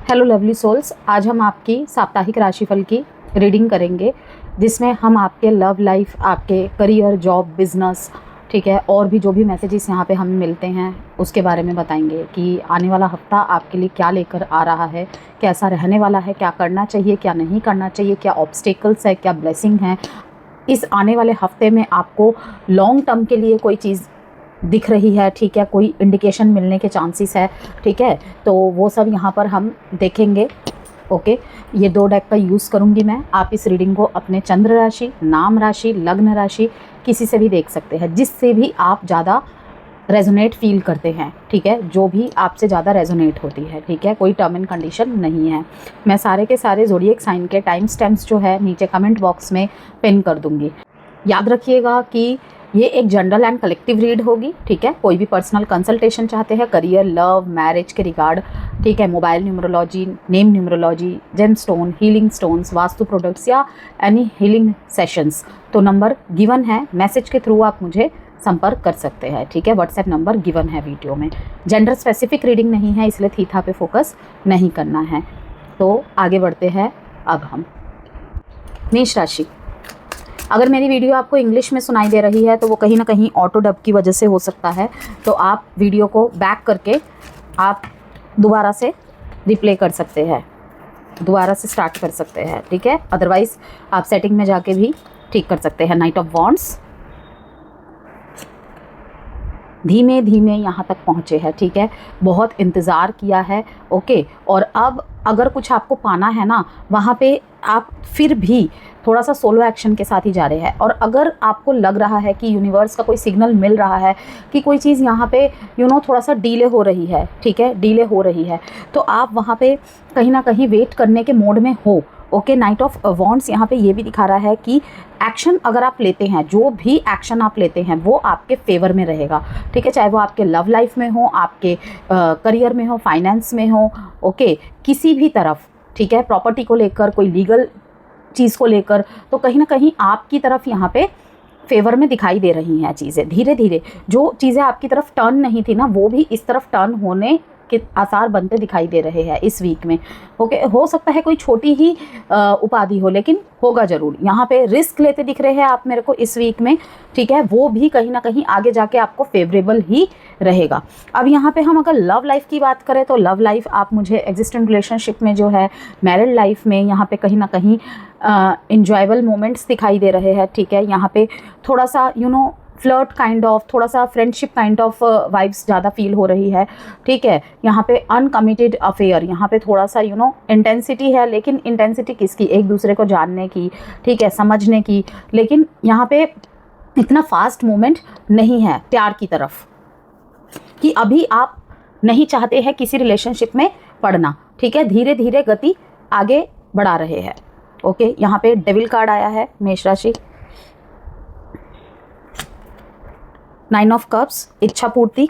Hello lovely souls, आज हम आपकी साप्ताहिक राशिफल की रीडिंग करेंगे जिसमें हम आपके लव लाइफ, आपके करियर, जॉब, बिजनेस, ठीक है, और भी जो भी मैसेजेस यहाँ पे हमें मिलते हैं उसके बारे में बताएंगे कि आने वाला हफ्ता आपके लिए क्या लेकर आ रहा है, कैसा रहने वाला है, क्या करना चाहिए, क्या नहीं करना चाहिए, क्या ऑब्स्टेकल्स है, क्या ब्लेसिंग है। इस आने वाले हफ्ते में आपको लॉन्ग टर्म के लिए कोई चीज़ दिख रही है, ठीक है, कोई इंडिकेशन मिलने के चांसेस है, ठीक है, तो वो सब यहाँ पर हम देखेंगे। ओके, ये 2 डेक का यूज़ करूँगी मैं। आप इस रीडिंग को अपने चंद्र राशि, नाम राशि, लग्न राशि किसी से भी देख सकते हैं, जिससे भी आप ज़्यादा रेजोनेट फील करते हैं, ठीक है, जो भी आपसे ज़्यादा रेजोनेट होती है, ठीक है, कोई टर्म एंड कंडीशन नहीं है। मैं सारे के सारे ज़ोडिएक साइन के टाइम स्टैम्प्स जो है नीचे कमेंट बॉक्स में पिन कर दूँगी। याद रखिएगा कि ये एक जनरल एंड कलेक्टिव रीड होगी, ठीक है। कोई भी पर्सनल कंसल्टेशन चाहते हैं करियर, लव, मैरिज के रिगार्ड, ठीक है, mobile numerology, name numerology, gem stone, healing stones, vastu products या एनी हीलिंग सेशंस, तो नंबर गिवन है, मैसेज के थ्रू आप मुझे संपर्क कर सकते हैं, ठीक है। व्हाट्सएप नंबर गिवन है वीडियो में। जेंडर स्पेसिफिक रीडिंग नहीं है, इसलिए थीथा पे फोकस नहीं करना है। तो आगे बढ़ते हैं अब हम। मेष राशि, अगर मेरी वीडियो आपको इंग्लिश में सुनाई दे रही है तो वो कहीं ना कहीं ऑटो डब की वजह से हो सकता है, तो आप वीडियो को बैक करके आप दोबारा से रिप्ले कर सकते हैं, दोबारा से स्टार्ट कर सकते हैं, ठीक है। अदरवाइज़ आप सेटिंग में जाके भी ठीक कर सकते हैं। नाइट ऑफ वॉन्ड्स, धीमे धीमे यहाँ तक पहुँचे हैं, ठीक है, बहुत इंतज़ार किया है, ओके। और अब अगर कुछ आपको पाना है ना, वहाँ पे आप फिर भी थोड़ा सा सोलो एक्शन के साथ ही जा रहे हैं। और अगर आपको लग रहा है कि यूनिवर्स का कोई सिग्नल मिल रहा है कि कोई चीज़ यहाँ पे थोड़ा सा डीले हो रही है, ठीक है, डीले हो रही है, तो आप वहाँ पे कहीं ना कहीं वेट करने के मोड में हो, ओके। नाइट ऑफ वॉन्ड्स यहाँ पे ये भी दिखा रहा है कि एक्शन अगर आप लेते हैं, जो भी एक्शन आप लेते हैं वो आपके फेवर में रहेगा, ठीक है, चाहे वो आपके लव लाइफ में हो, आपके करियर में हो, फाइनेंस में हो, ओके, किसी भी तरफ, ठीक है, प्रॉपर्टी को लेकर, कोई लीगल चीज़ को लेकर, तो कहीं ना कहीं आपकी तरफ यहाँ पे फेवर में दिखाई दे रही हैं चीज़ें। धीरे धीरे जो चीज़ें आपकी तरफ टर्न नहीं थी ना, वो भी इस तरफ टर्न होने के आसार बनते दिखाई दे रहे हैं इस वीक में, ओके। हो सकता है कोई छोटी ही उपाधि हो, लेकिन होगा ज़रूर। यहाँ पे रिस्क लेते दिख रहे हैं आप मेरे को इस वीक में, ठीक है, वो भी कहीं ना कहीं आगे जाके आपको फेवरेबल ही रहेगा। अब यहाँ पे हम अगर लव लाइफ की बात करें तो लव लाइफ आप मुझे एग्जिस्टेंट रिलेशनशिप में जो है, मैरिड लाइफ में यहाँ पे कहीं ना कहीं इंजॉयबल मोमेंट्स दिखाई दे रहे हैं, ठीक है। यहाँ पे थोड़ा सा फ्लर्ट काइंड ऑफ, थोड़ा सा फ्रेंडशिप काइंड ऑफ वाइब्स ज़्यादा फील हो रही है, ठीक है। यहाँ पे अनकमिटेड अफेयर, यहाँ पे थोड़ा सा इंटेंसिटी है, लेकिन इंटेंसिटी किसकी, एक दूसरे को जानने की, ठीक है, समझने की, लेकिन यहाँ पे इतना फास्ट मूवमेंट नहीं है प्यार की तरफ कि अभी आप नहीं चाहते हैं किसी रिलेशनशिप में पड़ना, ठीक है, धीरे धीरे गति आगे बढ़ा रहे हैं, ओके। यहाँ पे डेविल कार्ड आया है मेष राशि, 9 ऑफ कप्स, इच्छा पूर्ति,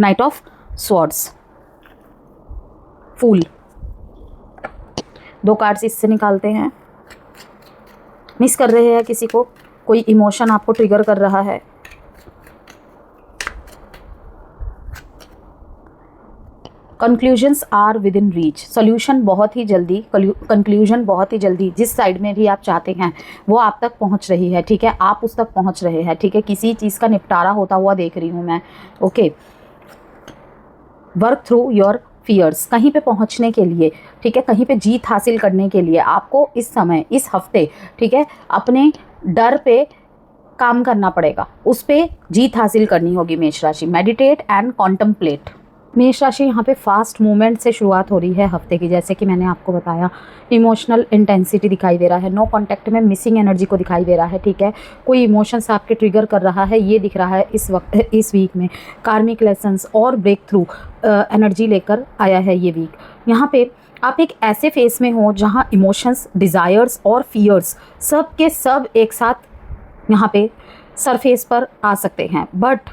knight of swords, fool. 2 cards इससे निकालते हैं। मिस कर रहे हैं किसी को, कोई इमोशन आपको ट्रिगर कर रहा है, conclusions are within reach, solution बहुत ही जल्दी, कंक्लूजन बहुत ही जल्दी, जिस साइड में भी आप चाहते हैं वो आप तक पहुंच रही है, ठीक है, आप उस तक पहुंच रहे हैं, ठीक है, किसी चीज़ का निपटारा होता हुआ देख रही हूँ मैं, okay. Work through your fears, कहीं पे पहुंचने के लिए, ठीक है, कहीं पे जीत हासिल करने के लिए आपको इस समय, इस हफ्ते, ठीक है, अपने डर पे काम करना पड़ेगा, उस पर जीत हासिल करनी होगी मेष राशि। Meditate and contemplate. मेष राशि, यहाँ पे फास्ट मूवमेंट से शुरुआत हो रही है हफ्ते की, जैसे कि मैंने आपको बताया। इमोशनल इंटेंसिटी दिखाई दे रहा है, नो कांटेक्ट में मिसिंग एनर्जी को दिखाई दे रहा है, ठीक है, कोई इमोशंस आपके ट्रिगर कर रहा है, ये दिख रहा है इस वक्त, इस वीक में। कार्मिक लेसन्स और ब्रेक थ्रू एनर्जी लेकर आया है ये वीक। यहाँ पे आप एक ऐसे फेस में हो जहाँ इमोशंस, डिज़ायर्स और फियर्स सब के सब एक साथ यहाँ पे सरफेस पर आ सकते हैं, बट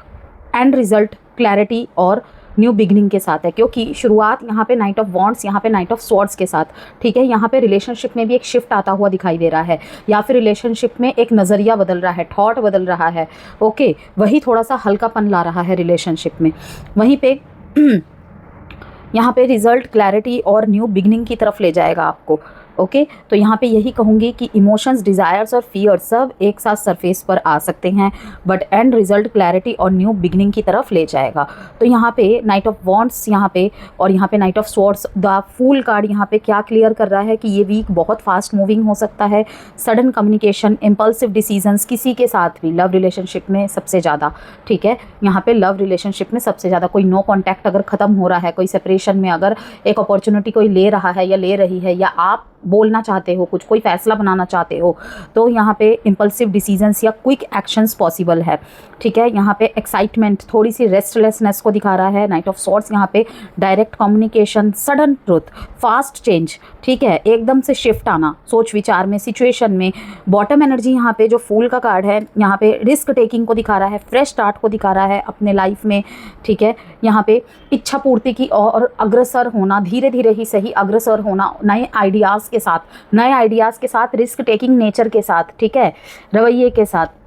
एंड रिजल्ट क्लैरिटी और न्यू बिगनिंग के साथ है, क्योंकि शुरुआत यहाँ पे नाइट ऑफ वॉन्ड्स, यहाँ पे नाइट ऑफ स्वॉर्ड्स के साथ, ठीक है। यहाँ पे रिलेशनशिप में भी एक शिफ्ट आता हुआ दिखाई दे रहा है, या फिर रिलेशनशिप में एक नज़रिया बदल रहा है, थॉट बदल रहा है, ओके, वही थोड़ा सा हल्कापन ला रहा है रिलेशनशिप में। वहीं पे यहाँ पे रिजल्ट, क्लैरिटी और न्यू बिगनिंग की तरफ ले जाएगा आपको। ओके तो यहाँ पे यही कहूँगी कि इमोशंस, डिज़ायर्स और फियर सब एक साथ सरफेस पर आ सकते हैं, बट एंड रिजल्ट क्लैरिटी और न्यू बिगनिंग की तरफ ले जाएगा। तो यहाँ पे नाइट ऑफ वॉन्ड्स यहाँ पे और यहाँ पे knight of swords, the fool card यहाँ पे क्या क्लियर कर रहा है कि ये वीक बहुत फास्ट मूविंग हो सकता है। सडन कम्युनिकेशन, इम्पल्सिव डिसीजंस किसी के साथ भी, लव रिलेशनशिप में सबसे ज़्यादा, ठीक है, यहाँ पे लव रिलेशनशिप में सबसे ज़्यादा कोई नो कॉन्टैक्ट अगर ख़त्म हो रहा है, कोई सेपरेशन में अगर एक अपॉर्चुनिटी कोई ले रहा है या ले रही है, या आप बोलना चाहते हो, कुछ कोई फैसला बनाना चाहते हो, तो यहाँ पे इम्पल्सिव डिसीजंस या क्विक एक्शंस पॉसिबल है, ठीक है। यहाँ पे एक्साइटमेंट, थोड़ी सी रेस्टलेसनेस को दिखा रहा है। नाइट ऑफ सॉर्ड्स यहाँ पे direct communication, sudden truth, fast change, ठीक है, एकदम से शिफ्ट आना सोच विचार में, सिचुएशन में। बॉटम एनर्जी यहाँ पे जो फूल का कार्ड है, यहाँ पे रिस्क टेकिंग को दिखा रहा है, फ्रेश स्टार्ट को दिखा रहा है अपने लाइफ में, ठीक है। यहाँ पे इच्छा पूर्ति की और अग्रसर होना, धीरे धीरे ही सही अग्रसर होना, नए आइडियाज़ के साथ, रिस्क टेकिंग नेचर के साथ, ठीक है, रवैये के साथ।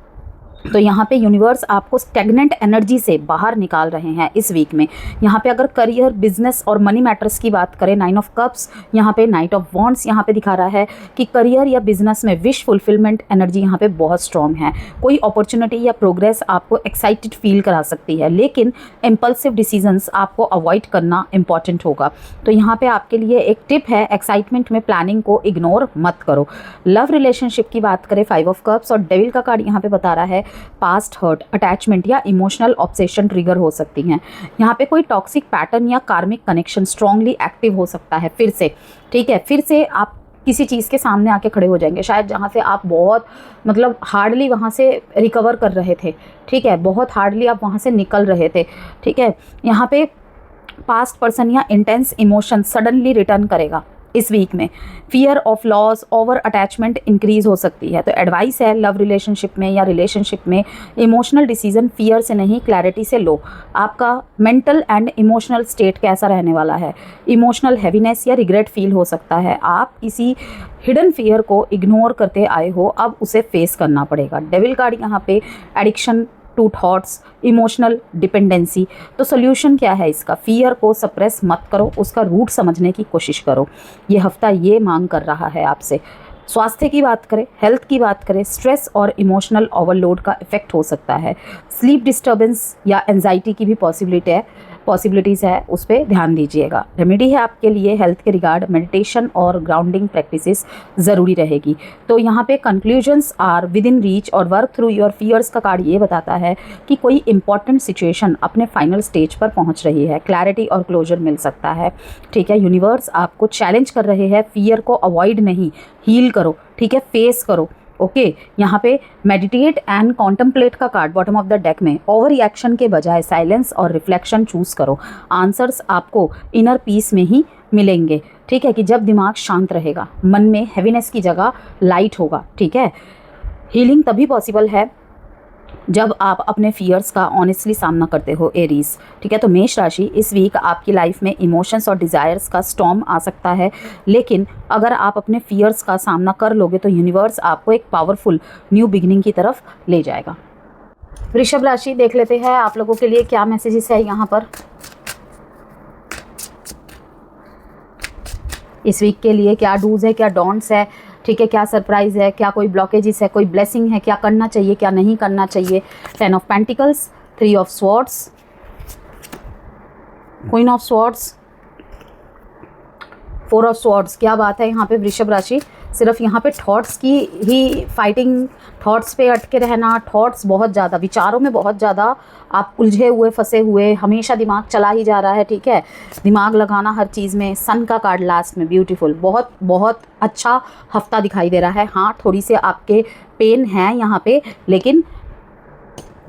तो यहाँ पे यूनिवर्स आपको स्टेगनेंट एनर्जी से बाहर निकाल रहे हैं इस वीक में। यहाँ पे अगर करियर, बिजनेस और मनी मैटर्स की बात करें, 9 ऑफ कप्स, यहाँ पे नाइट ऑफ वॉन्ड्स यहाँ पे दिखा रहा है कि करियर या बिजनेस में विश फुलफिलमेंट एनर्जी यहाँ पे बहुत स्ट्रॉन्ग है। कोई अपॉर्चुनिटी या प्रोग्रेस आपको एक्साइटेड फील करा सकती है, लेकिन इम्पल्सिव डिसीजंस आपको अवॉइड करना इंपॉर्टेंट होगा। तो यहाँ पे आपके लिए एक टिप है, एक्साइटमेंट में प्लानिंग को इग्नोर मत करो। लव रिलेशनशिप की बात करें, 5 ऑफ कप्स और डेविल का कार्ड यहाँ पे बता रहा है पास्ट हर्ट, अटैचमेंट या इमोशनल ऑब्सेशन ट्रिगर हो सकती हैं। यहाँ पे कोई टॉक्सिक पैटर्न या कार्मिक कनेक्शन स्ट्रांगली एक्टिव हो सकता है फिर से, ठीक है। फिर से आप किसी चीज़ के सामने आके खड़े हो जाएंगे, शायद जहाँ से आप बहुत मतलब हार्डली वहाँ से रिकवर कर रहे थे, ठीक है, बहुत हार्डली आप वहाँ से निकल रहे थे, ठीक है। यहाँ पे पास्ट पर्सन या इंटेंस इमोशन सडनली रिटर्न करेगा इस वीक में। Fear of loss, over attachment increase हो सकती है। तो एडवाइस है, लव रिलेशनशिप में या रिलेशनशिप में इमोशनल डिसीजन फियर से नहीं, क्लैरिटी से लो। आपका मेंटल एंड इमोशनल स्टेट कैसा रहने वाला है, इमोशनल हैवीनेस या रिग्रेट फील हो सकता है। आप किसी हिडन फियर को इग्नोर करते आए हो, अब उसे फेस करना पड़ेगा। डेविल कार्ड यहाँ पे addiction to thoughts, emotional dependency. तो सोल्यूशन क्या है इसका? फियर को सप्रेस मत करो, उसका रूट समझने की कोशिश करो। ये हफ्ता ये मांग कर रहा है आपसे। स्वास्थ्य की बात करें, हेल्थ की बात करें, स्ट्रेस और इमोशनल ओवरलोड का इफेक्ट हो सकता है। स्लीप डिस्टर्बेंस या एंजाइटी की भी पॉसिबिलिटीज़ है, उस पर ध्यान दीजिएगा। रेमेडी है आपके लिए हेल्थ के रिगार्ड, मेडिटेशन और ग्राउंडिंग प्रैक्टिसेस ज़रूरी रहेगी। तो यहाँ पे conclusions are within reach और वर्क थ्रू योर फियर्स का कार्ड ये बताता है कि कोई इंपॉर्टेंट सिचुएशन अपने फाइनल स्टेज पर पहुँच रही है, क्लैरिटी और क्लोजर मिल सकता है, ठीक है। यूनिवर्स आपको चैलेंज कर रहे हैं, फियर को अवॉइड नहीं, हील करो, ठीक है, फेस करो। ओके यहाँ पे मेडिटेट एंड कॉन्टम्पलेट का card bottom of the deck में, ओवर रिएक्शन के बजाय साइलेंस और रिफ्लेक्शन चूज करो। आंसर्स आपको इनर पीस में ही मिलेंगे, ठीक है, कि जब दिमाग शांत रहेगा, मन में हैवीनेस की जगह लाइट होगा, ठीक है। हीलिंग तभी पॉसिबल है जब आप अपने फियर्स का ऑनेस्टली सामना करते हो, एरीज, ठीक है। तो मेष राशि, इस वीक आपकी लाइफ में इमोशंस और डिज़ायर्स का स्टॉर्म आ सकता है, लेकिन अगर आप अपने फियर्स का सामना कर लोगे तो यूनिवर्स आपको एक पावरफुल न्यू बिगिनिंग की तरफ ले जाएगा। वृषभ राशि देख लेते हैं आप लोगों के लिए क्या मैसेजेस है यहाँ पर इस वीक के लिए, क्या डूज है, क्या डोंट्स है, ठीक है, क्या सरप्राइज है, क्या कोई ब्लॉकेजेस है, कोई ब्लेसिंग है, क्या करना चाहिए, क्या नहीं करना चाहिए। 10 of pentacles, 3 of swords, queen of swords, 4 of swords. क्या बात है यहाँ पे वृषभ राशि, सिर्फ यहाँ पे थॉट्स की ही फाइटिंग, थॉट्स पे अटके रहना, थॉट्स बहुत ज़्यादा, विचारों में बहुत ज़्यादा आप उलझे हुए, फंसे हुए, हमेशा दिमाग चला ही जा रहा है, ठीक है, दिमाग लगाना हर चीज़ में। सन का कार्ड लास्ट में, ब्यूटीफुल, बहुत बहुत अच्छा हफ्ता दिखाई दे रहा है। हाँ, थोड़ी से आपके पेन है यहाँ पे, लेकिन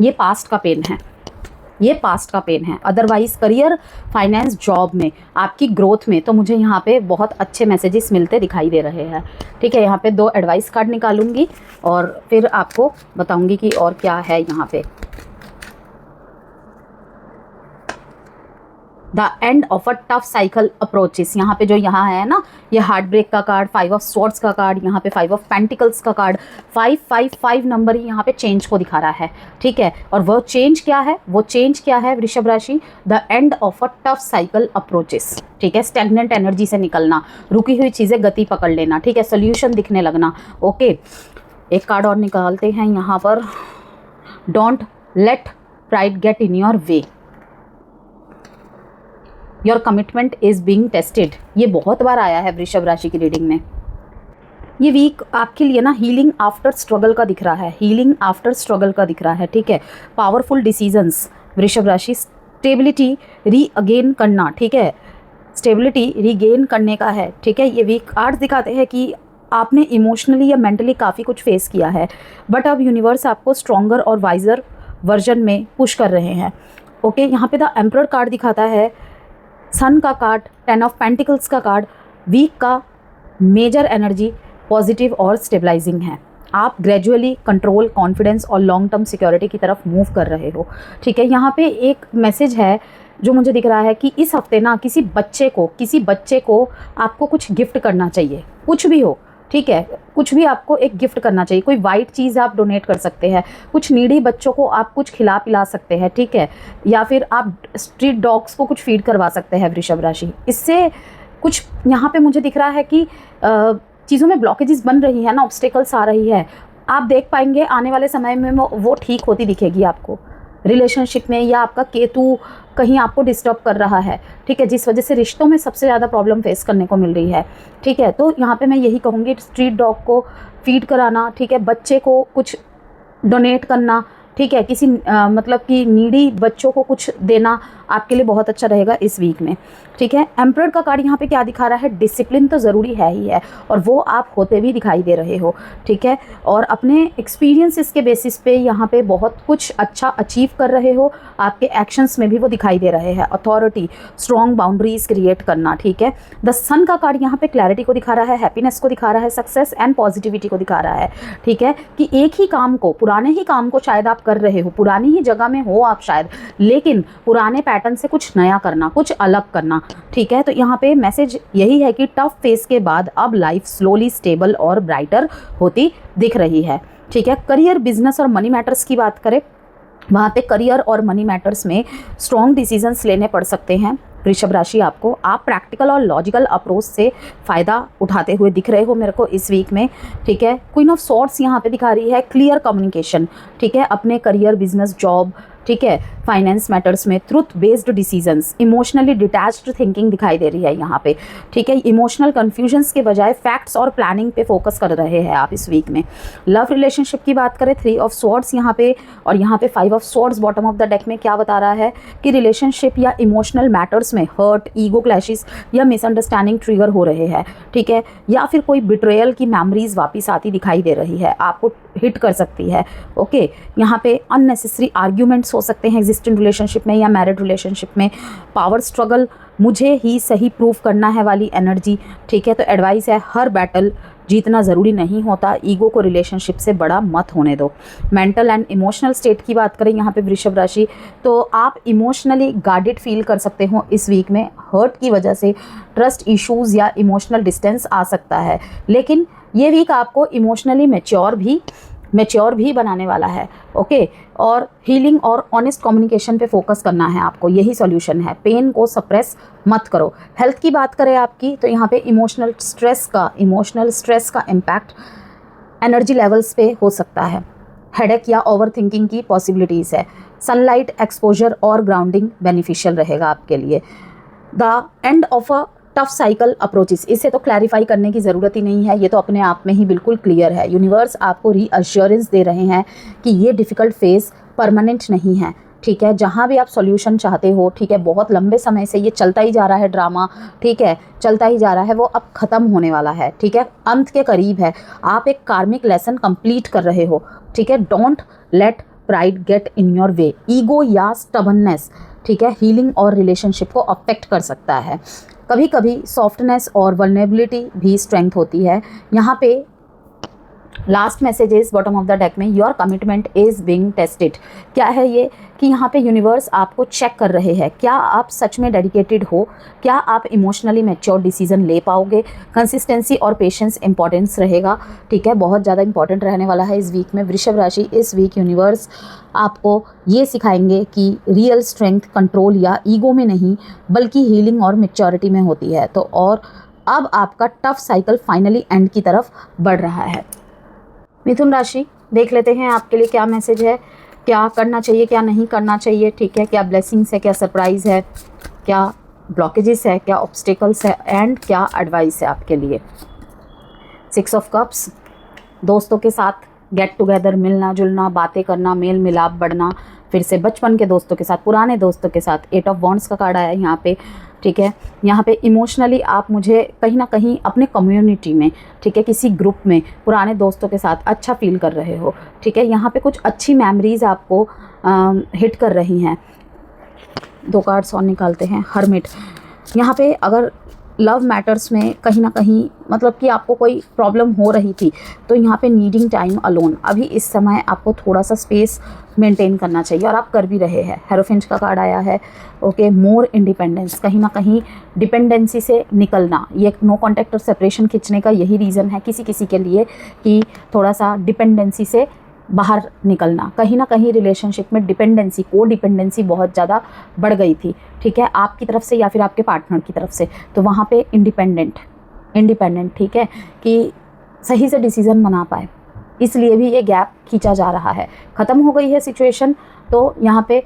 ये पास्ट का पेन है, ये पास्ट का पेन है। अदरवाइज़ करियर, फाइनेंस, जॉब में, आपकी ग्रोथ में तो मुझे यहाँ पे बहुत अच्छे मैसेजेस मिलते दिखाई दे रहे हैं, ठीक है। यहाँ पे 2 एडवाइस कार्ड निकालूंगी और फिर आपको बताऊंगी कि और क्या है यहाँ पे। The end of a tough cycle approaches. यहाँ पे जो यहाँ है ना, ये हार्ट ब्रेक का कार्ड, 5 ऑफ स्वॉर्ड्स का कार्ड, यहाँ पे 5 ऑफ पेंटिकल्स का कार्ड, 555 नंबर ही यहाँ पे चेंज को दिखा रहा है, ठीक है। और वो चेंज क्या है, वो चेंज क्या है वृषभ राशि, the end of a tough cycle approaches, ठीक है। स्टैग्नेंट एनर्जी से निकलना, रुकी हुई चीज़ें गति पकड़ लेना, ठीक है, सोल्यूशन दिखने लगना, ओके। एक कार्ड और निकालते हैं यहाँ पर, don't let pride get in your way, your commitment is being tested. ये बहुत बार आया है वृषभ राशि की रीडिंग में। ये वीक आपके लिए ना हीलिंग आफ्टर स्ट्रगल का दिख रहा है, हीलिंग आफ्टर स्ट्रगल का दिख रहा है, ठीक है। पावरफुल डिसीजंस वृषभ राशि, स्टेबिलिटी री अगेन करना, ठीक है, स्टेबिलिटी रीगेन करने का है, ठीक है। ये वीक कार्ड्स दिखाते हैं कि आपने इमोशनली या मेंटली काफ़ी कुछ फेस किया है, बट अब यूनिवर्स आपको स्ट्रॉन्गर और वाइजर वर्जन में पुश कर रहे हैं, ओके। यहाँ पे द एम्परर कार्ड दिखाता है, सन का कार्ड, 10 ऑफ पेंटिकल्स का कार्ड, वीक का मेजर एनर्जी पॉजिटिव और स्टेबलाइजिंग है। आप ग्रेजुअली कंट्रोल, कॉन्फिडेंस और लॉन्ग टर्म सिक्योरिटी की तरफ मूव कर रहे हो, ठीक है। यहाँ पे एक मैसेज है जो मुझे दिख रहा है कि इस हफ्ते ना किसी बच्चे को आपको कुछ गिफ्ट करना चाहिए, कुछ भी हो, ठीक है, कुछ भी आपको एक गिफ्ट करना चाहिए। कोई वाइट चीज़ आप डोनेट कर सकते हैं, कुछ नीडी बच्चों को आप कुछ खिला पिला सकते हैं, ठीक है, या फिर आप स्ट्रीट डॉग्स को कुछ फीड करवा सकते हैं वृषभ राशि। इससे कुछ यहाँ पे मुझे दिख रहा है कि चीज़ों में ब्लॉकेजेस बन रही है ना, ऑब्स्टेकल्स आ रही है, आप देख पाएंगे आने वाले समय में वो ठीक होती दिखेगी आपको रिलेशनशिप में, या आपका केतु कहीं आपको डिस्टर्ब कर रहा है, ठीक है, जिस वजह से रिश्तों में सबसे ज़्यादा प्रॉब्लम फेस करने को मिल रही है, ठीक है। तो यहाँ पे मैं यही कहूँगी, स्ट्रीट डॉग को फीड कराना, ठीक है, बच्चे को कुछ डोनेट करना, ठीक है, किसी मतलब कि नीडी बच्चों को कुछ देना आपके लिए बहुत अच्छा रहेगा इस वीक में, ठीक है। एम्परर का कार्ड यहाँ पे क्या दिखा रहा है, डिसिप्लिन तो ज़रूरी है ही है, और वो आप होते भी दिखाई दे रहे हो, ठीक है, और अपने एक्सपीरियंसेस के बेसिस पे यहाँ पे बहुत कुछ अच्छा अचीव कर रहे हो, आपके एक्शंस में भी वो दिखाई दे रहे हैं। अथॉरिटी, स्ट्रॉन्ग बाउंड्रीज क्रिएट करना, ठीक है। द सन का कार्ड यहाँ पे क्लैरिटी को दिखा रहा है, हैप्पीनेस को दिखा रहा है, सक्सेस एंड पॉजिटिविटी को दिखा रहा है, ठीक है, कि एक ही काम को, पुराने ही काम को शायद आप कर रहे हो, पुरानी ही जगह में हो आप शायद, लेकिन पुराने पैटर्न से कुछ नया करना, कुछ अलग करना, ठीक है। तो यहाँ पे मैसेज यही है कि टफ फेस के बाद अब लाइफ स्लोली स्टेबल और ब्राइटर होती दिख रही है, ठीक है। करियर, बिजनेस और मनी मैटर्स की बात करें, वहाँ पे करियर और मनी मैटर्स में स्ट्रॉन्ग डिसीजंस लेने पड़ सकते हैं वृषभ राशि आपको। आप प्रैक्टिकल और लॉजिकल अप्रोच से फ़ायदा उठाते हुए दिख रहे हो मेरे को इस वीक में, ठीक है। क्वीन ऑफ सॉर्ड्स यहाँ पे दिखा रही है क्लियर कम्युनिकेशन, ठीक है, अपने करियर, बिजनेस, जॉब, ठीक है, फाइनेंस मैटर्स में truth based decisions, emotionally detached thinking दिखाई दे रही है यहाँ पे, ठीक है। इमोशनल कन्फ्यूजन्स के बजाय फैक्ट्स और प्लानिंग पे फोकस कर रहे हैं आप इस वीक में। लव रिलेशनशिप की बात करें, 3 ऑफ स्वॉर्ड्स यहाँ पे और यहाँ पे 5 of swords bottom of the deck में क्या बता रहा है कि रिलेशनशिप या इमोशनल मैटर्स में हर्ट, ईगो क्लैशेस या मिसअंडरस्टैंडिंग ट्रिगर हो रहे हैं, ठीक है, या फिर कोई बिट्रेयल की मेमोरीज वापस आती दिखाई दे रही है, आपको हिट कर सकती है, ओके। यहाँ पे अननेसेसरी आर्ग्यूमेंट्स हो सकते हैं एग्जिस्टिंग रिलेशनशिप में या मैरिड रिलेशनशिप में। पावर स्ट्रगल, मुझे ही सही प्रूव करना है वाली एनर्जी, ठीक है। तो एडवाइस है, हर बैटल जीतना ज़रूरी नहीं होता, ईगो को रिलेशनशिप से बड़ा मत होने दो। मेंटल एंड इमोशनल स्टेट की बात करें यहाँ पे वृषभ राशि, तो आप इमोशनली गार्डेड फील कर सकते हो इस वीक में। हर्ट की वजह से ट्रस्ट इश्यूज़ या इमोशनल डिस्टेंस आ सकता है, लेकिन ये वीक आपको इमोशनली मैच्योर भी बनाने वाला है, ओके। और हीलिंग और ऑनेस्ट कम्युनिकेशन पे फोकस करना है आपको, यही सॉल्यूशन है। पेन को सप्रेस मत करो। हेल्थ की बात करें आपकी, तो यहाँ पे इमोशनल स्ट्रेस का इम्पैक्ट एनर्जी लेवल्स पे हो सकता है। हेडेक या ओवर थिंकिंग की पॉसिबिलिटीज़ है। सनलाइट एक्सपोजर और ग्राउंडिंग बेनिफिशियल रहेगा आपके लिए। The end of a tough cycle approaches, इसे तो क्लैरिफाई करने की ज़रूरत ही नहीं है, ये तो अपने आप में ही बिल्कुल क्लियर है। यूनिवर्स आपको रीअश्योरेंस दे रहे हैं कि ये डिफ़िकल्ट फेज़ परमानेंट नहीं है, ठीक है। जहाँ भी आप सॉल्यूशन चाहते हो, ठीक है, बहुत लंबे समय से ये चलता ही जा रहा है ड्रामा, ठीक है, चलता ही जा रहा है, वो अब ख़त्म होने वाला है, ठीक है, अंत के करीब है। आप एक कार्मिक लेसन कंप्लीट कर रहे हो, ठीक है। Don't let pride get in your way. Ego या स्टबननेस, ठीक है, हीलिंग और रिलेशनशिप को अफेक्ट कर सकता है। कभी कभी सॉफ्टनेस और वल्नरेबिलिटी भी स्ट्रेंथ होती है। यहाँ पे last message is bottom of the deck में, your commitment is being tested. क्या है ये कि यहाँ पे यूनिवर्स आपको चेक कर रहे हैं, क्या आप सच में डेडिकेटेड हो, क्या आप इमोशनली मैच्योर डिसीजन ले पाओगे। कंसिस्टेंसी और पेशेंस इंपॉर्टेंस रहेगा, ठीक है, बहुत ज़्यादा इंपॉर्टेंट रहने वाला है इस वीक में। वृषभ राशि, इस वीक यूनिवर्स आपको ये सिखाएंगे कि रियल स्ट्रेंथ कंट्रोल या ईगो में नहीं बल्कि हीलिंग और मैच्योरिटी में होती है। तो और अब आपका टफ साइकिल फाइनली एंड की तरफ बढ़ रहा है। मिथुन राशि, देख लेते हैं आपके लिए क्या मैसेज है, क्या करना चाहिए, क्या नहीं करना चाहिए, ठीक है, क्या ब्लेसिंग्स है, क्या सरप्राइज़ है, क्या ब्लॉकेजेस है, क्या ऑब्स्टिकल्स है एंड क्या एडवाइस है आपके लिए। 6 ऑफ कप्स, दोस्तों के साथ गेट टुगेदर, मिलना जुलना, बातें करना, मेल मिलाप बढ़ना, फिर से बचपन के दोस्तों के साथ, पुराने दोस्तों के साथ। 8 ऑफ वॉन्ड्स का कार्ड आया है यहाँ पे, ठीक है। यहाँ पे इमोशनली आप मुझे कहीं ना कहीं अपने कम्युनिटी में, ठीक है, किसी ग्रुप में पुराने दोस्तों के साथ अच्छा फील कर रहे हो, ठीक है। यहाँ पे कुछ अच्छी मेमोरीज आपको हिट कर रही हैं। 2 कार्ड्स और निकालते हैं। हर्मिट, यहाँ पे अगर लव मैटर्स में कहीं ना कहीं मतलब कि आपको कोई प्रॉब्लम हो रही थी, तो यहाँ पे नीडिंग टाइम अलोन, अभी इस समय आपको थोड़ा सा स्पेस मेंटेन करना चाहिए और आप कर भी रहे हैं। हेरोफेंट का कार्ड आया है, ओके। मोर इंडिपेंडेंस, कहीं ना कहीं डिपेंडेंसी से निकलना, ये नो कॉन्टैक्ट और सेपरेशन खींचने का यही रीज़न है किसी किसी के लिए कि थोड़ा सा डिपेंडेंसी से बाहर निकलना। कहीं ना कहीं रिलेशनशिप में डिपेंडेंसी, को डिपेंडेंसी बहुत ज़्यादा बढ़ गई थी, ठीक है, आपकी तरफ से या फिर आपके पार्टनर की तरफ से। तो वहाँ पे इंडिपेंडेंट, ठीक है, कि सही से डिसीज़न बना पाए, इसलिए भी ये गैप खींचा जा रहा है। ख़त्म हो गई है सिचुएशन, तो यहाँ पे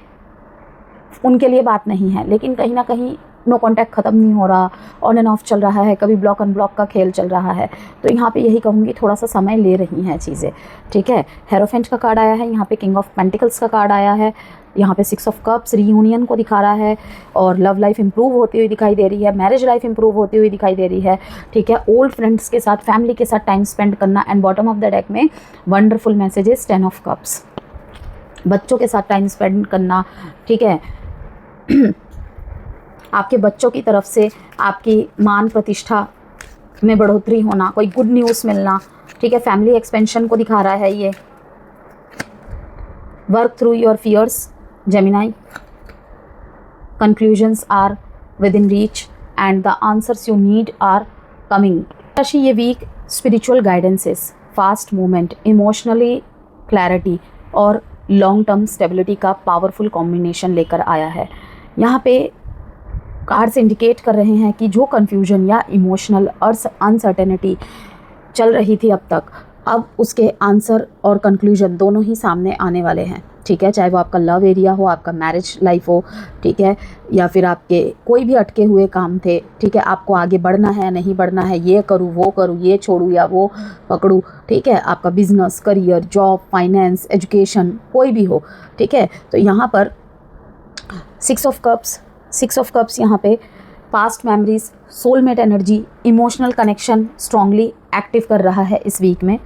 उनके लिए बात नहीं है, लेकिन कहीं ना कहीं नो कॉन्टैक्ट ख़त्म नहीं हो रहा, ऑन एंड ऑफ चल रहा है, कभी ब्लॉक अनब्लॉक का खेल चल रहा है। तो यहाँ पे यही कहूँगी, थोड़ा सा समय ले रही हैं चीज़ें, ठीक है। हेरोफेंट का कार्ड आया है, यहाँ पे किंग ऑफ पेंटिकल्स का कार्ड आया है, यहाँ पे 6 ऑफ कप्स रीयूनियन को दिखा रहा है और लव लाइफ इंप्रूव होती हुई दिखाई दे रही है, मैरिज लाइफ इंप्रूव होती हुई दिखाई दे रही है, ठीक है। ओल्ड फ्रेंड्स के साथ, फैमिली के साथ टाइम स्पेंड करना and bottom of the deck में वंडरफुल मैसेजेस 10 ऑफ कप्स, बच्चों के साथ टाइम स्पेंड करना, ठीक है। आपके बच्चों की तरफ से आपकी मान प्रतिष्ठा में बढ़ोतरी होना, कोई गुड न्यूज़ मिलना, ठीक है। फैमिली एक्सपेंशन को दिखा रहा है ये। Work through your fears Gemini, conclusions are within reach and the answers you need are coming. राशि, ये week spiritual guidances, fast movement, emotionally clarity और लॉन्ग टर्म स्टेबिलिटी का पावरफुल कॉम्बिनेशन लेकर आया है। यहाँ पे कार्ड्स इंडिकेट कर रहे हैं कि जो कन्फ्यूजन या इमोशनल और अनसर्टेनिटी चल रही थी अब तक, अब उसके आंसर और कंक्लूजन दोनों ही सामने आने वाले हैं, ठीक है। चाहे वो आपका लव एरिया हो, आपका मैरिज लाइफ हो, ठीक है, या फिर आपके कोई भी अटके हुए काम थे, ठीक है, आपको आगे बढ़ना है, नहीं बढ़ना है, ये करूँ वो करूँ, ये छोड़ूँ या वो पकड़ूँ, ठीक है, आपका business, career, job, finance, education, कोई भी हो, ठीक है। तो यहाँ पर 6 ऑफ कप्स यहाँ पे past memories, soulmate energy, emotional connection strongly active कर रहा है इस वीक में,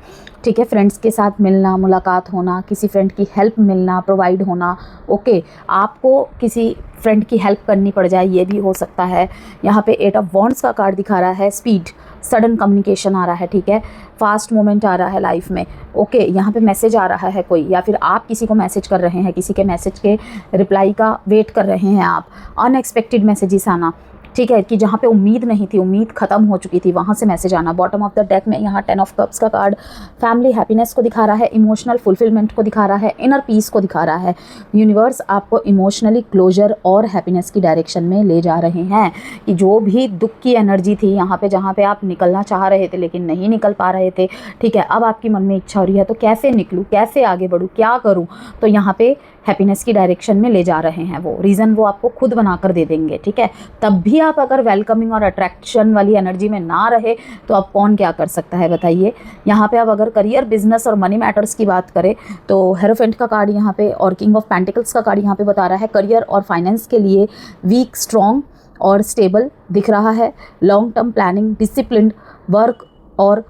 ठीक है। फ्रेंड्स के साथ मिलना, मुलाकात होना, किसी फ्रेंड की हेल्प मिलना, प्रोवाइड होना, ओके, आपको किसी फ्रेंड की हेल्प करनी पड़ जाए, ये भी हो सकता है। यहाँ पे 8 ऑफ वॉन्ड्स का कार्ड दिखा रहा है, स्पीड, सडन कम्युनिकेशन आ रहा है, ठीक है, फास्ट मोमेंट आ रहा है लाइफ में, ओके। यहाँ पे मैसेज आ रहा है कोई, या फिर आप किसी को मैसेज कर रहे हैं, किसी के मैसेज के रिप्लाई का वेट कर रहे हैं आप, अनएक्सपेक्टेड मैसेजेस आना, ठीक है, कि जहाँ पे उम्मीद नहीं थी, उम्मीद ख़त्म हो चुकी थी, वहाँ से मैसेज आना। बॉटम ऑफ द डेक में यहाँ 10 ऑफ कप्स का कार्ड फैमिली हैप्पीनेस को दिखा रहा है, इमोशनल फुलफिलमेंट को दिखा रहा है, इनर पीस को दिखा रहा है। यूनिवर्स आपको इमोशनली क्लोजर और हैप्पीनेस की डायरेक्शन में ले जा रहे हैं कि जो भी दुख की एनर्जी थी यहाँ पे, जहाँ पे आप निकलना चाह रहे थे लेकिन नहीं निकल पा रहे थे, ठीक है, अब आपकी मन में इच्छा हो रही है तो कैसे निकलूँ, कैसे आगे बढ़ूँ, क्या करूँ, तो यहाँ पे हैप्पीनेस की डायरेक्शन में ले जा रहे हैं। वो रीज़न वो आपको खुद बना कर दे देंगे, ठीक है। तब भी आप अगर वेलकमिंग और अट्रैक्शन वाली एनर्जी में ना रहे तो अब कौन क्या कर सकता है बताइए। यहाँ पे अब अगर करियर, बिजनेस और मनी मैटर्स की बात करें तो हेरोफेंट का कार्ड यहाँ पे और किंग ऑफ पेंटिकल्स का कार्ड यहाँ पे बता रहा है करियर और फाइनेंस के लिए वीक स्ट्रॉन्ग और स्टेबल दिख रहा है। Long term planning, discipline work और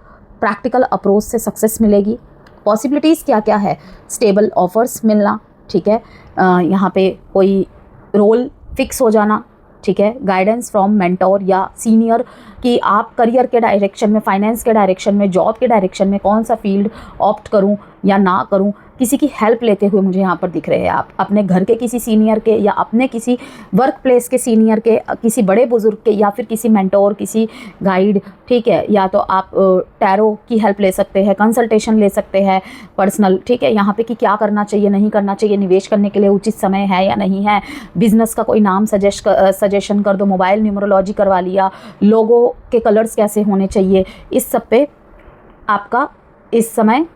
प्रैक्टिकल अप्रोच से सक्सेस मिलेगी। पॉसिबिलिटीज़ क्या क्या है, स्टेबल ऑफर्स मिलना, ठीक है, यहाँ पे कोई रोल फिक्स हो जाना, ठीक है, गाइडेंस फ्रॉम मेंटोर या सीनियर कि आप करियर के डायरेक्शन में, फाइनेंस के डायरेक्शन में, जॉब के डायरेक्शन में कौन सा फील्ड ऑप्ट करूं या ना करूं, किसी की हेल्प लेते हुए मुझे यहाँ पर दिख रहे हैं आप, अपने घर के किसी सीनियर के या अपने किसी वर्क प्लेस के सीनियर के, किसी बड़े बुजुर्ग के, या फिर किसी मेंटोर, किसी गाइड, ठीक है, या तो आप टैरो की हेल्प ले सकते हैं, कंसल्टेशन ले सकते हैं पर्सनल, ठीक है, यहाँ पे कि क्या करना चाहिए, नहीं करना चाहिए, निवेश करने के लिए उचित समय है या नहीं है, बिजनेस का कोई नाम सजेशन कर दो, मोबाइल न्यूमरोलॉजी करवा लिया, लोगो के कलर्स कैसे होने चाहिए, इस सब पे आपका इस समय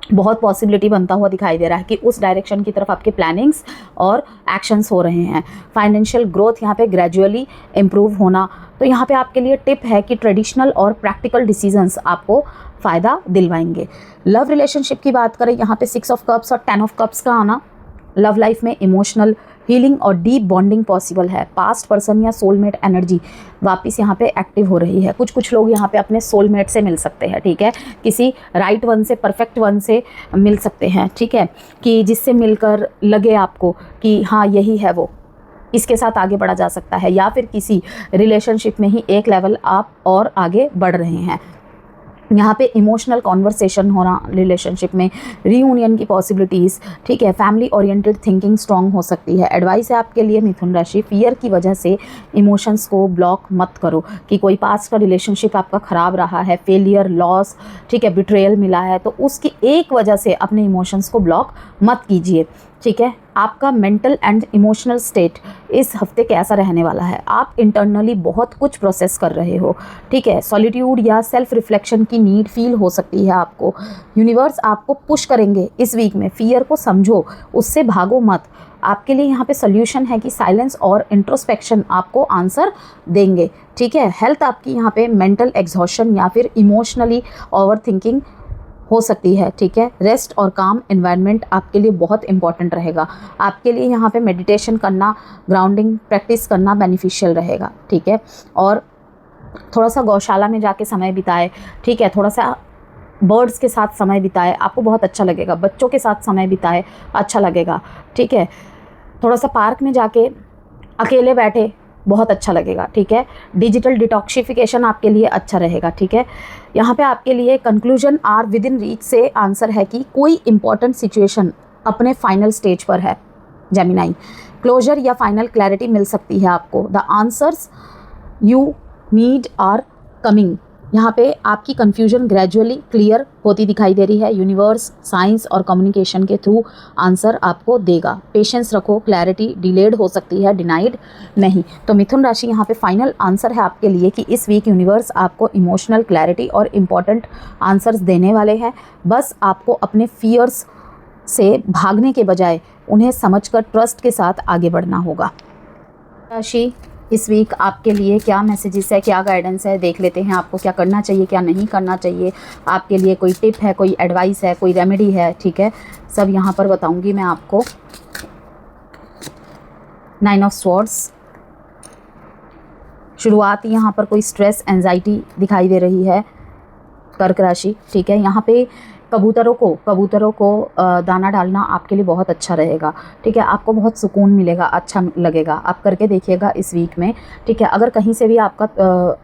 बहुत पॉसिबिलिटी बनता हुआ दिखाई दे रहा है कि उस डायरेक्शन की तरफ आपके प्लानिंग्स और एक्शंस हो रहे हैं। फाइनेंशियल ग्रोथ यहाँ पे ग्रेजुअली इम्प्रूव होना, तो यहाँ पे आपके लिए टिप है कि ट्रेडिशनल और प्रैक्टिकल डिसीजंस आपको फ़ायदा दिलवाएंगे। लव रिलेशनशिप की बात करें, यहाँ पे 6 ऑफ कप्स और 10 ऑफ कप्स का आना, लव लाइफ में इमोशनल हीलिंग और डीप बॉन्डिंग पॉसिबल है। पास्ट पर्सन या सोलमेट एनर्जी वापस यहाँ पे एक्टिव हो रही है। कुछ लोग यहाँ पे अपने सोलमेट से मिल सकते हैं, ठीक है, किसी राइट वन से, परफेक्ट वन से मिल सकते हैं, ठीक है, कि जिससे मिलकर लगे आपको कि हाँ यही है वो, इसके साथ आगे बढ़ा जा सकता है, या फिर किसी रिलेशनशिप में ही एक लेवल आप और आगे बढ़ रहे हैं। यहाँ पे इमोशनल कॉन्वर्सेशन होना रिलेशनशिप में, रीयूनियन की पॉसिबिलिटीज़, ठीक है, फैमिली ओरिएंटेड थिंकिंग स्ट्रॉन्ग हो सकती है। एडवाइस है आपके लिए मिथुन राशि, फियर की वजह से इमोशंस को ब्लॉक मत करो कि कोई पास्ट का रिलेशनशिप आपका ख़राब रहा है, फेलियर, लॉस, ठीक है, बिट्रेयल मिला है, तो उसकी एक वजह से अपने इमोशंस को ब्लॉक मत कीजिए, ठीक है। आपका मेंटल एंड इमोशनल स्टेट इस हफ्ते कैसा रहने वाला है? आप इंटरनली बहुत कुछ प्रोसेस कर रहे हो, ठीक है, सॉलिट्यूड या सेल्फ रिफ्लेक्शन की नीड फील हो सकती है आपको। यूनिवर्स आपको पुश करेंगे इस वीक में, फियर को समझो, उससे भागो मत। आपके लिए यहाँ पे सोल्यूशन है कि साइलेंस और इंट्रोस्पेक्शन आपको आंसर देंगे, ठीक है। हेल्थ आपकी यहाँ पे मेंटल एग्जॉशन या फिर इमोशनली ओवर थिंकिंग हो सकती है, ठीक है। रेस्ट और काम एनवायरनमेंट आपके लिए बहुत इंपॉर्टेंट रहेगा। आपके लिए यहाँ पे मेडिटेशन करना, ग्राउंडिंग प्रैक्टिस करना बेनिफिशियल रहेगा, ठीक है। और थोड़ा सा गौशाला में जाके समय बिताए, ठीक है, थोड़ा सा बर्ड्स के साथ समय बिताए, आपको बहुत अच्छा लगेगा। बच्चों के साथ समय बिताए, अच्छा लगेगा, ठीक है। थोड़ा सा पार्क में जाके अकेले बैठे, बहुत अच्छा लगेगा, ठीक है। डिजिटल डिटॉक्सिफिकेशन आपके लिए अच्छा रहेगा, ठीक है। यहाँ पे आपके लिए conclusion are within reach से आंसर है कि कोई इंपॉर्टेंट सिचुएशन अपने फाइनल स्टेज पर है। जेमिनाई, क्लोजर या फाइनल क्लैरिटी मिल सकती है आपको। The answers you need are coming. यहाँ पे आपकी कन्फ्यूजन ग्रेजुअली क्लियर होती दिखाई दे रही है। यूनिवर्स साइंस और कम्युनिकेशन के थ्रू आंसर आपको देगा। पेशेंस रखो, क्लैरिटी डिलेड हो सकती है, डिनाइड नहीं। तो मिथुन राशि यहाँ पे फाइनल आंसर है आपके लिए कि इस वीक यूनिवर्स आपको इमोशनल क्लैरिटी और इम्पॉर्टेंट आंसर्स देने वाले हैं। बस आपको अपने फियर्स से भागने के बजाय उन्हें समझकर ट्रस्ट के साथ आगे बढ़ना होगा। राशि, इस वीक आपके लिए क्या मैसेजेस है, क्या गाइडेंस है, देख लेते हैं। आपको क्या करना चाहिए, क्या नहीं करना चाहिए, आपके लिए कोई टिप है, कोई एडवाइस है, कोई रेमेडी है, ठीक है, सब यहाँ पर बताऊँगी मैं आपको। 9 ऑफ स्वॉर्ड्स, शुरुआत यहाँ पर कोई स्ट्रेस, एंजाइटी दिखाई दे रही है कर्क राशि, ठीक है। यहाँ पे कबूतरों को दाना डालना आपके लिए बहुत अच्छा रहेगा, ठीक है। आपको बहुत सुकून मिलेगा, अच्छा लगेगा, आप करके देखिएगा इस वीक में, ठीक है। अगर कहीं से भी आपका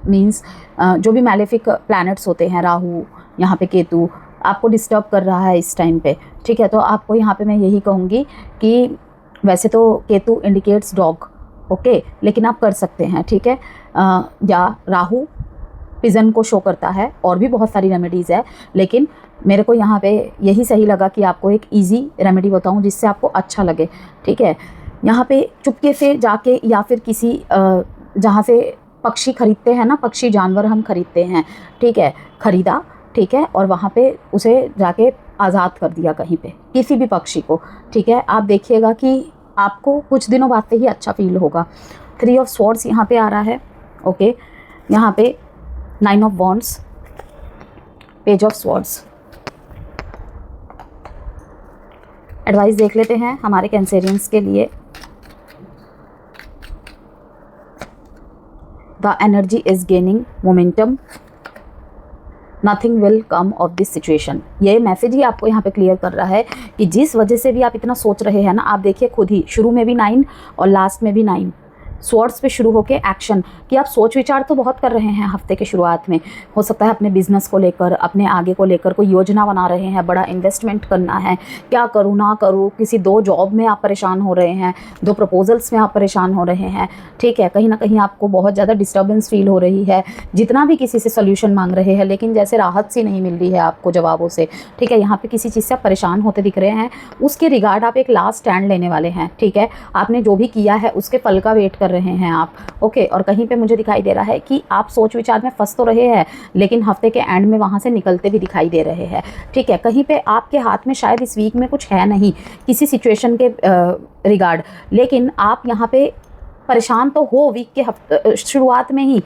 मींस जो भी मैलेफिक प्लैनेट्स होते हैं, राहु, यहाँ पे केतु आपको डिस्टर्ब कर रहा है इस टाइम पे, ठीक है, तो आपको यहाँ पे मैं यही कहूँगी कि वैसे तो केतु इंडिकेट्स डॉग, ओके, लेकिन आप कर सकते हैं, ठीक है। या राहु पिजन को शो करता है, और भी बहुत सारी रेमेडीज़ है, लेकिन मेरे को यहाँ पे यही सही लगा कि आपको एक इजी रेमेडी बताऊँ जिससे आपको अच्छा लगे, ठीक है। यहाँ पे चुपके से जाके या फिर किसी जहाँ से पक्षी खरीदते हैं ना, पक्षी जानवर हम खरीदते हैं, ठीक है, खरीदा, ठीक है, और वहाँ पे उसे जाके आज़ाद कर दिया कहीं पे, किसी भी पक्षी को, ठीक है। आप देखिएगा कि आपको कुछ दिनों बाद से ही अच्छा फील होगा। 3 ऑफ स्वॉर्ड्स यहाँ पे आ रहा है, ओके। यहाँ पे 9 of wands, page of swords. Advice देख लेते हैं हमारे कैंसेरियंस के लिए। The energy is gaining momentum, nothing will come of this situation. ये मैसेज ही आपको यहाँ पे क्लियर कर रहा है कि जिस वजह से भी आप इतना सोच रहे हैं ना, आप देखिए खुद ही शुरू में भी 9 और लास्ट में भी 9, स्वॉर्ड्स पे शुरू होके एक्शन, कि आप सोच विचार तो बहुत कर रहे हैं हफ्ते के शुरुआत में, हो सकता है अपने बिजनेस को लेकर, अपने आगे को लेकर कोई योजना बना रहे हैं, बड़ा इन्वेस्टमेंट करना है, क्या करूँ ना करूँ, किसी 2 जॉब में आप परेशान हो रहे हैं, 2 प्रपोजल्स में आप परेशान हो रहे हैं, ठीक है, कहीं ना कहीं आपको बहुत ज़्यादा डिस्टर्बेंस फील हो रही है, जितना भी किसी से सोल्यूशन मांग रहे हैं लेकिन जैसे राहत सी नहीं मिल रही है आपको जवाबों से, ठीक है, यहाँ पे किसी चीज़ से आप परेशान होते दिख रहे हैं, उसके रिगार्ड आप एक लास्ट स्टैंड लेने वाले हैं, ठीक है, आपने जो भी किया है उसके फल का वेट कर रहे हैं आप, ओके। और कहीं पे मुझे दिखाई दे रहा है कि आप सोच विचार में फंस तो रहे हैं लेकिन हफ्ते के एंड में वहाँ से निकलते भी दिखाई दे रहे हैं, ठीक है, कहीं पे आपके हाथ में शायद इस वीक में कुछ है नहीं किसी सिचुएशन के रिगार्ड, लेकिन आप यहाँ पे परेशान तो हो वीक के शुरुआत में ही,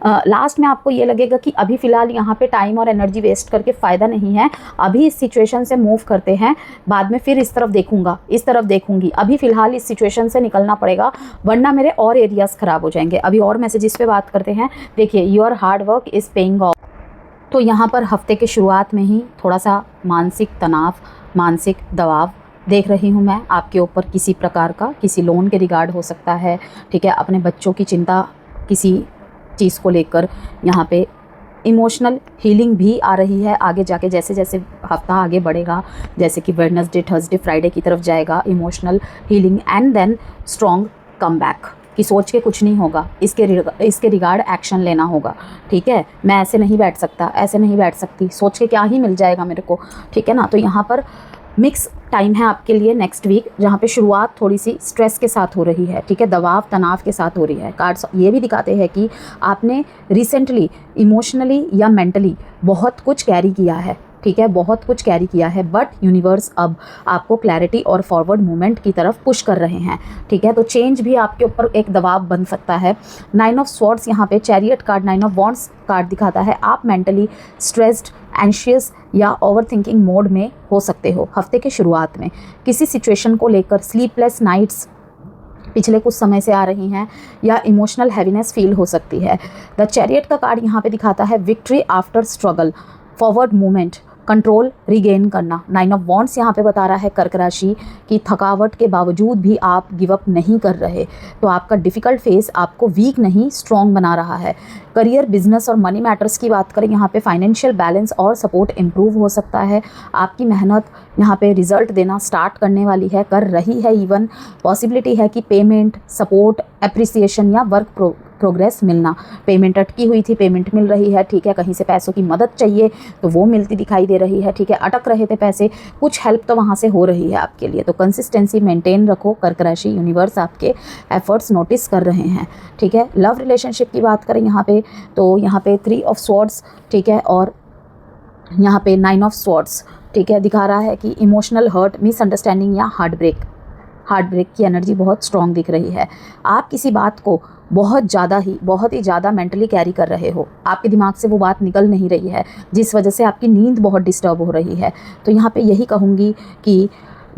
लास्ट में आपको ये लगेगा कि अभी फ़िलहाल यहाँ पे टाइम और एनर्जी वेस्ट करके फ़ायदा नहीं है, अभी इस सिचुएशन से मूव करते हैं, बाद में फिर इस तरफ देखूंगा, इस तरफ देखूंगी, अभी फ़िलहाल इस सिचुएशन से निकलना पड़ेगा वरना मेरे और एरियाज़ ख़राब हो जाएंगे। अभी और मैसेजेस पे बात करते हैं। देखिए, your hard work is paying off. तो यहाँ पर हफ्ते के शुरुआत में ही थोड़ा सा मानसिक तनाव, मानसिक दबाव देख रही हूँ मैं आपके ऊपर, किसी प्रकार का, किसी लोन के रिगार्ड हो सकता है, ठीक है, अपने बच्चों की चिंता किसी चीज़ को लेकर, यहाँ पे इमोशनल हीलिंग भी आ रही है आगे जाके, जैसे जैसे हफ्ता आगे बढ़ेगा, जैसे कि वेडनेसडे, थर्सडे, फ्राइडे की तरफ जाएगा, emotional healing and then strong come back, कि सोच के कुछ नहीं होगा, इसके रिगार्ड एक्शन लेना होगा, ठीक है, मैं ऐसे नहीं बैठ सकता, ऐसे नहीं बैठ सकती, सोच के क्या ही मिल जाएगा मेरे को, ठीक है ना। तो यहाँ पर मिक्स टाइम है आपके लिए नेक्स्ट वीक, जहाँ पे शुरुआत थोड़ी सी स्ट्रेस के साथ हो रही है, ठीक है, दबाव तनाव के साथ हो रही है। कार्ड्स ये भी दिखाते हैं कि आपने रिसेंटली इमोशनली या मेंटली बहुत कुछ कैरी किया है, ठीक है, बहुत कुछ कैरी किया है, बट यूनिवर्स अब आपको क्लैरिटी और फॉरवर्ड मूवमेंट की तरफ पुश कर रहे हैं, ठीक है। तो चेंज भी आपके ऊपर एक दबाव बन सकता है। 9 ऑफ स्वॉर्ड्स यहाँ पे chariot card, 9 of wands card दिखाता है, आप मेंटली स्ट्रेस्ड, एंशियस या ओवर थिंकिंग मोड में हो सकते हो हफ्ते के शुरुआत में, किसी सिचुएशन को लेकर स्लीपलेस नाइट्स पिछले कुछ समय से आ रही हैं, या इमोशनल हैवीनेस फील हो सकती है। द चैरियट का कार्ड यहाँ पे दिखाता है victory after struggle, forward movement, control regain करना। 9 ऑफ वॉन्ड्स यहाँ पे बता रहा है कर्क राशि की थकावट के बावजूद भी आप गिव अप नहीं कर रहे, तो आपका डिफ़िकल्ट फेस आपको वीक नहीं स्ट्रॉन्ग बना रहा है। करियर, बिजनेस और मनी मैटर्स की बात करें, यहाँ पे फाइनेंशियल बैलेंस और सपोर्ट इम्प्रूव हो सकता है, आपकी मेहनत यहाँ पे रिजल्ट देना स्टार्ट करने वाली है, कर रही है, इवन पॉसिबिलिटी है कि पेमेंट, सपोर्ट, एप्रिसिएशन या वर्क प्रोग्रेस मिलना। पेमेंट अटकी हुई थी, पेमेंट मिल रही है, ठीक है, कहीं से पैसों की मदद चाहिए तो वो मिलती दिखाई दे रही है, ठीक है, अटक रहे थे पैसे, कुछ हेल्प तो वहाँ से हो रही है आपके लिए। तो कंसिस्टेंसी मेंटेन रखो कर्क राशि, यूनिवर्स आपके एफर्ट्स नोटिस कर रहे हैं, ठीक है। लव रिलेशनशिप की बात करें यहाँ पे, तो यहाँ पे 3 ऑफ स्वॉर्ड्स, ठीक है, और यहाँ पे 9 ऑफ स्वॉर्ड्स, ठीक है, दिखा रहा है कि इमोशनल हर्ट, मिसअंडरस्टैंडिंग या हार्ट ब्रेक की एनर्जी बहुत स्ट्रॉन्ग दिख रही है। आप किसी बात को बहुत ही ज़्यादा मेंटली कैरी कर रहे हो, आपके दिमाग से वो बात निकल नहीं रही है, जिस वजह से आपकी नींद बहुत डिस्टर्ब हो रही है। तो यहाँ पे यही कहूँगी कि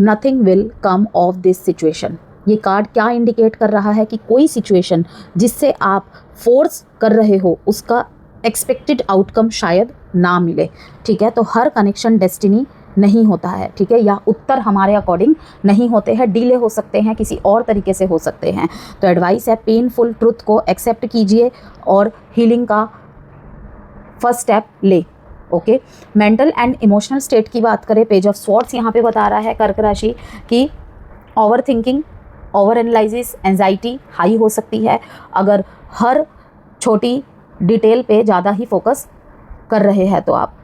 nothing will come of this situation. ये कार्ड क्या इंडिकेट कर रहा है कि कोई सिचुएशन जिससे आप फोर्स कर रहे हो उसका एक्सपेक्टेड आउटकम शायद ना मिले, ठीक है। तो हर कनेक्शन डेस्टिनी नहीं होता है, ठीक है, या उत्तर हमारे अकॉर्डिंग नहीं होते हैं, डिले हो सकते हैं, किसी और तरीके से हो सकते हैं। तो एडवाइस है, पेनफुल ट्रुथ को एक्सेप्ट कीजिए और हीलिंग का फर्स्ट स्टेप ले, okay. Mental and emotional state की बात करें, पेज ऑफ स्वॉर्ड्स यहाँ पे बता रहा है कर्क राशि की over thinking, over analysis, anxiety high हो सकती है अगर हर छोटी डिटेल पे ज़्यादा ही फोकस कर रहे हैं तो आप।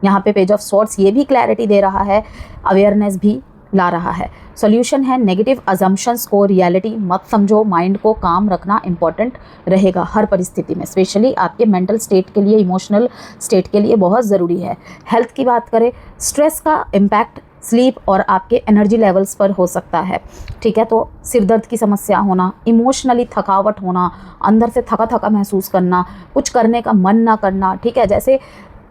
यहाँ पे पेज ऑफ स्वॉर्ड्स ये भी क्लैरिटी दे रहा है, अवेयरनेस भी ला रहा है। सॉल्यूशन है, नेगेटिव अजम्पशंस को रियलिटी मत समझो, माइंड को काम रखना इंपॉर्टेंट रहेगा हर परिस्थिति में, स्पेशली आपके मेंटल स्टेट के लिए, इमोशनल स्टेट के लिए बहुत ज़रूरी है। हेल्थ की बात करें, स्ट्रेस का इम्पैक्ट स्लीप और आपके एनर्जी लेवल्स पर हो सकता है, ठीक है। तो सिर दर्द की समस्या होना, इमोशनली थकावट होना, अंदर से थका थका महसूस करना, कुछ करने का मन ना करना, ठीक है, जैसे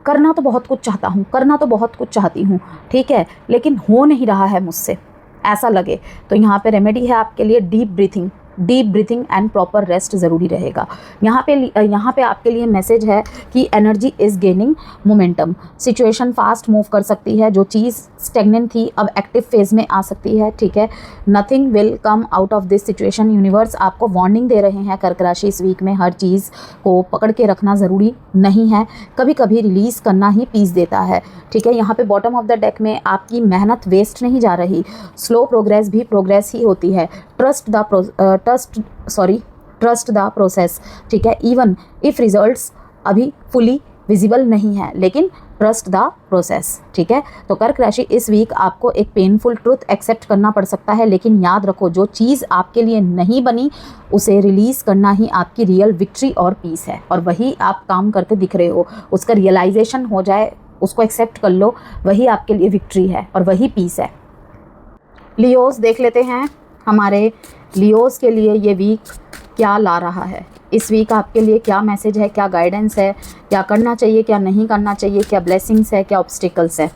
करना तो बहुत कुछ चाहता हूँ, करना तो बहुत कुछ चाहती हूँ, ठीक है, लेकिन हो नहीं रहा है मुझसे, ऐसा लगे तो यहाँ पे रेमेडी है आपके लिए deep breathing, deep breathing and proper rest ज़रूरी रहेगा। यहाँ पे आपके लिए मैसेज है कि energy is gaining momentum, situation fast move कर सकती है, जो चीज़ स्टेगनेंट थी अब एक्टिव फेज में आ सकती है, ठीक है। Nothing will come out of this situation, universe आपको वार्निंग दे रहे हैं कर्क राशि इस वीक में हर चीज़ को पकड़ के रखना ज़रूरी नहीं है, कभी कभी रिलीज़ करना ही पीस देता है, ठीक है। यहाँ पे बॉटम ऑफ द डेक में आपकी मेहनत वेस्ट नहीं जा रही, स्लो प्रोग्रेस भी प्रोग्रेस ही होती है। ट्रस्ट द प्रोसेस, ठीक है। इवन इफ रिजल्ट्स अभी फुली विजिबल नहीं है, लेकिन ट्रस्ट द प्रोसेस, ठीक है। तो कर्क राशि इस वीक आपको एक पेनफुल ट्रुथ एक्सेप्ट करना पड़ सकता है, लेकिन याद रखो जो चीज़ आपके लिए नहीं बनी उसे रिलीज़ करना ही आपकी रियल विक्ट्री और पीस है, और वही आप काम करते दिख रहे हो, उसका रियलाइजेशन हो जाए, उसको एक्सेप्ट कर लो, वही आपके लिए विक्ट्री है और वही पीस है। लियोस देख लेते हैं हमारे लियोस के लिए ये वीक क्या ला रहा है। इस वीक आपके लिए क्या मैसेज है, क्या गाइडेंस है, क्या करना चाहिए, क्या नहीं करना चाहिए, क्या ब्लेसिंग्स है, क्या ऑब्स्टिकल्स है।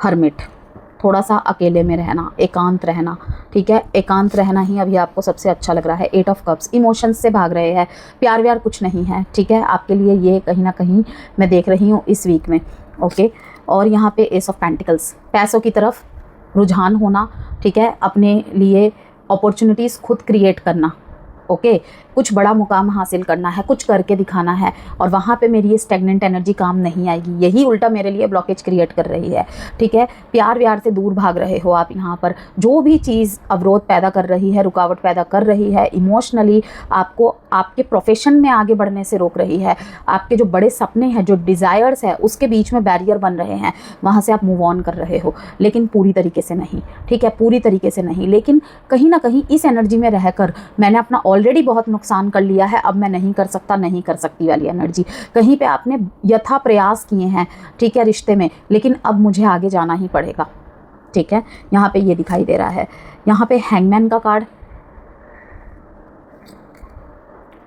हर्मिट, थोड़ा सा अकेले में रहना, एकांत रहना, ठीक है। एकांत रहना ही अभी आपको सबसे अच्छा लग रहा है। 8 ऑफ कप्स, इमोशंस से भाग रहे हैं, प्यार व्यार कुछ नहीं है, ठीक है। आपके लिए ये कहीं ना कहीं मैं देख रही हूँ इस वीक में, ओके। और यहाँ पे एस ऑफ पेंटिकल्स, पैसों की तरफ रुझान होना, ठीक है। अपने लिए अपॉर्चुनिटीज़ खुद क्रिएट करना, ओके। कुछ बड़ा मुकाम हासिल करना है, कुछ करके दिखाना है, और वहाँ पे मेरी ये स्टेगनेंट एनर्जी काम नहीं आएगी, यही उल्टा मेरे लिए ब्लॉकेज क्रिएट कर रही है, ठीक है। प्यार व्यार से दूर भाग रहे हो आप, यहाँ पर जो भी चीज़ अवरोध पैदा कर रही है, रुकावट पैदा कर रही है, इमोशनली आपको आपके प्रोफेशन में आगे बढ़ने से रोक रही है, आपके जो बड़े सपने हैं, जो डिज़ायर्स है, उसके बीच में बैरियर बन रहे हैं, वहाँ से आप मूव ऑन कर रहे हो, लेकिन पूरी तरीके से नहीं, ठीक है, पूरी तरीके से नहीं। लेकिन कहीं ना कहीं इस एनर्जी में रहकर मैंने अपना ऑलरेडी बहुत नुकसान कर लिया है, अब मैं नहीं कर सकता, नहीं कर सकती वाली एनर्जी। कहीं पे आपने यथा प्रयास किए हैं, ठीक है, रिश्ते में, लेकिन अब मुझे आगे जाना ही पड़ेगा, ठीक है। यहाँ पे ये दिखाई दे रहा है, यहाँ पे हैंगमैन का कार्ड,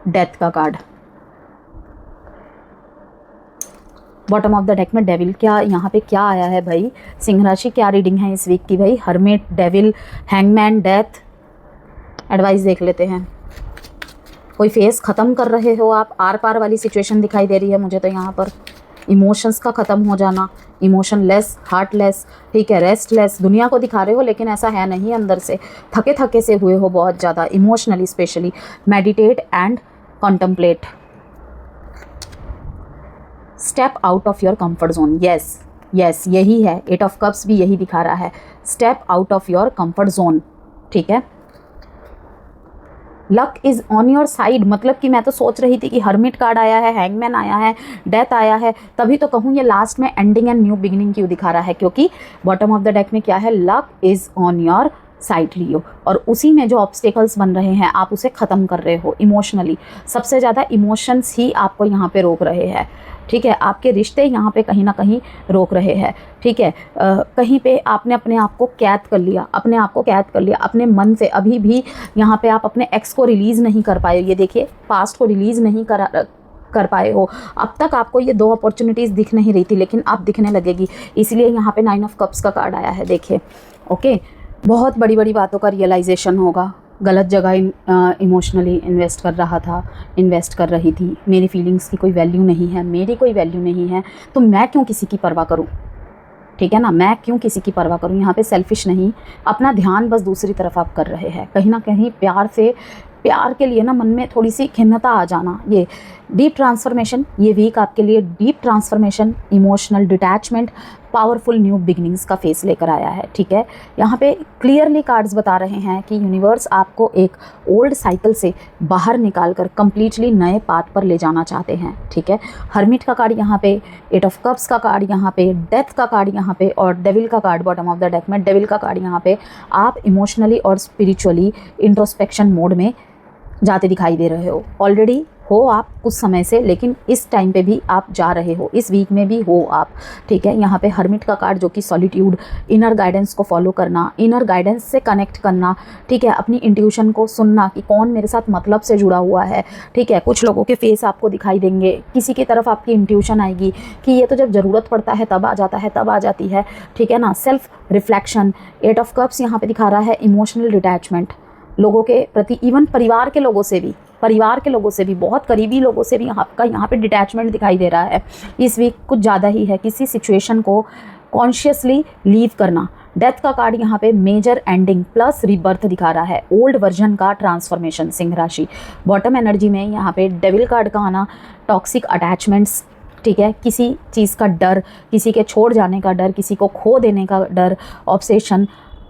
डेथ का card, bottom of the deck में डेविल। क्या यहाँ पे क्या आया है भाई, सिंह राशि क्या रीडिंग है इस वीक की भाई। Hermit, devil, hangman, death. Advice देख लेते हैं। कोई फेस ख़त्म कर रहे हो आप, आर पार वाली सिचुएशन दिखाई दे रही है मुझे तो यहाँ पर। इमोशंस का ख़त्म हो जाना, इमोशनलेस, हार्टलेस, ठीक है, रेस्टलेस दुनिया को दिखा रहे हो, लेकिन ऐसा है नहीं, अंदर से थके थके से हुए हो बहुत ज़्यादा, emotionally specially. Meditate and contemplate, step out of your comfort zone. Yes yes, यही है, 8 ऑफ कप्स भी यही दिखा रहा है, step out of your comfort zone, ठीक है। Luck is on your side, मतलब कि मैं तो सोच रही थी कि हर्मिट कार्ड आया है, हैंगमैन आया है, डेथ आया है, तभी तो कहूँ ये लास्ट में एंडिंग एंड न्यू बिगिनिंग क्यों दिखा रहा है, क्योंकि बॉटम ऑफ द डेक में क्या है, luck is on your side Leo, और उसी में जो ऑब्स्टेकल्स बन रहे हैं आप उसे ख़त्म कर रहे हो इमोशनली। सबसे ज़्यादा इमोशंस ही आपको यहाँ पे रोक रहे हैं, ठीक है। आपके रिश्ते यहाँ पे कहीं ना कहीं रोक रहे हैं, ठीक है। कहीं पे आपने अपने आप को कैद कर लिया, अपने आप को कैद कर लिया अपने मन से। अभी भी यहाँ पे आप अपने एक्स को रिलीज़ नहीं कर पाए, ये देखिए, पास्ट को रिलीज़ नहीं कर पाए हो। अब तक आपको ये 2 अपॉर्चुनिटीज़ दिख नहीं रही थी, लेकिन अब दिखने लगेगी, इसलिए यहाँ पे 9 ऑफ कप्स का कार्ड आया है, देखिए, ओके। बहुत बड़ी बड़ी बातों का रियलाइजेशन होगा। गलत जगह इमोशनली इन्वेस्ट कर रहा था, इन्वेस्ट कर रही थी, मेरी फीलिंग्स की कोई वैल्यू नहीं है, मेरी कोई वैल्यू नहीं है, तो मैं क्यों किसी की परवाह करूं, ठीक है ना, मैं क्यों किसी की परवाह करूं। यहाँ पे सेल्फिश नहीं, अपना ध्यान बस दूसरी तरफ आप कर रहे हैं। कहीं ना कहीं प्यार के लिए ना मन में थोड़ी सी खिन्नता आ जाना, ये डीप ट्रांसफॉर्मेशन, ये वीक आपके लिए deep transformation, emotional detachment, powerful new beginnings का फेस लेकर आया है, ठीक है। यहाँ पे क्लियरली कार्ड्स बता रहे हैं कि यूनिवर्स आपको एक ओल्ड साइकिल से बाहर निकालकर कंप्लीटली नए पाथ पर ले जाना चाहते हैं, ठीक है। हर्मिट का कार्ड यहाँ पे, 8 ऑफ कप्स का कार्ड यहाँ पे, डेथ का कार्ड यहाँ पे, और डेविल का card bottom of the deck में। डेविल का कार्ड यहाँ पे, आप इमोशनली और स्पिरिचुअली इंट्रोस्पेक्शन मोड में जाते दिखाई दे रहे हो। ऑलरेडी हो आप कुछ समय से, लेकिन इस टाइम पे भी आप जा रहे हो, इस वीक में भी हो आप, ठीक है। यहाँ पे हर्मिट का कार्ड जो कि सॉलिट्यूड, इनर गाइडेंस को फॉलो करना, इनर गाइडेंस से कनेक्ट करना, ठीक है। अपनी इंट्यूशन को सुनना कि कौन मेरे साथ मतलब से जुड़ा हुआ है, ठीक है। कुछ लोगों के फेस आपको दिखाई देंगे, किसी की तरफ आपकी इंट्यूशन आएगी कि ये तो जब ज़रूरत पड़ता है तब आ जाता है, तब आ जाती है, ठीक है ना। सेल्फ रिफ्लेक्शन, 8 ऑफ कप्स यहाँ पे दिखा रहा है, इमोशनल डिटैचमेंट, लोगों के प्रति, इवन परिवार के लोगों से भी बहुत करीबी लोगों से भी आपका यहाँ पे डिटैचमेंट दिखाई दे रहा है। इस वीक कुछ ज़्यादा ही है, किसी सिचुएशन को कॉन्शियसली लीव करना। डेथ का कार्ड यहाँ पे मेजर एंडिंग प्लस रीबर्थ दिखा रहा है, ओल्ड वर्जन का ट्रांसफॉर्मेशन सिंह राशि। बॉटम एनर्जी में यहाँ पे डेविल कार्ड का आना, टॉक्सिक अटैचमेंट्स, ठीक है, किसी चीज़ का डर, किसी के छोड़ जाने का डर, किसी को खो देने का डर, ऑब्सेशन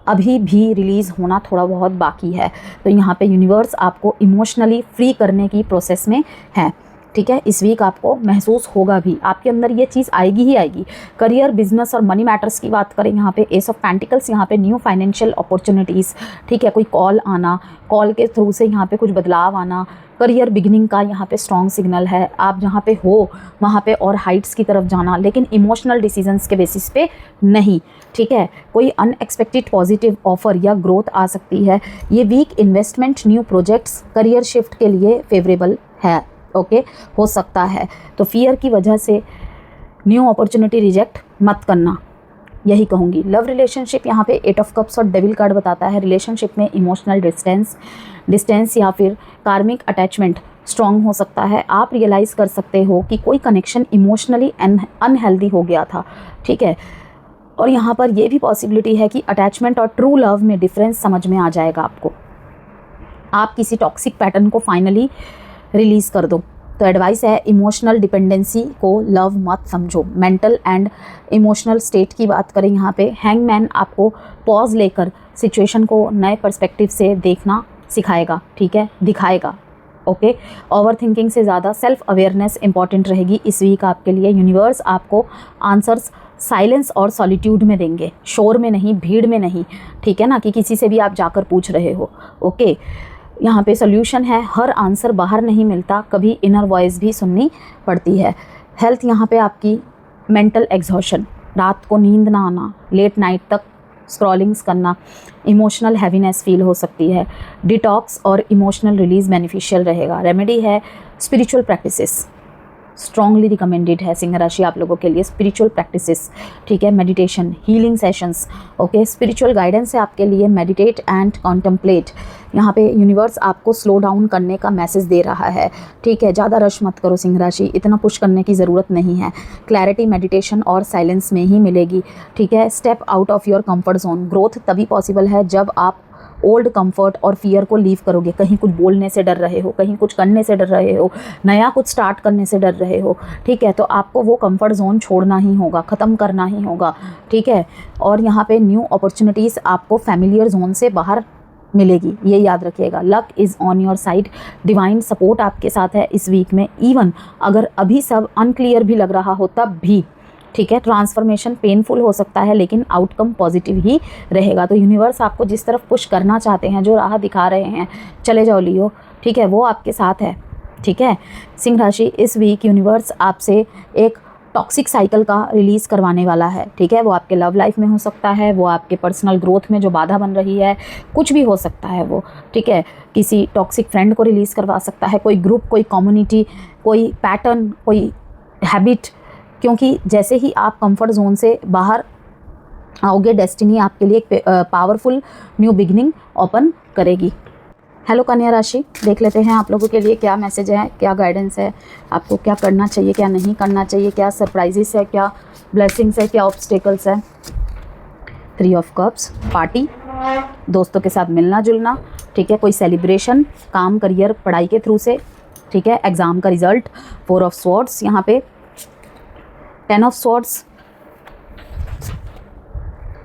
अभी भी रिलीज़ होना थोड़ा बहुत बाकी है। तो यहाँ पे यूनिवर्स आपको इमोशनली फ्री करने की प्रोसेस में है, ठीक है। इस वीक आपको महसूस होगा भी, आपके अंदर ये चीज़ आएगी ही आएगी। करियर, बिजनेस और मनी मैटर्स की बात करें, यहाँ पे एस ऑफ पेंटिकल्स, यहाँ पे न्यू फाइनेंशियल अपॉर्चुनिटीज़, ठीक है, कोई कॉल आना, कॉल के थ्रू से यहाँ पे कुछ बदलाव आना, करियर बिगिनिंग का यहाँ पे स्ट्रॉन्ग सिग्नल है। आप जहाँ पे हो वहाँ पे और हाइट्स की तरफ जाना, लेकिन इमोशनल डिसीजंस के बेसिस पे नहीं, ठीक है। कोई अनएक्सपेक्टेड पॉजिटिव ऑफर या ग्रोथ आ सकती है। ये week investment, new projects, career shift के लिए फेवरेबल है, ओके, हो सकता है। तो फियर की वजह से न्यू अपॉर्चुनिटी रिजेक्ट मत करना, यही कहूँगी। लव रिलेशनशिप, यहाँ पे 8 ऑफ कप्स और डेविल कार्ड बताता है रिलेशनशिप में इमोशनल डिस्टेंस या फिर कार्मिक अटैचमेंट स्ट्रॉन्ग हो सकता है। आप रियलाइज़ कर सकते हो कि कोई कनेक्शन इमोशनली अनहेल्दी हो गया था, ठीक है। और यहाँ पर यह भी पॉसिबिलिटी है कि अटैचमेंट और ट्रू लव में डिफरेंस समझ में आ जाएगा आपको। आप किसी टॉक्सिक पैटर्न को फाइनली रिलीज़ कर दो। तो एडवाइस है, इमोशनल डिपेंडेंसी को लव मत समझो। मेंटल एंड इमोशनल स्टेट की बात करें, यहाँ पे हैंगमैन आपको पॉज लेकर सिचुएशन को नए पर्सपेक्टिव से देखना सिखाएगा, ठीक है, दिखाएगा, ओके। ओवर थिंकिंग से ज़्यादा सेल्फ अवेयरनेस इंपॉर्टेंट रहेगी इस वीक आपके लिए। यूनिवर्स आपको आंसर्स साइलेंस और सॉलिट्यूड में देंगे, शोर में नहीं, भीड़ में नहीं, ठीक है ना, कि किसी से भी आप जाकर पूछ रहे हो, ओके। यहाँ पे सोल्यूशन है, हर आंसर बाहर नहीं मिलता, कभी इनर वॉइस भी सुननी पड़ती है। हेल्थ, यहाँ पे आपकी मेंटल एग्जॉशन, रात को नींद ना आना, लेट नाइट तक स्क्रॉलिंग्स करना, इमोशनल हैवीनेस फील हो सकती है। डिटॉक्स और इमोशनल रिलीज बेनिफिशियल रहेगा। रेमेडी है स्पिरिचुअल प्रैक्टिसेस, स्ट्रॉन्गली रिकमेंडेड है सिंह राशि आप लोगों के लिए, स्पिरिचुअल प्रैक्टिसेस, ठीक है, meditation, healing sessions, okay. Spiritual guidance है आपके लिए, मेडिटेट एंड कॉन्टेम्पलेट। यहाँ पे यूनिवर्स आपको स्लो डाउन करने का मैसेज दे रहा है, ठीक है। ज़्यादा रश मत करो सिंह राशि, इतना पुश करने की ज़रूरत नहीं है। क्लैरिटी मेडिटेशन और साइलेंस में ही मिलेगी, ठीक है। Step out of your comfort zone. Growth तभी पॉसिबल है जब आप ओल्ड कंफर्ट और फियर को लीव करोगे। कहीं कुछ बोलने से डर रहे हो, कहीं कुछ करने से डर रहे हो, नया कुछ स्टार्ट करने से डर रहे हो, ठीक है, तो आपको वो कंफर्ट जोन छोड़ना ही होगा, ख़त्म करना ही होगा, ठीक है। और यहाँ पे न्यू अपॉर्चुनिटीज़ आपको फैमिलियर जोन से बाहर मिलेगी, ये याद रखिएगा। Luck is on your side, divine support आपके साथ है इस वीक में। इवन अगर अभी सब अनक्लियर भी लग रहा हो तब भी, ठीक है, ट्रांसफॉर्मेशन पेनफुल हो सकता है लेकिन आउटकम पॉजिटिव ही रहेगा। तो यूनिवर्स आपको जिस तरफ पुश करना चाहते हैं, जो राह दिखा रहे हैं, चले जाओ लियो, ठीक है, वो आपके साथ है, ठीक है। सिंह राशि, इस वीक यूनिवर्स आपसे एक टॉक्सिक साइकिल का रिलीज़ करवाने वाला है, ठीक है। वो आपके लव लाइफ में हो सकता है, वो आपके पर्सनल ग्रोथ में जो बाधा बन रही है, कुछ भी हो सकता है वो, ठीक है। किसी टॉक्सिक फ्रेंड को रिलीज़ करवा सकता है, कोई ग्रुप, कोई कम्युनिटी, कोई पैटर्न, कोई हैबिट, क्योंकि जैसे ही आप कंफर्ट जोन से बाहर आओगे, डेस्टिनी आपके लिए एक पावरफुल न्यू बिगिनिंग ओपन करेगी। हेलो कन्या राशि, देख लेते हैं आप लोगों के लिए क्या मैसेज है, क्या गाइडेंस है, आपको क्या करना चाहिए, क्या नहीं करना चाहिए, क्या सरप्राइजेस है, क्या ब्लेसिंग्स है, क्या ऑब्स्टेकल्स है। 3 ऑफ कप्स, पार्टी, दोस्तों के साथ मिलना जुलना, ठीक है, कोई सेलिब्रेशन, काम, करियर, पढ़ाई के थ्रू से, ठीक है, एग्ज़ाम का रिजल्ट। 4 ऑफ स्वॉर्ड्स, यहाँ पे 10 ऑफ स्वॉर्ड्स,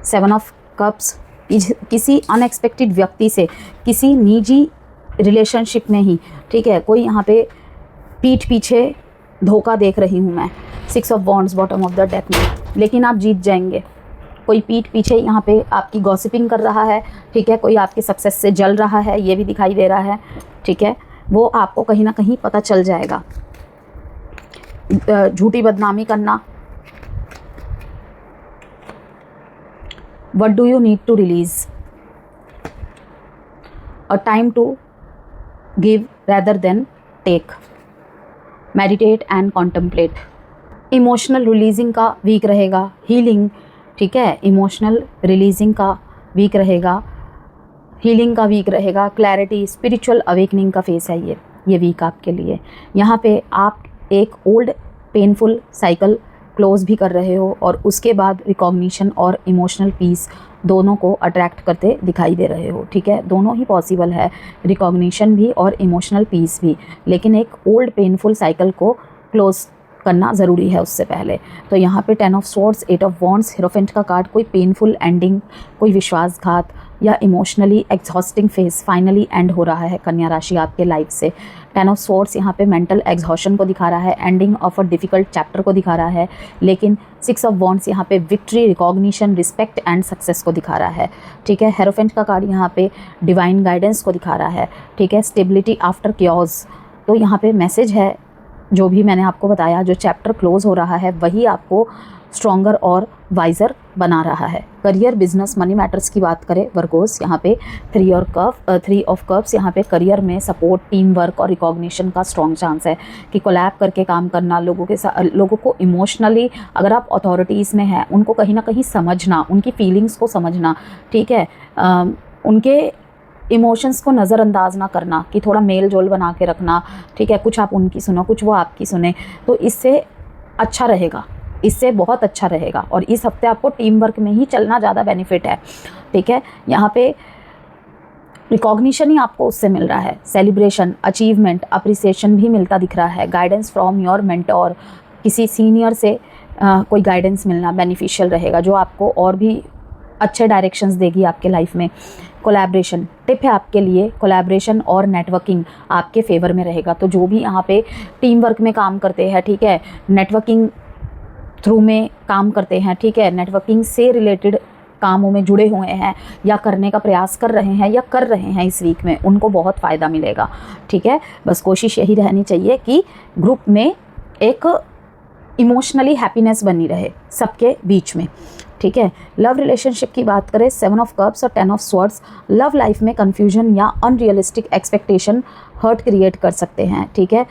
7 ऑफ कप्स, किसी अनएक्सपेक्टेड व्यक्ति से, किसी निजी रिलेशनशिप में ही, ठीक है, कोई यहाँ पे पीठ पीछे धोखा देख रही हूँ मैं। 6 of wands bottom of the deck में, लेकिन आप जीत जाएंगे। कोई पीठ पीछे यहाँ पे आपकी गॉसिपिंग कर रहा है, ठीक है, कोई आपके सक्सेस से जल रहा है, ये भी दिखाई दे रहा है, ठीक है, वो आपको कहीं ना कहीं पता चल जाएगा। झूठी बदनामी करना। What do you need to release? A time to give rather than take. Meditate and contemplate. Emotional releasing का वीक रहेगा। हीलिंग, ठीक है, इमोशनल रिलीजिंग का वीक रहेगा। हीलिंग का वीक रहेगा, क्लैरिटी, स्पिरिचुअल अवेकनिंग का फेस है ये वीक आपके लिए। यहाँ पे आप एक ओल्ड पेनफुल साइकिल क्लोज भी कर रहे हो और उसके बाद रिकॉग्निशन और इमोशनल पीस दोनों को अट्रैक्ट करते दिखाई दे रहे हो, ठीक है। दोनों ही पॉसिबल है, रिकॉग्निशन भी और इमोशनल पीस भी, लेकिन एक ओल्ड पेनफुल साइकिल को क्लोज करना ज़रूरी है उससे पहले। तो यहाँ पे 10 ऑफ स्वॉर्ड्स, 8 ऑफ वॉन्ड्स, हीरोफेंट का कार्ड, कोई पेनफुल एंडिंग, कोई विश्वासघात या emotionally exhausting phase finally and हो रहा है कन्या राशि आपके लाइफ से। 10 ऑफ स्वॉर्ड्स यहाँ पे मेंटल एग्जॉशन को दिखा रहा है, ending of a difficult chapter को दिखा रहा है, लेकिन 6 ऑफ वॉन्ड्स यहाँ पे victory, recognition, respect and success को दिखा रहा है, ठीक है। हीरोफेंट का कार्ड यहाँ पे डिवाइन गाइडेंस को दिखा रहा है, ठीक है। स्टेबिलिटी आफ्टर क्योज, तो यहाँ पे मैसेज है जो भी मैंने आपको बताया, जो चैप्टर क्लोज हो रहा है वही आपको स्ट्रॉन्गर और वाइज़र बना रहा है। करियर, बिजनेस, मनी मैटर्स की बात करें वर्गोस, यहाँ पे 3 ऑफ कप्स, यहाँ पे करियर में सपोर्ट, टीम वर्क और रिकॉग्निशन का स्ट्रॉन्ग चांस है कि कोलैब करके काम करना, लोगों के साथ, लोगों को इमोशनली, अगर आप अथॉरिटीज़ में हैं उनको कहीं ना कहीं समझना, उनकी फीलिंग्स को समझना, ठीक है। उनके इमोशंस को नज़रअंदाज ना करना, कि थोड़ा मेल जोल बना के रखना, ठीक है। कुछ आप उनकी सुनो, कुछ वो आपकी सुने, तो इससे अच्छा रहेगा, इससे बहुत अच्छा रहेगा। और इस हफ्ते आपको टीम वर्क में ही चलना ज़्यादा बेनिफिट है, ठीक है। यहाँ पे रिकॉग्निशन ही आपको उससे मिल रहा है, सेलिब्रेशन, अचीवमेंट, अप्रिसिएशन भी मिलता दिख रहा है। गाइडेंस फ्रॉम योर मेंटोर, किसी सीनियर से कोई गाइडेंस मिलना बेनिफिशियल रहेगा, जो आपको और भी अच्छे डायरेक्शंस देगी आपके लाइफ में। कोलैबोरेशन टिप है आपके लिए, कोलैबोरेशन और नेटवर्किंग आपके फेवर में रहेगा। तो जो भी यहाँ पे टीम वर्क में काम करते हैं, ठीक है, नेटवर्किंग थ्रू में काम करते हैं, ठीक है, नेटवर्किंग से रिलेटेड कामों में जुड़े हुए हैं या करने का प्रयास कर रहे हैं या कर रहे हैं इस वीक में, उनको बहुत फ़ायदा मिलेगा, ठीक है। बस कोशिश यही रहनी चाहिए कि ग्रुप में एक इमोशनली हैप्पीनेस बनी रहे सबके बीच में, ठीक है। लव रिलेशनशिप की बात करें, 7 ऑफ कप्स और 10 ऑफ स्वॉर्ड्स, लव लाइफ में कन्फ्यूजन या अनरियलिस्टिक एक्सपेक्टेशन हर्ट क्रिएट कर सकते हैं, ठीक है।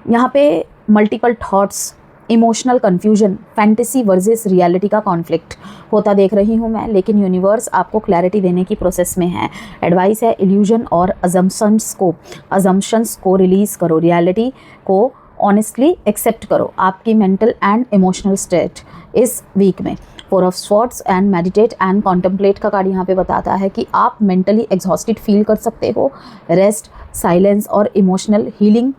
यहाँ पे multiple thoughts, emotional confusion, fantasy versus reality का कॉन्फ्लिक्ट होता देख रही हूँ मैं, लेकिन यूनिवर्स आपको क्लैरिटी देने की प्रोसेस में है। एडवाइस है, इल्यूजन और अजम्पशंस को रिलीज़ करो, रियलिटी को ऑनेस्टली एक्सेप्ट करो। आपकी मेंटल एंड इमोशनल स्टेट इस वीक में 4 of swords and meditate and contemplate का कार्ड यहाँ पे बताता है कि आप मेंटली एग्जॉस्टेड फील कर सकते हो। रेस्ट, साइलेंस और इमोशनल हीलिंग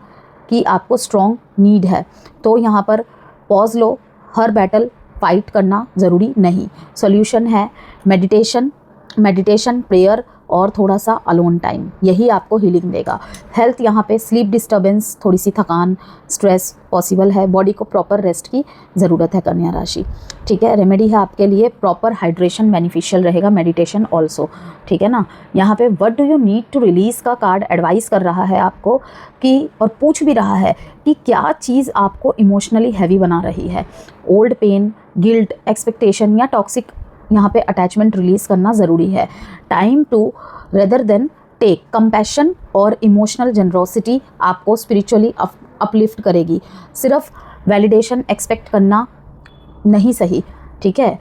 की आपको स्ट्रॉन्ग नीड है, तो यहाँ पर पॉज लो, हर बैटल फाइट करना ज़रूरी नहीं। सॉल्यूशन है मेडिटेशन, प्रेयर और थोड़ा सा अलोन टाइम, यही आपको हीलिंग देगा। हेल्थ, यहाँ पे स्लीप डिस्टर्बेंस, थोड़ी सी थकान, स्ट्रेस पॉसिबल है, बॉडी को प्रॉपर रेस्ट की ज़रूरत है कन्या राशि, ठीक है। रेमेडी है आपके लिए प्रॉपर हाइड्रेशन, बेनिफिशियल रहेगा, मेडिटेशन ऑल्सो, ठीक है ना। यहाँ पे what do you need to release का कार्ड एडवाइस कर रहा है आपको कि, और पूछ भी रहा है कि क्या चीज़ आपको इमोशनली हैवी बना रही है। ओल्ड पेन, गिल्ट, एक्सपेक्टेशन या टॉक्सिक यहाँ पे अटैचमेंट रिलीज़ करना ज़रूरी है। Time to rather than take, compassion और इमोशनल जनरोसिटी आपको स्पिरिचुअली अपलिफ्ट करेगी। सिर्फ वैलिडेशन एक्सपेक्ट करना नहीं सही, ठीक है।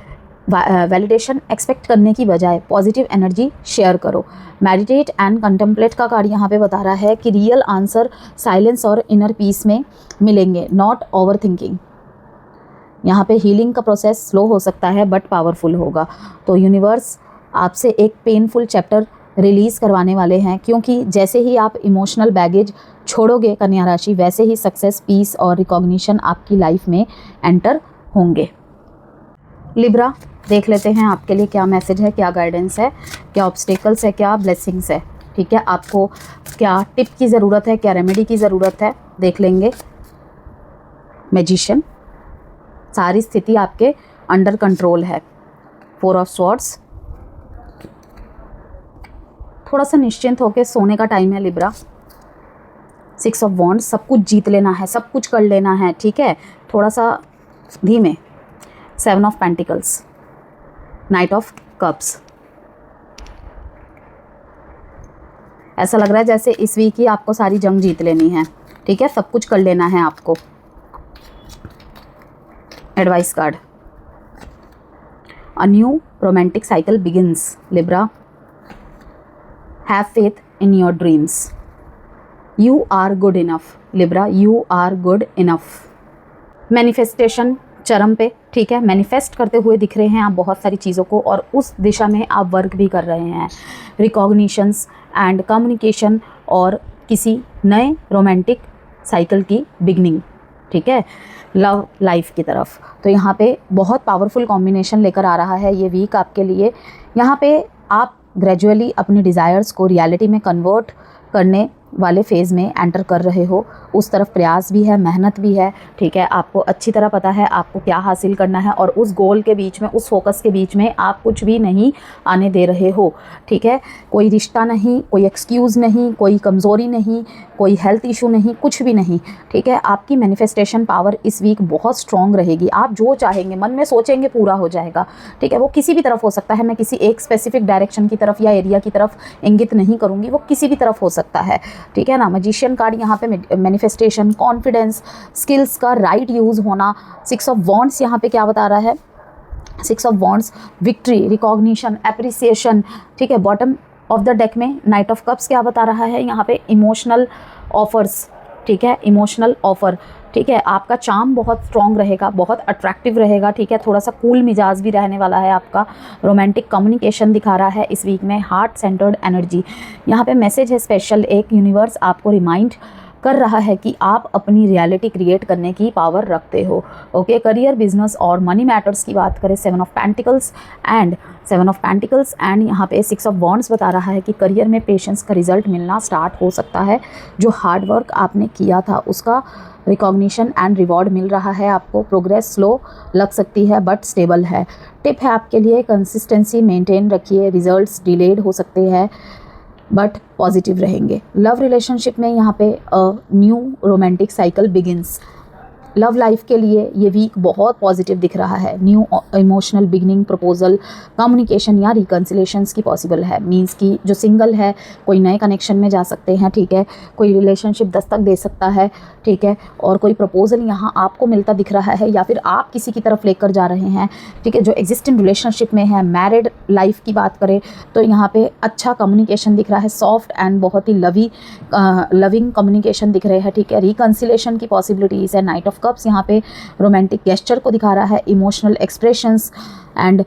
वैलिडेशन एक्सपेक्ट करने की बजाय पॉजिटिव एनर्जी शेयर करो। मेडिटेट एंड कंटेम्पलेट का कार्ड यहाँ पे बता रहा है कि रियल आंसर साइलेंस और इनर पीस में मिलेंगे, नॉट ओवर थिंकिंग। यहाँ पे हीलिंग का प्रोसेस स्लो हो सकता है बट पावरफुल होगा। तो यूनिवर्स आपसे एक पेनफुल चैप्टर रिलीज़ करवाने वाले हैं, क्योंकि जैसे ही आप इमोशनल बैगेज छोड़ोगे कन्या राशि, वैसे ही सक्सेस, पीस और रिकॉग्निशन आपकी लाइफ में एंटर होंगे। लिब्रा, देख लेते हैं आपके लिए क्या मैसेज है, क्या गाइडेंस है, क्या ऑब्स्टेकल्स है, क्या ब्लेसिंग्स है, ठीक है। आपको क्या टिप की ज़रूरत है, क्या रेमेडी की ज़रूरत है, देख लेंगे। मैजिशियन, सारी स्थिति आपके अंडर कंट्रोल है। 4 ऑफ स्वॉर्ड्स, थोड़ा सा निश्चिंत होकर सोने का टाइम है लिब्रा। 6 ऑफ वॉन्ड्स, सब कुछ जीत लेना है, सब कुछ कर लेना है, ठीक है, थोड़ा सा धीमे। 7 of pentacles, night of cups, ऐसा लग रहा है जैसे इस वीक ही आपको सारी जंग जीत लेनी है, ठीक है, सब कुछ कर लेना है आपको। Advice card, a new romantic cycle begins Libra. Have faith in your dreams, you are good enough Libra, you are good enough. Manifestation चरम पे, ठीक है, मैनिफेस्ट करते हुए दिख रहे हैं आप बहुत सारी चीज़ों को और उस दिशा में आप वर्क भी कर रहे हैं। रिकॉग्निशंस एंड कम्युनिकेशन और किसी नए रोमांटिक साइकिल की बिगनिंग, ठीक है, लव लाइफ की तरफ। तो यहाँ पे बहुत पावरफुल कॉम्बिनेशन लेकर आ रहा है ये वीक आपके लिए। यहाँ पे आप ग्रेजुअली अपने डिज़ायर्स को रियलिटी में कन्वर्ट करने वाले फेज़ में एंटर कर रहे हो। उस तरफ प्रयास भी है, मेहनत भी है, ठीक है, आपको अच्छी तरह पता है आपको क्या हासिल करना है और उस गोल के बीच में, उस फोकस के बीच में आप कुछ भी नहीं आने दे रहे हो, ठीक है। कोई रिश्ता नहीं, कोई एक्सक्यूज़ नहीं, कोई कमज़ोरी नहीं, कोई हेल्थ इशू नहीं, कुछ भी नहीं, ठीक है। आपकी मैनिफेस्टेशन पावर इस वीक बहुत स्ट्रॉन्ग रहेगी। आप जो चाहेंगे, मन में सोचेंगे, पूरा हो जाएगा, ठीक है। वो किसी भी तरफ हो सकता है, मैं किसी एक स्पेसिफिक डायरेक्शन की तरफ या एरिया की तरफ इंगित नहीं करूँगी, वो किसी भी तरफ हो सकता है, ठीक है ना। मैजिशियन कार्ड यहाँ पे मैनिफेस्टेशन, कॉन्फिडेंस, स्किल्स का राइट यूज़ होना। 6 ऑफ वॉन्ड्स यहाँ पे क्या बता रहा है? 6 of wands, victory, recognition, appreciation, ठीक है। बॉटम ऑफ द डेक में नाइट ऑफ कप्स क्या बता रहा है? यहाँ पे इमोशनल ऑफर्स, ठीक है, इमोशनल ऑफर, ठीक है। आपका चार्म बहुत स्ट्रॉन्ग रहेगा, बहुत अट्रैक्टिव रहेगा, ठीक है। थोड़ा सा कूल मिजाज भी रहने वाला है आपका। रोमांटिक कम्युनिकेशन दिखा रहा है इस वीक में। हार्ट सेंटर्ड एनर्जी, यहाँ पे मैसेज है स्पेशल। एक यूनिवर्स आपको रिमाइंड कर रहा है कि आप अपनी रियलिटी क्रिएट करने की पावर रखते हो, ओके। करियर, बिजनेस और मनी मैटर्स की बात करें, 7 ऑफ पेंटिकल्स एंड यहाँ पे 6 ऑफ वॉन्ड्स बता रहा है कि करियर में पेशेंस का रिजल्ट मिलना स्टार्ट हो सकता है। जो हार्ड वर्क आपने किया था उसका रिकॉग्निशन एंड रिवॉर्ड मिल रहा है आपको। प्रोग्रेस स्लो लग सकती है बट स्टेबल है। टिप है आपके लिए, कंसिस्टेंसी मेंटेन रखिए। रिजल्ट्स डिलेड हो सकते हैं बट पॉजिटिव रहेंगे। लव रिलेशनशिप में यहाँ पे new romantic cycle begins. Love life के लिए ये वीक बहुत पॉजिटिव दिख रहा है। New emotional beginning, proposal, communication या रिकन्सिलेशंस की पॉसिबल है। मींस कि जो सिंगल है कोई नए कनेक्शन में जा सकते हैं, ठीक है। कोई रिलेशनशिप दस्तक दे सकता है, ठीक है। और कोई प्रपोजल यहाँ आपको मिलता दिख रहा है या फिर आप किसी की तरफ लेकर जा रहे हैं, ठीक है। जो एग्जिस्टिंग रिलेशनशिप में है, मैरिड लाइफ की बात करें तो यहाँ पे अच्छा कम्युनिकेशन दिख रहा है। सॉफ्ट एंड बहुत ही लविंग कम्युनिकेशन दिख रहे हैं, ठीक है। रिकन्सिलेशन की पॉसिबिलिटीज़ है। नाइट ऑफ कप्स यहाँ पे रोमांटिक गेस्चर को दिखा रहा है। Emotional expressions and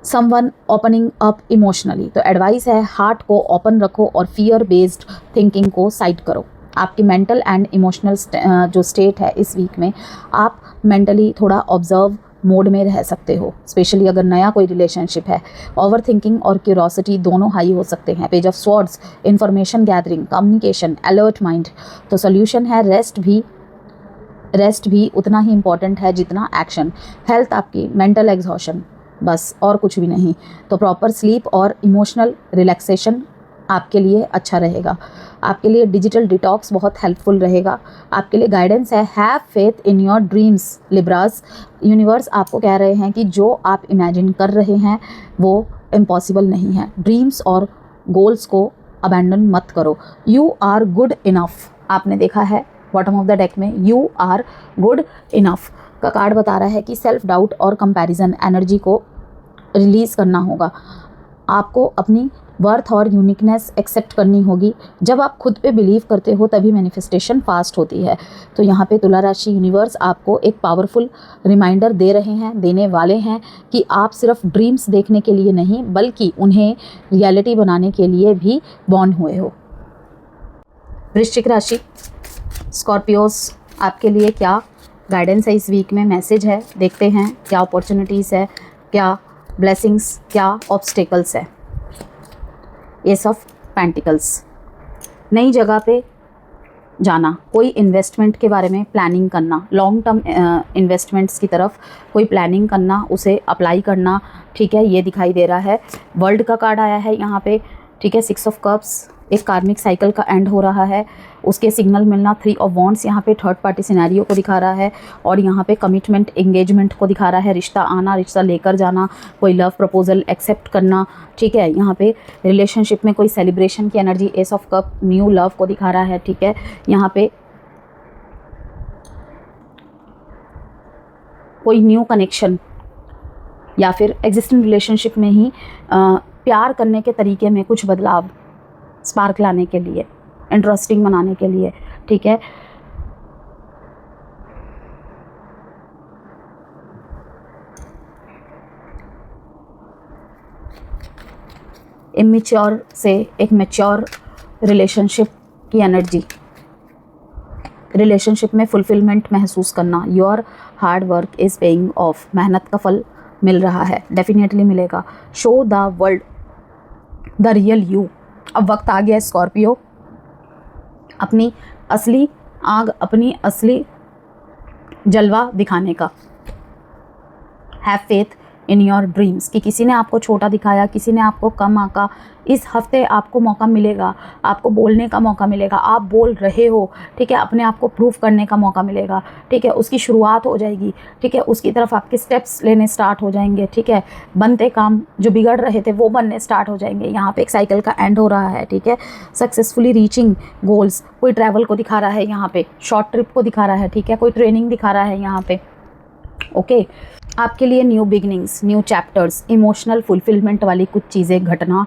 someone opening up emotionally. तो एडवाइस है हार्ट को ओपन रखो और फियर बेस्ड थिंकिंग को साइड करो। आपकी मेंटल एंड इमोशनल जो स्टेट है इस वीक में, आप मेंटली थोड़ा ऑब्जर्व मोड में रह सकते हो, स्पेशली अगर नया कोई रिलेशनशिप है। ओवर थिंकिंग और क्यूरोसिटी दोनों हाई हो सकते हैं। Page of swords, information gathering, communication, alert mind. तो सोल्यूशन है रेस्ट भी उतना ही इम्पॉर्टेंट है जितना एक्शन। हेल्थ आपकी, मेंटल एग्जॉशन, बस और कुछ भी नहीं। तो प्रॉपर स्लीप और इमोशनल रिलैक्सेशन आपके लिए अच्छा रहेगा। आपके लिए डिजिटल डिटॉक्स बहुत हेल्पफुल रहेगा। आपके लिए गाइडेंस है have faith in your dreams Libras. Universe आपको कह रहे हैं कि जो आप इमेजिन कर रहे हैं वो इम्पॉसिबल नहीं है। ड्रीम्स और गोल्स को अबैंडन मत करो। यू आर गुड इनफ, आपने देखा है बॉटम ऑफ द डेक में यू आर गुड इनफ का कार्ड बता रहा है कि सेल्फ डाउट और कंपैरिजन एनर्जी को रिलीज़ करना होगा। आपको अपनी वर्थ और यूनिकनेस एक्सेप्ट करनी होगी। जब आप खुद पे बिलीव करते हो तभी मैनिफेस्टेशन फास्ट होती है। तो यहाँ पे तुला राशि यूनिवर्स आपको एक पावरफुल रिमाइंडर दे रहे हैं, देने वाले हैं कि आप सिर्फ ड्रीम्स देखने के लिए नहीं बल्कि उन्हें रियलिटी बनाने के लिए भी बॉर्न हुए हो। वृश्चिक राशि, स्कॉर्पियोस, आपके लिए क्या गाइडेंस है इस वीक में, मैसेज है, देखते हैं क्या अपॉर्चुनिटीज़ है, क्या ब्लेसिंग्स, क्या ऑब्स्टेकल्स है। एस ऑफ पेंटिकल्स, नई जगह पे जाना, कोई इन्वेस्टमेंट के बारे में प्लानिंग करना, लॉन्ग टर्म इन्वेस्टमेंट्स की तरफ कोई प्लानिंग करना, उसे अप्लाई करना, ठीक है, ये दिखाई दे रहा है। वर्ल्ड का कार्ड आया है यहाँ पे, ठीक है। 6 ऑफ कप्स, एक कार्मिक साइकिल का एंड हो रहा है, उसके सिग्नल मिलना। 3 ऑफ वॉन्ड्स यहाँ पे थर्ड पार्टी सिनेरियो को दिखा रहा है और यहाँ पे कमिटमेंट, एंगेजमेंट को दिखा रहा है। रिश्ता आना, रिश्ता लेकर जाना, कोई लव प्रपोजल एक्सेप्ट करना, ठीक है। यहाँ पे रिलेशनशिप में कोई सेलिब्रेशन की energy, S of cup new love को दिखा रहा है, ठीक है। यहाँ पे कोई न्यू कनेक्शन या फिर एग्जिस्टिंग रिलेशनशिप में ही प्यार करने के तरीके में कुछ बदलाव, स्पार्क लाने के लिए, इंटरेस्टिंग बनाने के लिए, ठीक है। इमेच्योर से एक मैच्योर रिलेशनशिप की एनर्जी, रिलेशनशिप में फुलफिलमेंट महसूस करना, your hard work is paying off, मेहनत का फल मिल रहा है, डेफिनेटली मिलेगा। Show the world the real you, अब वक्त आ गया स्कॉर्पियो अपनी असली आग, अपनी असली जलवा दिखाने का। Have faith in your dreams, कि किसी ने आपको छोटा दिखाया, किसी ने आपको कम आंका, इस हफ्ते आपको मौका मिलेगा, आपको बोलने का मौका मिलेगा, आप बोल रहे हो, ठीक है, अपने आप को प्रूव करने का मौका मिलेगा, ठीक है, उसकी शुरुआत हो जाएगी, ठीक है, उसकी तरफ आपके स्टेप्स लेने स्टार्ट हो जाएंगे, ठीक है, बनते काम जो बिगड़ रहे थे वो बनने स्टार्ट हो जाएंगे। यहाँ पे एक साइकिल का एंड हो रहा है, ठीक है, सक्सेसफुली रीचिंग गोल्स, कोई ट्रैवल को दिखा रहा है यहाँ पे, शॉर्ट ट्रिप को दिखा रहा है, ठीक है, कोई ट्रेनिंग दिखा रहा है यहाँ पे, ओके। आपके लिए new beginnings, new chapters, emotional fulfilment वाली कुछ चीज़ें घटना,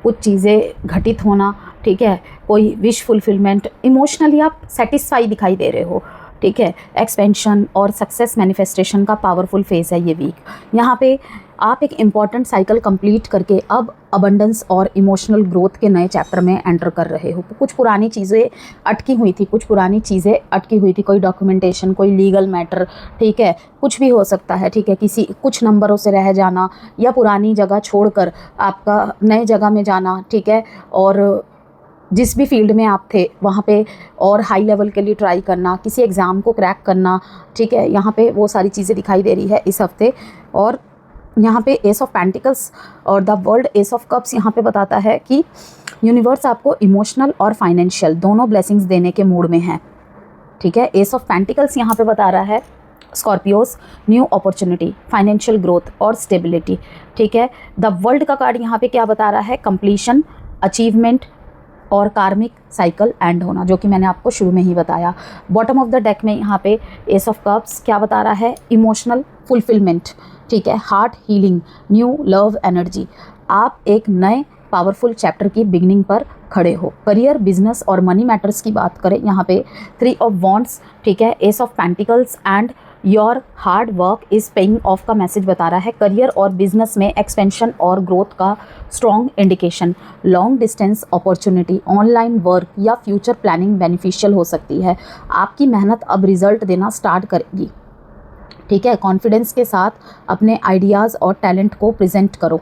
कुछ चीज़ें घटित होना, ठीक है, कोई विश फुलफिलमेंट, इमोशनली आप सेटिस्फाई दिखाई दे रहे हो, ठीक है, एक्सपेंशन और सक्सेस मैनिफेस्टेशन का पावरफुल फेज़ है ये वीक। यहाँ पे आप एक इम्पॉर्टेंट साइकिल कंप्लीट करके अब अबंडेंस और इमोशनल ग्रोथ के नए चैप्टर में एंटर कर रहे हो। कुछ पुरानी चीज़ें अटकी हुई थी, कुछ पुरानी चीज़ें अटकी हुई थी, कोई डॉक्यूमेंटेशन, कोई लीगल मैटर, ठीक है, कुछ भी हो सकता है, ठीक है, किसी कुछ नंबरों से रह जाना या पुरानी जगह छोड़कर आपका नए जगह में जाना, ठीक है, और जिस भी फील्ड में आप थे वहाँ पे और हाई लेवल के लिए ट्राई करना, किसी एग्ज़ाम को क्रैक करना, ठीक है, यहाँ पे वो सारी चीज़ें दिखाई दे रही है इस हफ्ते। और यहाँ पे एस ऑफ पेंटिकल्स और the world S of cups यहाँ पे बताता है कि यूनिवर्स आपको इमोशनल और फाइनेंशियल दोनों ब्लेसिंग्स देने के मूड में है, ठीक है। एस ऑफ पेंटिकल्स यहाँ पे बता रहा है Scorpios new opportunity, financial growth और स्टेबिलिटी, ठीक है। द वर्ल्ड का कार्ड यहाँ पे क्या बता रहा है, कंप्लीशन, अचीवमेंट और कार्मिक साइकिल एंड होना, जो कि मैंने आपको शुरू में ही बताया। बॉटम ऑफ द डेक में यहाँ पे एस ऑफ कप्स क्या बता रहा है, इमोशनल फुलफिलमेंट, ठीक है, heart healing, new love energy, आप एक नए पावरफुल चैप्टर की बिगनिंग पर खड़े हो। करियर, बिजनेस और मनी मैटर्स की बात करें यहाँ पे 3 ऑफ वॉन्ड्स, ठीक है, S of pentacles and your hard work is paying off का मैसेज बता रहा है। करियर और बिजनेस में एक्सपेंशन और ग्रोथ का strong indication, long distance opportunity, online work या फ्यूचर प्लानिंग बेनिफिशियल हो सकती है। आपकी मेहनत अब रिजल्ट देना स्टार्ट करेगी, ठीक है। कॉन्फिडेंस के साथ अपने आइडियाज़ और टैलेंट को प्रेजेंट करो,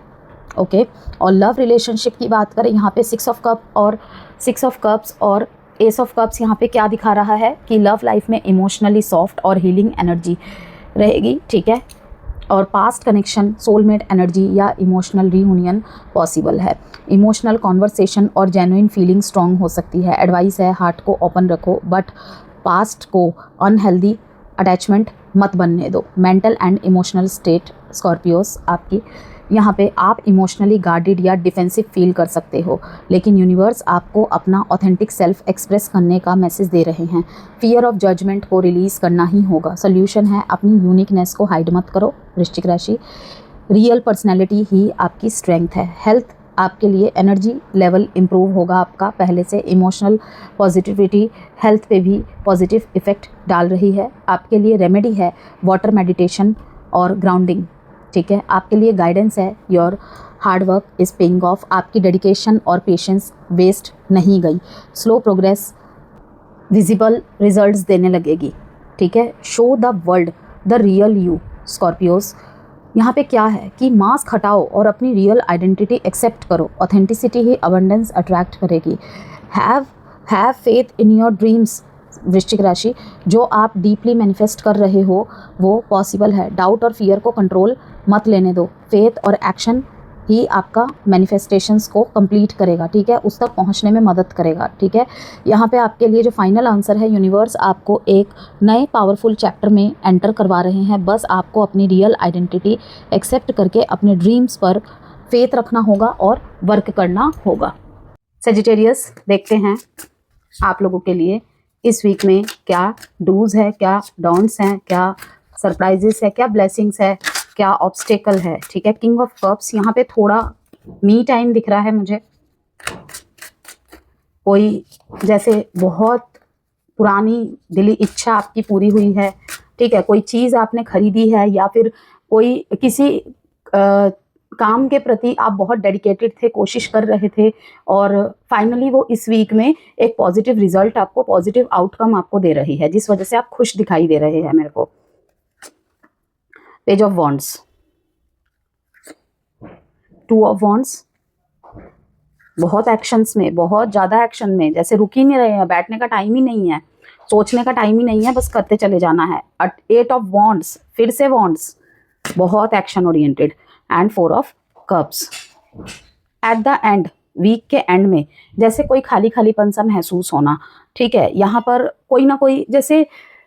ओके। और लव रिलेशनशिप की बात करें यहाँ पे 6 ऑफ कप्स और एस ऑफ कप्स यहाँ पे क्या दिखा रहा है कि लव लाइफ में इमोशनली सॉफ्ट और हीलिंग एनर्जी रहेगी, ठीक है, और पास्ट कनेक्शन, सोलमेट एनर्जी या इमोशनल रीयूनियन पॉसिबल है। इमोशनल कॉन्वर्सेशन और जेन्युइन फीलिंग स्ट्रॉन्ग हो सकती है। एडवाइस है हार्ट को ओपन रखो, बट पास्ट को अनहेल्दी अटैचमेंट मत बनने दो। Mental and emotional state Scorpios आपकी यहाँ पे आप इमोशनली गार्डेड या डिफेंसिव फील कर सकते हो, लेकिन यूनिवर्स आपको अपना ऑथेंटिक सेल्फ एक्सप्रेस करने का मैसेज दे रहे हैं। फियर ऑफ जजमेंट को रिलीज़ करना ही होगा। सोल्यूशन है अपनी यूनिकनेस को हाइड मत करो। वृश्चिक राशि, रियल पर्सनैलिटी ही आपकी स्ट्रेंथ है। हेल्थ आपके लिए एनर्जी लेवल इम्प्रूव होगा आपका पहले से। इमोशनल पॉजिटिविटी हेल्थ पे भी पॉजिटिव इफ़ेक्ट डाल रही है। आपके लिए रेमेडी है वाटर मेडिटेशन और ग्राउंडिंग, ठीक है। आपके लिए गाइडेंस है your hard work is paying off, आपकी डेडिकेशन और पेशेंस वेस्ट नहीं गई। स्लो प्रोग्रेस विजिबल रिजल्ट्स देने लगेगी, ठीक है। Show the world the real you Scorpios, यहाँ पे क्या है कि मास्क हटाओ और अपनी रियल आइडेंटिटी एक्सेप्ट करो। ऑथेंटिसिटी ही अबंडेंस अट्रैक्ट करेगी। Have faith in your dreams वृश्चिक राशि, जो आप डीपली मैनिफेस्ट कर रहे हो वो पॉसिबल है। डाउट और फियर को कंट्रोल मत लेने दो। फेथ और एक्शन ही आपका मैनिफेस्टेशंस को कंप्लीट करेगा, ठीक है, उस तक पहुंचने में मदद करेगा, ठीक है। यहाँ पे आपके लिए जो फाइनल आंसर है, यूनिवर्स आपको एक नए पावरफुल चैप्टर में एंटर करवा रहे हैं। बस आपको अपनी रियल आइडेंटिटी एक्सेप्ट करके अपने ड्रीम्स पर फेथ रखना होगा और वर्क करना होगा। सेजिटेरियस, देखते हैं आप लोगों के लिए इस वीक में क्या डूज है, क्या डॉन्स हैं, क्या सरप्राइजेस है, क्या ब्लेसिंग्स है, क्या ऑब्स्टेकल है, ठीक है। किंग ऑफ कप्स यहाँ पे थोड़ा मी टाइम दिख रहा है मुझे, कोई जैसे बहुत पुरानी दिली इच्छा आपकी पूरी हुई है, ठीक है, कोई चीज़ आपने खरीदी है, या फिर कोई किसी काम के प्रति आप बहुत डेडिकेटेड थे, कोशिश कर रहे थे, और फाइनली वो इस वीक में एक पॉजिटिव रिजल्ट आपको, पॉजिटिव आउटकम आपको दे रही है, जिस वजह से आप खुश दिखाई दे रहे हैं मेरे को। Page of wands, 2 of wands, बहुत एक्शंस में, बहुत ज़्यादा एक्शन में, जैसे रुक ही नहीं रहे हैं, बैठने का टाइम ही नहीं है, सोचने का टाइम ही नहीं है, बस करते चले जाना है। 8 ऑफ वॉन्ड्स, फिर से वॉन्ड्स, बहुत action oriented, and 4 of cups. At the end, week के एंड में जैसे कोई खाली खालीपन सा महसूस होना, ठीक है, यहाँ पर कोई ना कोई जैसे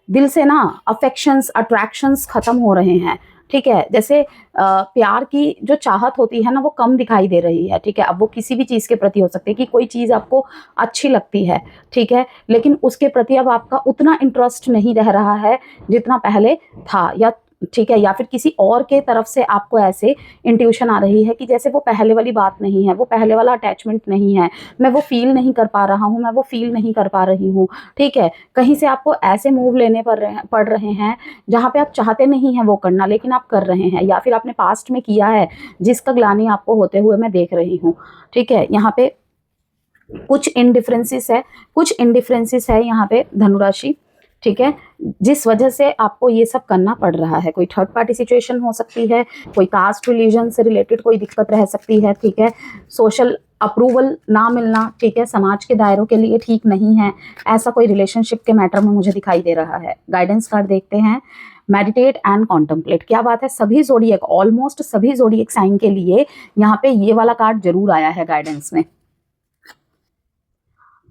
दिल से ना अफेक्शंस, अट्रैक्शंस खत्म हो रहे हैं, ठीक है, जैसे प्यार की जो चाहत होती है ना वो कम दिखाई दे रही है, ठीक है। अब वो किसी भी चीज़ के प्रति हो सकती है कि कोई चीज़ आपको अच्छी लगती है, ठीक है, लेकिन उसके प्रति अब आपका उतना इंटरेस्ट नहीं रह रहा है जितना पहले था, या ठीक है, या फिर किसी और के तरफ से आपको ऐसे इंट्यूशन आ रही है कि जैसे वो पहले वाली बात नहीं है, वो पहले वाला अटैचमेंट नहीं है, मैं वो फील नहीं कर पा रहा हूँ, मैं वो फील नहीं कर पा रही हूँ, ठीक है। कहीं से आपको ऐसे मूव लेने पड़ रहे हैं जहाँ पे आप चाहते नहीं हैं वो करना, लेकिन आप कर रहे हैं, या फिर आपने पास्ट में किया है जिसका ग्लानि आपको होते हुए मैं देख रही हूँ, ठीक है। यहाँ पे कुछ इनडिफरेंसेस है यहाँ पे धनुराशि, ठीक है, जिस वजह से आपको ये सब करना पड़ रहा है। कोई थर्ड पार्टी सिचुएशन हो सकती है, कोई कास्ट रिलीजन से रिलेटेड कोई दिक्कत रह सकती है, ठीक है, सोशल अप्रूवल ना मिलना, ठीक है, समाज के दायरों के लिए ठीक नहीं है, ऐसा कोई रिलेशनशिप के मैटर में मुझे दिखाई दे रहा है। गाइडेंस कार्ड देखते हैं, मेडिटेट एंड कॉन्टम्पलेट। क्या बात है, सभी जोडिएक, ऑलमोस्ट सभी जोडिएक साइन के लिए यहाँ पे ये वाला कार्ड जरूर आया है गाइडेंस में।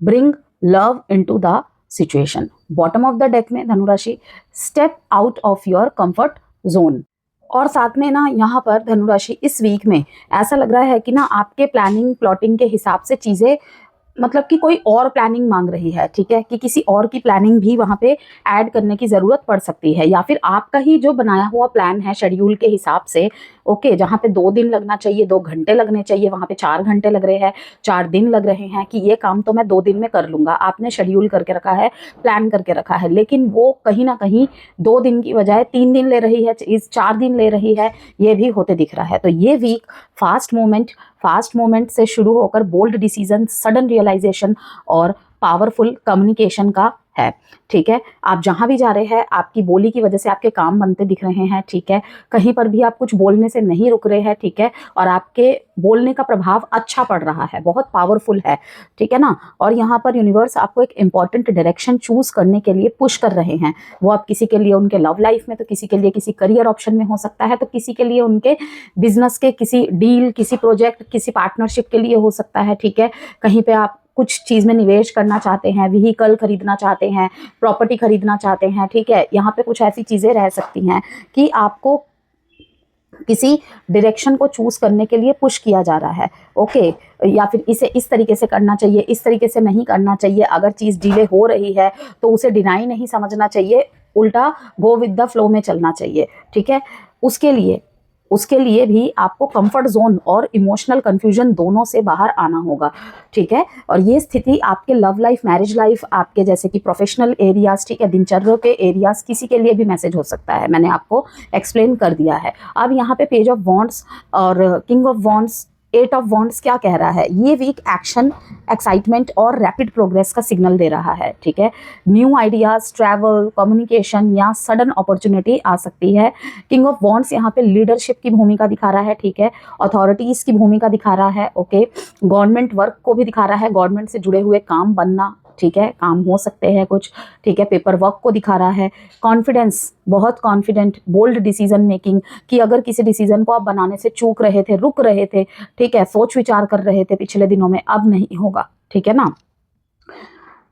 Bring love into the situation. Bottom of the deck में धनुराशि, step out of your comfort zone. और साथ में ना यहाँ पर धनुराशि इस वीक में ऐसा लग रहा है कि ना आपके प्लानिंग प्लॉटिंग के हिसाब से चीज़ें, मतलब कि कोई और प्लानिंग मांग रही है, ठीक है, कि किसी और की प्लानिंग भी वहाँ पे ऐड करने की ज़रूरत पड़ सकती है, या फिर आपका ही जो बनाया हुआ प्लान है शेड्यूल के हिसाब से, ओके, जहाँ पे 2 दिन लगना चाहिए 2 घंटे लगने चाहिए, वहाँ पे 4 घंटे लग रहे हैं, 4 दिन लग रहे हैं, कि ये काम तो मैं 2 दिन में कर लूँगा, आपने शेड्यूल करके रखा है, प्लान करके रखा है, लेकिन वो कहीं ना कहीं 2 दिन की बजाय 3 दिन ले रही है, 4 दिन ले रही है, ये भी होते दिख रहा है। तो ये वीक फास्ट मोमेंट से शुरू होकर बोल्ड डिसीजन, सडन रियलाइजेशन और पावरफुल कम्युनिकेशन का है, ठीक है। आप जहां भी जा रहे हैं आपकी बोली की वजह से आपके काम बनते दिख रहे हैं, ठीक है, कहीं पर भी आप कुछ बोलने से नहीं रुक रहे हैं, ठीक है, और आपके बोलने का प्रभाव अच्छा पड़ रहा है, बहुत पावरफुल है, ठीक है ना। और यहाँ पर यूनिवर्स आपको एक इंपॉर्टेंट डायरेक्शन चूज करने के लिए पुश कर रहे हैं। वो आप किसी के लिए उनके लव लाइफ में, तो किसी के लिए किसी करियर ऑप्शन में हो सकता है, तो किसी के लिए उनके बिजनेस के किसी डील, किसी प्रोजेक्ट, किसी पार्टनरशिप के लिए हो सकता है, ठीक है। कहीं पे आप कुछ चीज़ में निवेश करना चाहते हैं, व्हीकल खरीदना चाहते हैं, प्रॉपर्टी खरीदना चाहते हैं, ठीक है। यहाँ पे कुछ ऐसी चीज़ें रह सकती हैं कि आपको किसी डायरेक्शन को चूज करने के लिए पुश किया जा रहा है, ओके, या फिर इसे इस तरीके से करना चाहिए, इस तरीके से नहीं करना चाहिए। अगर चीज़ डिले हो रही है तो उसे डिनाई नहीं समझना चाहिए, उल्टा गो विद द फ्लो में चलना चाहिए, ठीक है। उसके लिए भी आपको कंफर्ट जोन और इमोशनल कंफ्यूजन दोनों से बाहर आना होगा, ठीक है। और ये स्थिति आपके लव लाइफ, मैरिज लाइफ, आपके जैसे कि प्रोफेशनल एरियाज, ठीक है, दिनचर्या के एरियाज, किसी के लिए भी मैसेज हो सकता है, मैंने आपको एक्सप्लेन कर दिया है। अब यहाँ पे पेज ऑफ वॉन्ड्स और king of wands, 8 of wands क्या कह रहा है, ये वीक एक्शन, एक्साइटमेंट और रैपिड प्रोग्रेस का सिग्नल दे रहा है, ठीक है। न्यू आइडियाज, ट्रैवल, कम्युनिकेशन या सडन अपॉर्चुनिटी आ सकती है। किंग ऑफ वॉन्ड्स यहाँ पे लीडरशिप की भूमिका दिखा रहा है, ठीक है, अथॉरिटीज की भूमिका दिखा रहा है, ओके, गवर्नमेंट वर्क को भी दिखा रहा है, गवर्नमेंट से जुड़े हुए काम बनना, ठीक है, काम हो सकते हैं कुछ, ठीक है, पेपर वर्क को दिखा रहा है। कॉन्फिडेंस, बहुत कॉन्फिडेंट, बोल्ड डिसीजन मेकिंग, कि अगर किसी डिसीजन को आप बनाने से चूक रहे थे, रुक रहे थे, ठीक है, सोच विचार कर रहे थे पिछले दिनों में, अब नहीं होगा, ठीक है ना।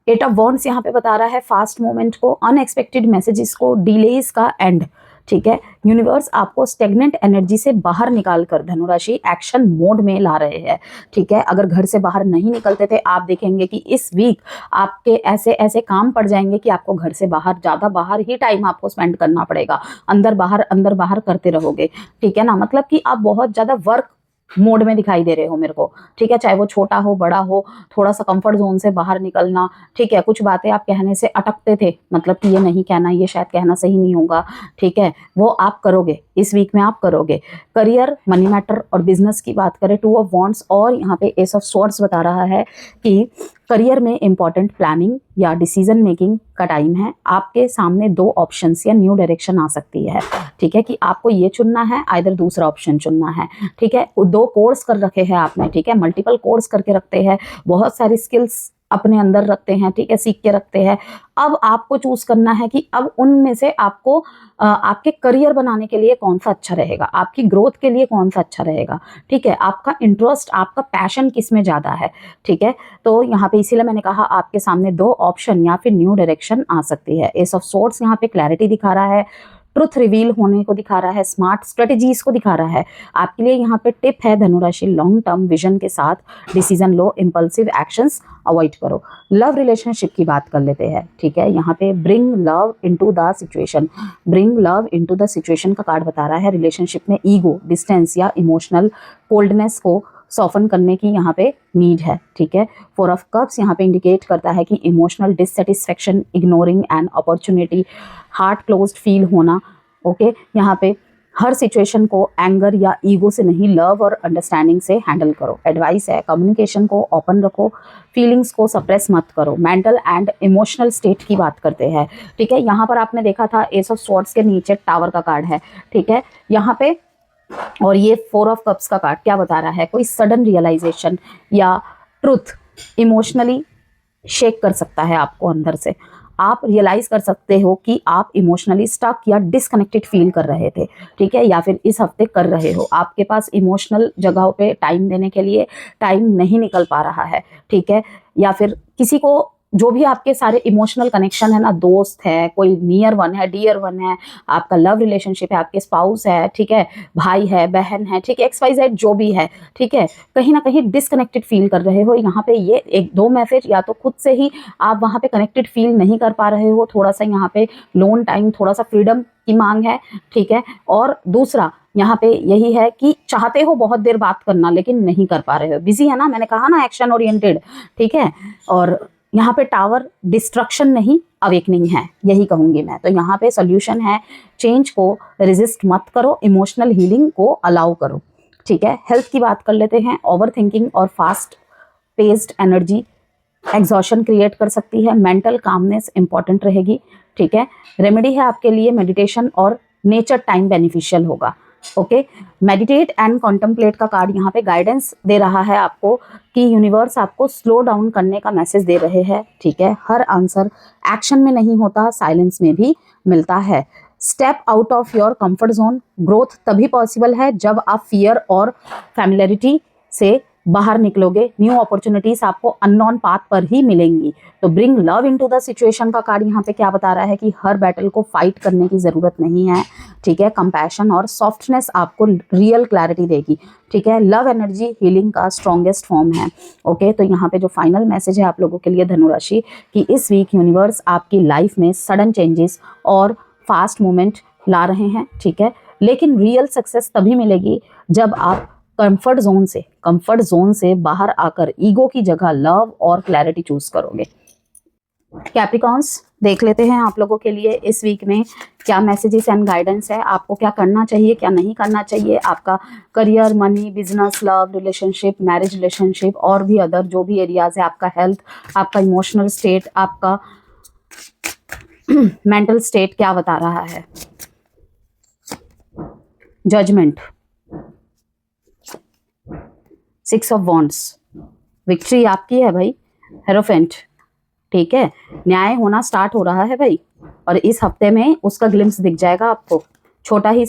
8 ऑफ वॉन्ड्स यहाँ पे बता रहा है फास्ट मूवमेंट को, अनएक्सपेक्टेड मैसेजेस को, डिलेज का एंड, ठीक है। यूनिवर्स आपको स्टेगनेंट एनर्जी से बाहर निकाल कर धनुराशि एक्शन मोड में ला रहे हैं, ठीक है। अगर घर से बाहर नहीं निकलते थे, आप देखेंगे कि इस वीक आपके ऐसे ऐसे काम पड़ जाएंगे कि आपको घर से बाहर, ज़्यादा बाहर ही टाइम आपको स्पेंड करना पड़ेगा, अंदर बाहर करते रहोगे, ठीक है ना। मतलब कि आप बहुत ज़्यादा वर्क मोड में दिखाई दे रहे हो मेरे को, ठीक है, चाहे वो छोटा हो बड़ा हो, थोड़ा सा कंफर्ट जोन से बाहर निकलना, ठीक है, कुछ बातें आप कहने से अटकते थे, मतलब कि ये नहीं कहना, ये शायद कहना सही नहीं होगा, ठीक है, वो आप करोगे, इस वीक में आप करोगे। करियर, मनी मैटर और बिजनेस की बात करें, 2 ऑफ वॉन्ड्स और यहाँ पे एस ऑफ स्वॉर्ड्स बता रहा है कि करियर में इंपॉर्टेंट प्लानिंग या डिसीजन मेकिंग का टाइम है। आपके सामने 2 ऑप्शंस या न्यू डायरेक्शन आ सकती है, ठीक है, कि आपको ये चुनना है, आइदर दूसरा ऑप्शन चुनना है, ठीक है। 2 कोर्स कर रखे हैं आपने, ठीक है, मल्टीपल कोर्स करके रखते हैं, बहुत सारी स्किल्स अपने अंदर रखते हैं, ठीक है, सीख के रखते हैं। अब आपको चूज करना है कि अब उनमें से आपको आपके करियर बनाने के लिए कौन सा अच्छा रहेगा, आपकी ग्रोथ के लिए कौन सा अच्छा रहेगा, ठीक है, आपका इंटरेस्ट, आपका पैशन किस में ज़्यादा है, ठीक है। तो यहाँ पे इसीलिए मैंने कहा आपके सामने 2 ऑप्शन या फिर न्यू डायरेक्शन आ सकती है। एस ऑफ सोर्ड्स यहाँ पे क्लैरिटी दिखा रहा है, ट्रुथ रिवील होने को दिखा रहा है, स्मार्ट स्ट्रेटेजीज को दिखा रहा है। आपके लिए यहाँ पे टिप है धनुराशि, लॉन्ग टर्म विजन के साथ डिसीजन लो, इंपल्सिव एक्शंस अवॉइड करो। लव रिलेशनशिप की बात कर लेते हैं, ठीक है, यहाँ पे bring love into the situation, bring love into the situation का कार्ड बता रहा है रिलेशनशिप में ईगो, डिस्टेंस या इमोशनल कोल्डनेस को सॉफन करने की यहाँ पे नीड है, ठीक है। 4 ऑफ कप्स यहाँ पे इंडिकेट करता है कि emotional dissatisfaction, ignoring an opportunity, heart closed feel होना, ओके। यहाँ पे हर सिचुएशन को एंगर या ईगो से नहीं, लव और अंडरस्टैंडिंग से हैंडल करो। एडवाइस है कम्युनिकेशन को ओपन रखो, फीलिंग्स को सप्रेस मत करो। मेंटल एंड इमोशनल स्टेट की बात करते हैं, ठीक है। यहाँ पर आपने देखा था एस ऑफ स्वॉर्ड्स के नीचे टावर का कार्ड है, ठीक है, यहाँ पे, और ये 4 ऑफ कप्स का कार्ड क्या बता रहा है, कोई सडन रियलाइजेशन या ट्रुथ इमोशनली शेक कर सकता है आपको अंदर से। आप रियलाइज कर सकते हो कि आप इमोशनली स्टक या डिसकनेक्टेड फील कर रहे थे, ठीक है, या फिर इस हफ्ते कर रहे हो। आपके पास इमोशनल जगहों पे टाइम देने के लिए टाइम नहीं निकल पा रहा है, ठीक है, या फिर किसी को, जो भी आपके सारे इमोशनल कनेक्शन है ना, दोस्त है, कोई नियर वन है, डियर वन है, आपका लव रिलेशनशिप है, आपके स्पाउस है, ठीक है, भाई है, बहन है, ठीक है, XYZ जो भी है, ठीक है, कहीं ना कहीं डिसकनेक्टेड फील कर रहे हो। यहाँ पे ये 1-2 मैसेज या तो खुद से ही आप वहाँ पे कनेक्टेड फील नहीं कर पा रहे हो, थोड़ा सा यहाँ पे लोन टाइम, थोड़ा सा फ्रीडम की मांग है, ठीक है। और दूसरा यहाँ पे यही है कि चाहते हो बहुत देर बात करना लेकिन नहीं कर पा रहे हो, बिजी है ना, मैंने कहा ना एक्शन ओरिएंटेड, ठीक है। और यहाँ पे टावर डिस्ट्रक्शन नहीं, अवेकनिंग है, यही कहूँगी मैं। तो यहाँ पे सोल्यूशन है, चेंज को रेजिस्ट मत करो, इमोशनल हीलिंग को अलाउ करो, ठीक है। हेल्थ की बात कर लेते हैं। ओवर थिंकिंग और fast paced energy exhaustion create कर सकती है, मेंटल कामनेस इंपॉर्टेंट रहेगी, ठीक है। रेमेडी है आपके लिए मेडिटेशन और नेचर टाइम बेनिफिशियल होगा, ओके। मेडिटेट एंड कॉन्टम्पलेट का कार्ड यहाँ पे गाइडेंस दे रहा है आपको कि यूनिवर्स आपको स्लो डाउन करने का मैसेज दे रहे हैं, ठीक है। हर आंसर एक्शन में नहीं होता, साइलेंस में भी मिलता है। Step out of your comfort zone, growth तभी पॉसिबल है जब आप फियर और फैमिलियरिटी से बाहर निकलोगे। न्यू अपॉर्चुनिटीज आपको अननोन पाथ पर ही मिलेंगी। तो bring love into the situation का कार्ड यहाँ पे क्या बता रहा है कि हर बैटल को फाइट करने की ज़रूरत नहीं है, ठीक है। कंपैशन और सॉफ्टनेस आपको रियल क्लैरिटी देगी, ठीक है। लव एनर्जी हीलिंग का स्ट्रॉन्गेस्ट फॉर्म है, ओके। तो यहाँ पे जो फाइनल मैसेज है आप लोगों के लिए धनुराशि, कि इस वीक यूनिवर्स आपकी लाइफ में सडन चेंजेस और फास्ट मूवमेंट ला रहे हैं, ठीक है। लेकिन रियल सक्सेस तभी मिलेगी जब आप कंफर्ट जोन से बाहर आकर ईगो की जगह लव और क्लैरिटी चूज करोगे। कैप्रिकॉन्स देख लेते हैं आप लोगों के लिए इस वीक में क्या मैसेजेस एंड गाइडेंस है, आपको क्या करना चाहिए, क्या नहीं करना चाहिए। आपका career, money, business, love relationship, marriage relationship और भी अदर जो भी एरियाज है, आपका हेल्थ, आपका इमोशनल स्टेट, आपका मेंटल स्टेट क्या बता रहा है। जजमेंट, 6 ऑफ वॉन्ड्स, विक्ट्री आपकी है भाई। हेरोफेंट, ठीक है, न्याय होना स्टार्ट हो रहा है भाई, और इस हफ्ते में उसका ग्लिम्स दिख जाएगा आपको, छोटा ही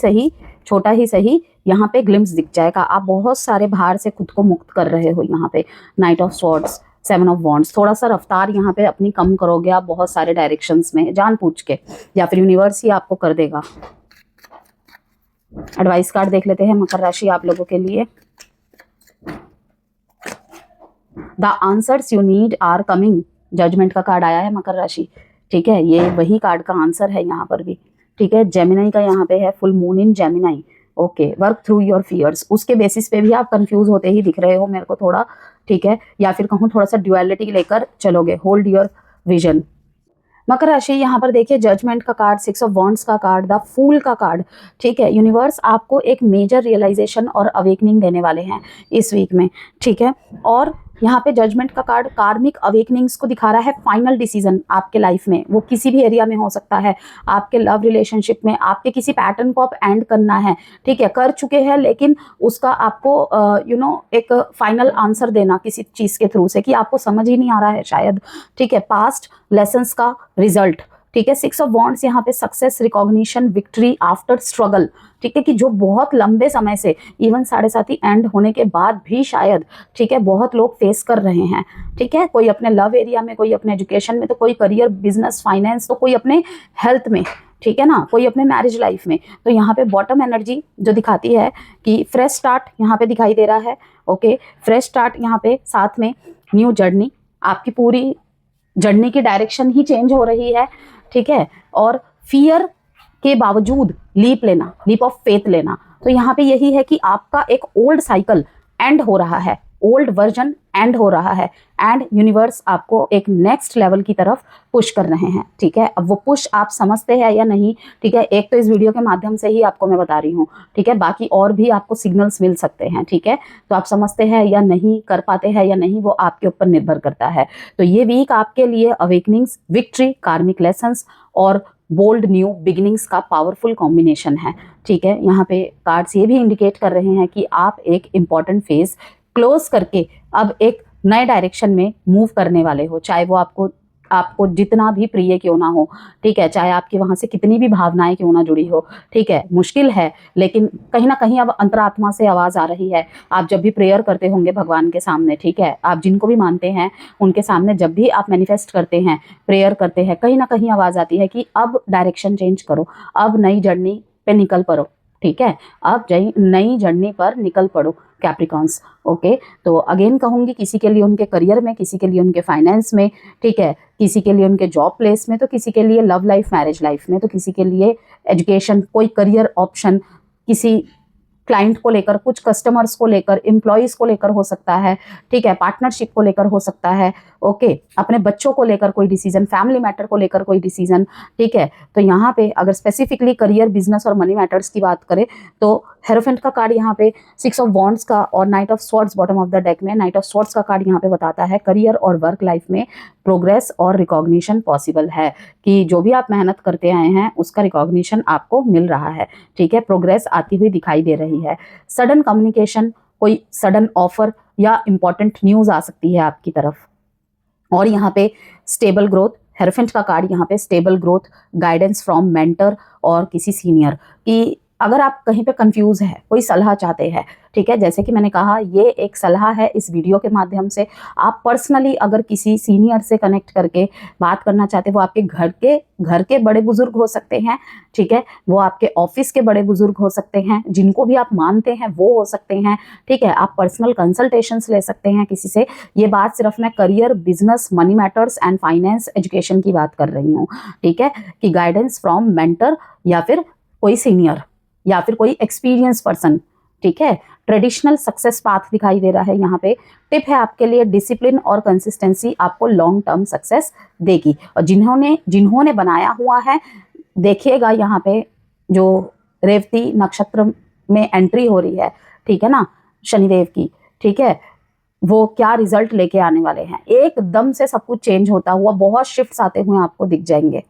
सही यहाँ पे ग्लिम्स दिख जाएगा। आप बहुत सारे भार से खुद को मुक्त कर रहे हो यहाँ पे। Knight of swords, 7 of wands, थोड़ा सा रफ्तार यहाँ पे अपनी कम करोगे आप बहुत सारे डायरेक्शंस में जानबूझ के, या फिर यूनिवर्स ही आपको कर देगा। एडवाइस कार्ड देख लेते हैं मकर राशि आप लोगों के लिए। The answers you need are coming, judgement का कार्ड आया है मकर राशि, ठीक है। ये वही कार्ड का आंसर है यहाँ पर भी, ठीक है। जेमिनाई का यहाँ पे है full moon in Gemini, okay, work through your fears, उसके बेसिस पे भी आप कंफ्यूज होते ही दिख रहे हो मेरे को थोड़ा, ठीक है, या फिर कहूँ थोड़ा सा ड्युअलिटी लेकर चलोगे, होल्ड योर विजन। मकर राशि, यहाँ पर देखिए जजमेंट का कार्ड, 6 ऑफ वॉन्ड्स का कार्ड, द फूल का कार्ड, ठीक है। यूनिवर्स आपको एक मेजर रियलाइजेशन और अवेकनिंग देने वाले हैं इस वीक में, ठीक है। और यहाँ पे जजमेंट का कार्ड कार्मिक अवेकनिंग्स को दिखा रहा है, फाइनल डिसीजन आपके लाइफ में, वो किसी भी एरिया में हो सकता है, आपके लव रिलेशनशिप में, आपके किसी पैटर्न को आप एंड करना है, ठीक है, कर चुके हैं, लेकिन उसका आपको एक फाइनल आंसर देना किसी चीज़ के थ्रू से कि आपको समझ ही नहीं आ रहा है शायद, ठीक है, पास्ट लेसन्स का रिजल्ट, ठीक है। 6 ऑफ वॉन्ड्स यहाँ पे success, recognition, victory after struggle, ठीक है, कि जो बहुत लंबे समय से, इवन 7.5 एंड होने के बाद भी शायद, ठीक है, बहुत लोग फेस कर रहे हैं, ठीक है, कोई अपने लव एरिया में, कोई अपने एजुकेशन में, तो कोई करियर, बिजनेस, फाइनेंस, तो कोई अपने हेल्थ में, ठीक है ना, कोई अपने मैरिज लाइफ में। तो यहाँ पे बॉटम एनर्जी जो दिखाती है कि फ्रेश स्टार्ट यहाँ पे दिखाई दे रहा है, ओके, फ्रेश स्टार्ट यहाँ पे, साथ में न्यू जर्नी, आपकी पूरी जर्नी की डायरेक्शन ही चेंज हो रही है, ठीक है। और फियर के बावजूद लीप लेना, लीप ऑफ फेथ लेना, तो यहाँ पे यही है कि आपका एक ओल्ड साइकिल एंड हो रहा है, ओल्ड वर्जन एंड हो रहा है, एंड यूनिवर्स आपको एक नेक्स्ट लेवल की तरफ पुश कर रहे हैं, ठीक है। अब वो पुश आप समझते हैं या नहीं, ठीक है, एक तो इस वीडियो के माध्यम से ही आपको मैं बता रही हूँ, ठीक है, बाकी और भी आपको सिग्नल्स मिल सकते हैं, ठीक है, तो आप समझते हैं या नहीं, कर पाते हैं या नहीं, वो आपके ऊपर निर्भर करता है। तो ये वीक आपके लिए अवेकनिंग्स, विक्ट्री, कार्मिक लेसन्स और बोल्ड न्यू बिगिनिंग्स का पावरफुल कॉम्बिनेशन है, ठीक है। यहाँ पे कार्ड्स ये भी इंडिकेट कर रहे हैं कि आप एक इम्पॉर्टेंट फेज क्लोज करके अब एक नए डायरेक्शन में मूव करने वाले हो, चाहे वो आपको जितना भी प्रिय क्यों ना हो, ठीक है, चाहे आपकी वहाँ से कितनी भी भावनाएं क्यों ना जुड़ी हो, ठीक है, मुश्किल है, लेकिन कहीं ना कहीं अब अंतरात्मा से आवाज़ आ रही है। आप जब भी प्रेयर करते होंगे भगवान के सामने, ठीक है, आप जिनको भी मानते हैं उनके सामने जब भी आप मैनिफेस्ट करते हैं, प्रेयर करते हैं, कहीं ना कहीं आवाज़ आती है कि अब डायरेक्शन चेंज करो, अब नई जर्नी पे निकल पड़ो, ठीक है, अब नई जर्नी पर निकल पड़ो कैप्रिकॉन्स, ओके। तो अगेन कहूँगी, किसी के लिए उनके करियर में, किसी के लिए उनके फाइनेंस में, ठीक है, किसी के लिए उनके जॉब प्लेस में, तो किसी के लिए लव लाइफ, मैरिज लाइफ में, तो किसी के लिए एजुकेशन, कोई करियर ऑप्शन, किसी क्लाइंट को लेकर, कुछ कस्टमर्स को लेकर, एम्प्लॉयज़ को लेकर हो सकता है, ठीक है, पार्टनरशिप को लेकर हो सकता है, ओके, अपने बच्चों को लेकर कोई डिसीजन, फैमिली मैटर को लेकर कोई डिसीजन, ठीक है। तो यहाँ पे अगर स्पेसिफिकली करियर, बिजनेस और मनी मैटर्स की बात करें तो हेरोफेंट का कार्ड यहाँ पे, 6 ऑफ वॉन्ड्स का और night of swords bottom of the deck में, नाइट ऑफ स्वॉर्ड्स का कार्ड यहाँ पे बताता है करियर और वर्क लाइफ में प्रोग्रेस और रिकॉग्निशन पॉसिबल है, कि जो भी आप मेहनत करते आए हैं उसका रिकॉग्निशन आपको मिल रहा है, ठीक है, प्रोग्रेस आती हुई दिखाई दे रही है। सडन कम्युनिकेशन, कोई सडन ऑफर या इंपॉर्टेंट न्यूज़ आ सकती है आपकी तरफ। और यहाँ पे स्टेबल ग्रोथ, हेरोफेंट का कार्ड यहाँ पे stable growth, guidance from mentor और किसी सीनियर, कि अगर आप कहीं पे कंफ्यूज है, कोई सलाह चाहते हैं, ठीक है, जैसे कि मैंने कहा ये एक सलाह है इस वीडियो के माध्यम से, आप पर्सनली अगर किसी सीनियर से कनेक्ट करके बात करना चाहते हैं, वो आपके घर के बड़े बुजुर्ग हो सकते हैं, ठीक है, वो आपके ऑफिस के बड़े बुजुर्ग हो सकते हैं, जिनको भी आप मानते हैं वो हो सकते हैं, ठीक है, आप पर्सनल कंसल्टेशंस ले सकते हैं किसी से। ये बात सिर्फ मैं career, business, money matters and finance, education की बात कर रही हूँ, ठीक है, कि गाइडेंस फ्रॉम मेंटर या फिर कोई सीनियर या फिर कोई एक्सपीरियंस पर्सन, ठीक है। ट्रेडिशनल सक्सेस पाथ दिखाई दे रहा है यहाँ पे। टिप है आपके लिए, डिसिप्लिन और कंसिस्टेंसी आपको लॉन्ग टर्म सक्सेस देगी। और जिन्होंने बनाया हुआ है, देखिएगा यहाँ पे जो रेवती नक्षत्र में एंट्री हो रही है, ठीक है ना, शनिदेव की, ठीक है, वो क्या रिजल्ट लेके आने वाले हैं। एकदम से सब कुछ चेंज होता हुआ, बहुत शिफ्ट्स आते हुए आपको दिख जाएंगे,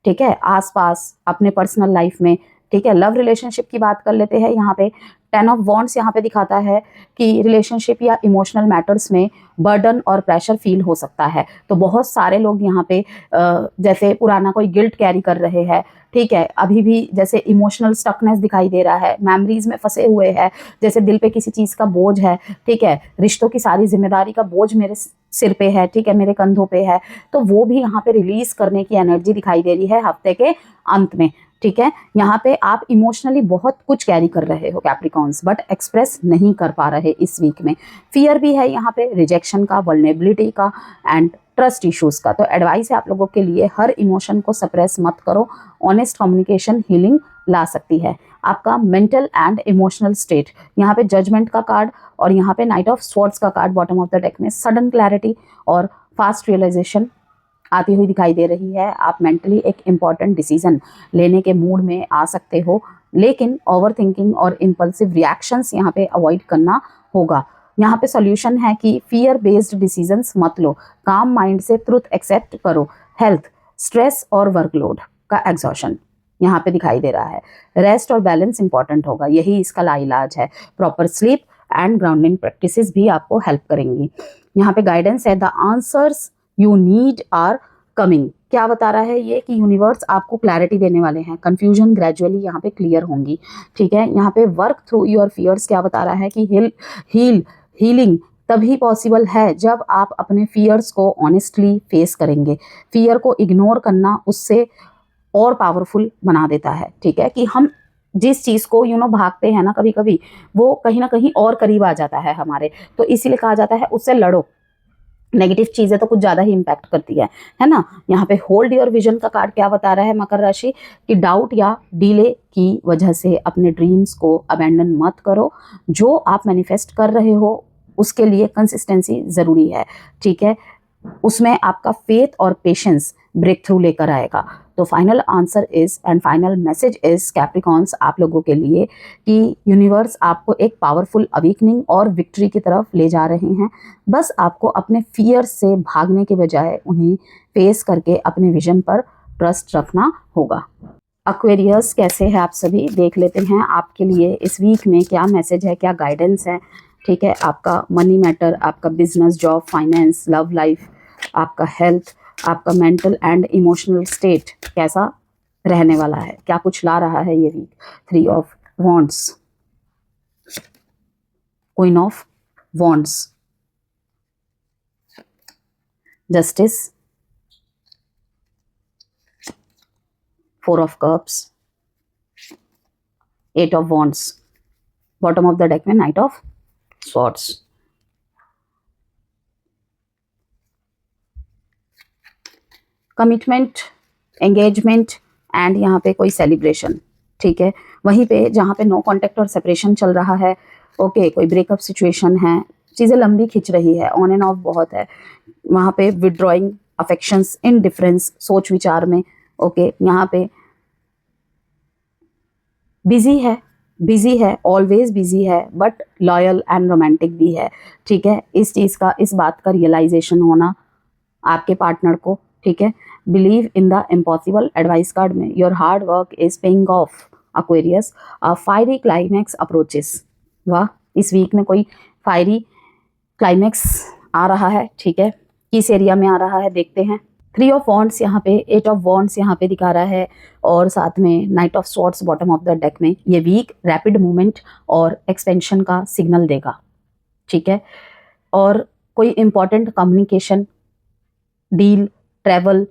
ठीक है, आसपास अपने पर्सनल लाइफ में, ठीक है। लव रिलेशनशिप की बात कर लेते हैं, यहाँ पे 10 ऑफ वॉन्ड्स यहाँ पे दिखाता है कि रिलेशनशिप या इमोशनल मैटर्स में बर्डन और प्रेशर फील हो सकता है। तो बहुत सारे लोग यहाँ पे जैसे पुराना कोई गिल्ट कैरी कर रहे हैं, ठीक है, अभी भी जैसे इमोशनल स्टकनेस दिखाई दे रहा है, मेमोरीज में फंसे हुए हैं, जैसे दिल पे किसी चीज़ का बोझ है, ठीक है, रिश्तों की सारी जिम्मेदारी का बोझ मेरे सिर पे है, ठीक है, मेरे कंधों पे है, तो वो भी यहाँ पे रिलीज करने की एनर्जी दिखाई दे रही है हफ्ते के अंत में, ठीक है। यहाँ पे आप इमोशनली बहुत कुछ कैरी कर रहे हो कैप्रिकॉन्स, बट एक्सप्रेस नहीं कर पा रहे इस वीक में। फियर भी है यहाँ पे, रिजेक्शन का, वल्नरेबिलिटी का एंड ट्रस्ट इश्यूज का। तो एडवाइस है आप लोगों के लिए, हर इमोशन को सप्रेस मत करो, ऑनेस्ट कम्युनिकेशन हीलिंग ला सकती है। आपका मेंटल एंड इमोशनल स्टेट, यहाँ पे जजमेंट का कार्ड और यहाँ पे नाइट ऑफ स्वॉर्ड्स का card bottom of the deck में सडन क्लैरिटी और फास्ट रियलाइजेशन आती हुई दिखाई दे रही है। आप मेंटली एक इम्पॉर्टेंट डिसीजन लेने के मूड में आ सकते हो, लेकिन ओवर थिंकिंग और इम्पल्सिव रिएक्शंस यहाँ पे अवॉइड करना होगा। यहाँ पे सॉल्यूशन है कि फियर बेस्ड डिसीजंस मत लो, काम माइंड से ट्रुथ एक्सेप्ट करो। हेल्थ, स्ट्रेस और वर्कलोड का एग्जॉशन यहाँ पे दिखाई दे रहा है। रेस्ट और बैलेंस इंपॉर्टेंट होगा, यही इसका लाइलाज है। Proper sleep and grounding practices भी आपको हेल्प करेंगी। यहाँ पे गाइडेंस है, the answers you need are coming. क्या बता रहा है ये कि यूनिवर्स आपको क्लैरिटी देने वाले हैं, कंफ्यूजन ग्रेजुअली यहाँ पे क्लियर होंगी, ठीक है। यहाँ पे वर्क थ्रू योर फियर्स क्या बता रहा है कि हीलिंग तभी पॉसिबल है जब आप अपने फियर्स को ऑनेस्टली फेस करेंगे। फियर को इग्नोर करना उससे और पावरफुल बना देता है, ठीक है। कि हम जिस चीज़ को भागते हैं ना कभी कभी, वो कहीं ना कहीं और करीब आ जाता है हमारे, तो इसीलिए कहा जाता है उससे लड़ो। नेगेटिव चीज़ें तो कुछ ज़्यादा ही इम्पैक्ट करती है ना। यहाँ पे होल्ड योर विजन का कार्ड क्या बता रहा है मकर राशि, कि डाउट या डिले की वजह से अपने ड्रीम्स को अबैंडन मत करो। जो आप मैनिफेस्ट कर रहे हो उसके लिए कंसिस्टेंसी ज़रूरी है, ठीक है। उसमें आपका फेथ और पेशेंस ब्रेक थ्रू लेकर आएगा। तो final answer is and final message is Capricorns आप लोगों के लिए कि यूनिवर्स आपको एक पावरफुल अवेकनिंग और विक्ट्री की तरफ ले जा रहे हैं। बस आपको अपने फियर से भागने के बजाय उन्हें फेस करके अपने विजन पर ट्रस्ट रखना होगा। एक्वेरियस कैसे है आप सभी, देख लेते हैं आपके लिए इस वीक में क्या मैसेज है, क्या गाइडेंस है, ठीक है। आपका मनी मैटर, आपका business, job, finance, love life, आपका हेल्थ, आपका मेंटल एंड इमोशनल स्टेट कैसा रहने वाला है, क्या कुछ ला रहा है ये week. 3 of wands, queen of wands, justice, 4 of cups, 8 of wands, bottom of the deck में knight of swords. Commitment, engagement and यहाँ पे कोई सेलिब्रेशन, ठीक है। वहीं पे जहाँ पे नो कॉन्टेक्ट और सेपरेशन चल रहा है, ओके, कोई ब्रेकअप सिचुएशन है, चीज़ें लंबी खिंच रही है, ऑन एंड ऑफ बहुत है, वहाँ पे विड्रॉइंग, अफेक्शंस, इनडिफरेंस, सोच विचार में, ओके। यहाँ पे बिजी है, ऑलवेज बिजी है, बट लॉयल एंड रोमांटिक भी है, ठीक है। इस चीज़ का, इस बात का रियलाइजेशन होना आपके पार्टनर को, ठीक है। Believe in the impossible, advice card में your hard work is paying off Aquarius, a fiery climax approaches. वाह, इस वीक में कोई फायरी क्लाइमैक्स आ रहा है, ठीक है। किस एरिया में आ रहा है देखते हैं। 3 ऑफ वॉन्ड्स यहाँ पे, 8 ऑफ वॉन्ड्स यहाँ पे दिखा रहा है और साथ में knight of swords bottom of the deck में। ये वीक रैपिड मूवमेंट और एक्सपेंशन का सिग्नल देगा, ठीक है। और कोई इंपॉर्टेंट कम्युनिकेशन, डील, ट्रैवल,